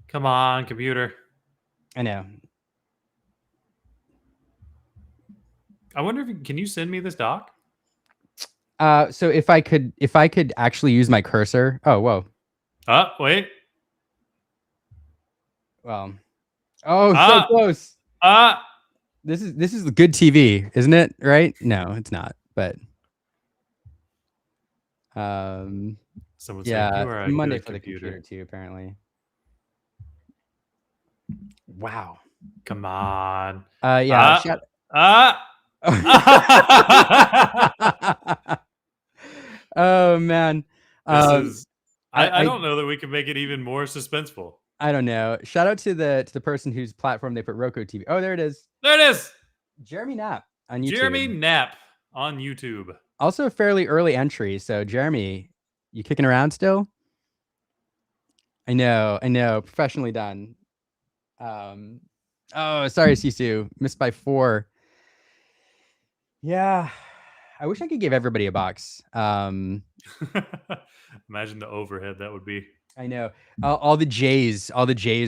Speaker 2: Come on, computer.
Speaker 1: I know.
Speaker 2: I wonder can you send me this doc?
Speaker 1: So if I could actually use my cursor. Oh, whoa.
Speaker 2: Wait.
Speaker 1: Well. Oh, so close. This is good TV, isn't it? Right? No, it's not. But
Speaker 2: Someone
Speaker 1: yeah,
Speaker 2: said you are a
Speaker 1: Monday
Speaker 2: good
Speaker 1: for the computer too, apparently. Wow.
Speaker 2: Come on.
Speaker 1: Yeah. Oh man.
Speaker 2: I don't know that we can make it even more suspenseful.
Speaker 1: I don't know. Shout out to the person whose platform they put Roku TV. Oh, there it is.
Speaker 2: There it is.
Speaker 1: Jeremy Knapp on YouTube.
Speaker 2: Jeremy Knapp on YouTube.
Speaker 1: Also a fairly early entry. So Jeremy, you kicking around still? I know. Professionally done. Oh, sorry, Sisu. Missed by 4. Yeah. I wish I could give everybody a box.
Speaker 2: Imagine the overhead that would be.
Speaker 1: I know. All the J's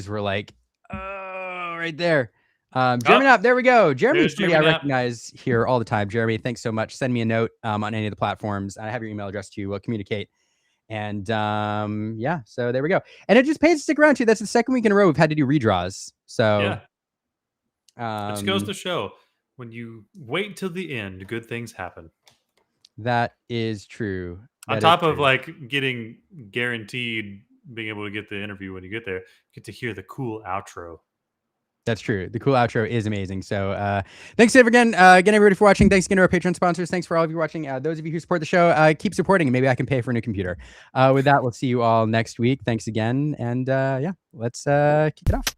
Speaker 1: were like, oh, right there. Jeremy Knapp, there we go. Jeremy is somebody I recognize here all the time. Jeremy, thanks so much. Send me a note on any of the platforms. I have your email address too. We'll communicate. And yeah, so there we go. And it just pays to stick around too. That's the second week in a row we've had to do redraws. So
Speaker 2: yeah, it just goes to show when you wait till the end, good things happen.
Speaker 1: That is true.
Speaker 2: On top of like getting guaranteed being able to get the interview when you get there, you get to hear the cool outro.
Speaker 1: That's true. The cool outro is amazing. So thanks again everybody for watching. Thanks again to our Patreon sponsors. Thanks for all of you watching. Those of you who support the show, keep supporting, and maybe I can pay for a new computer. With that, we'll see you all next week. Thanks again. And yeah, let's kick it off.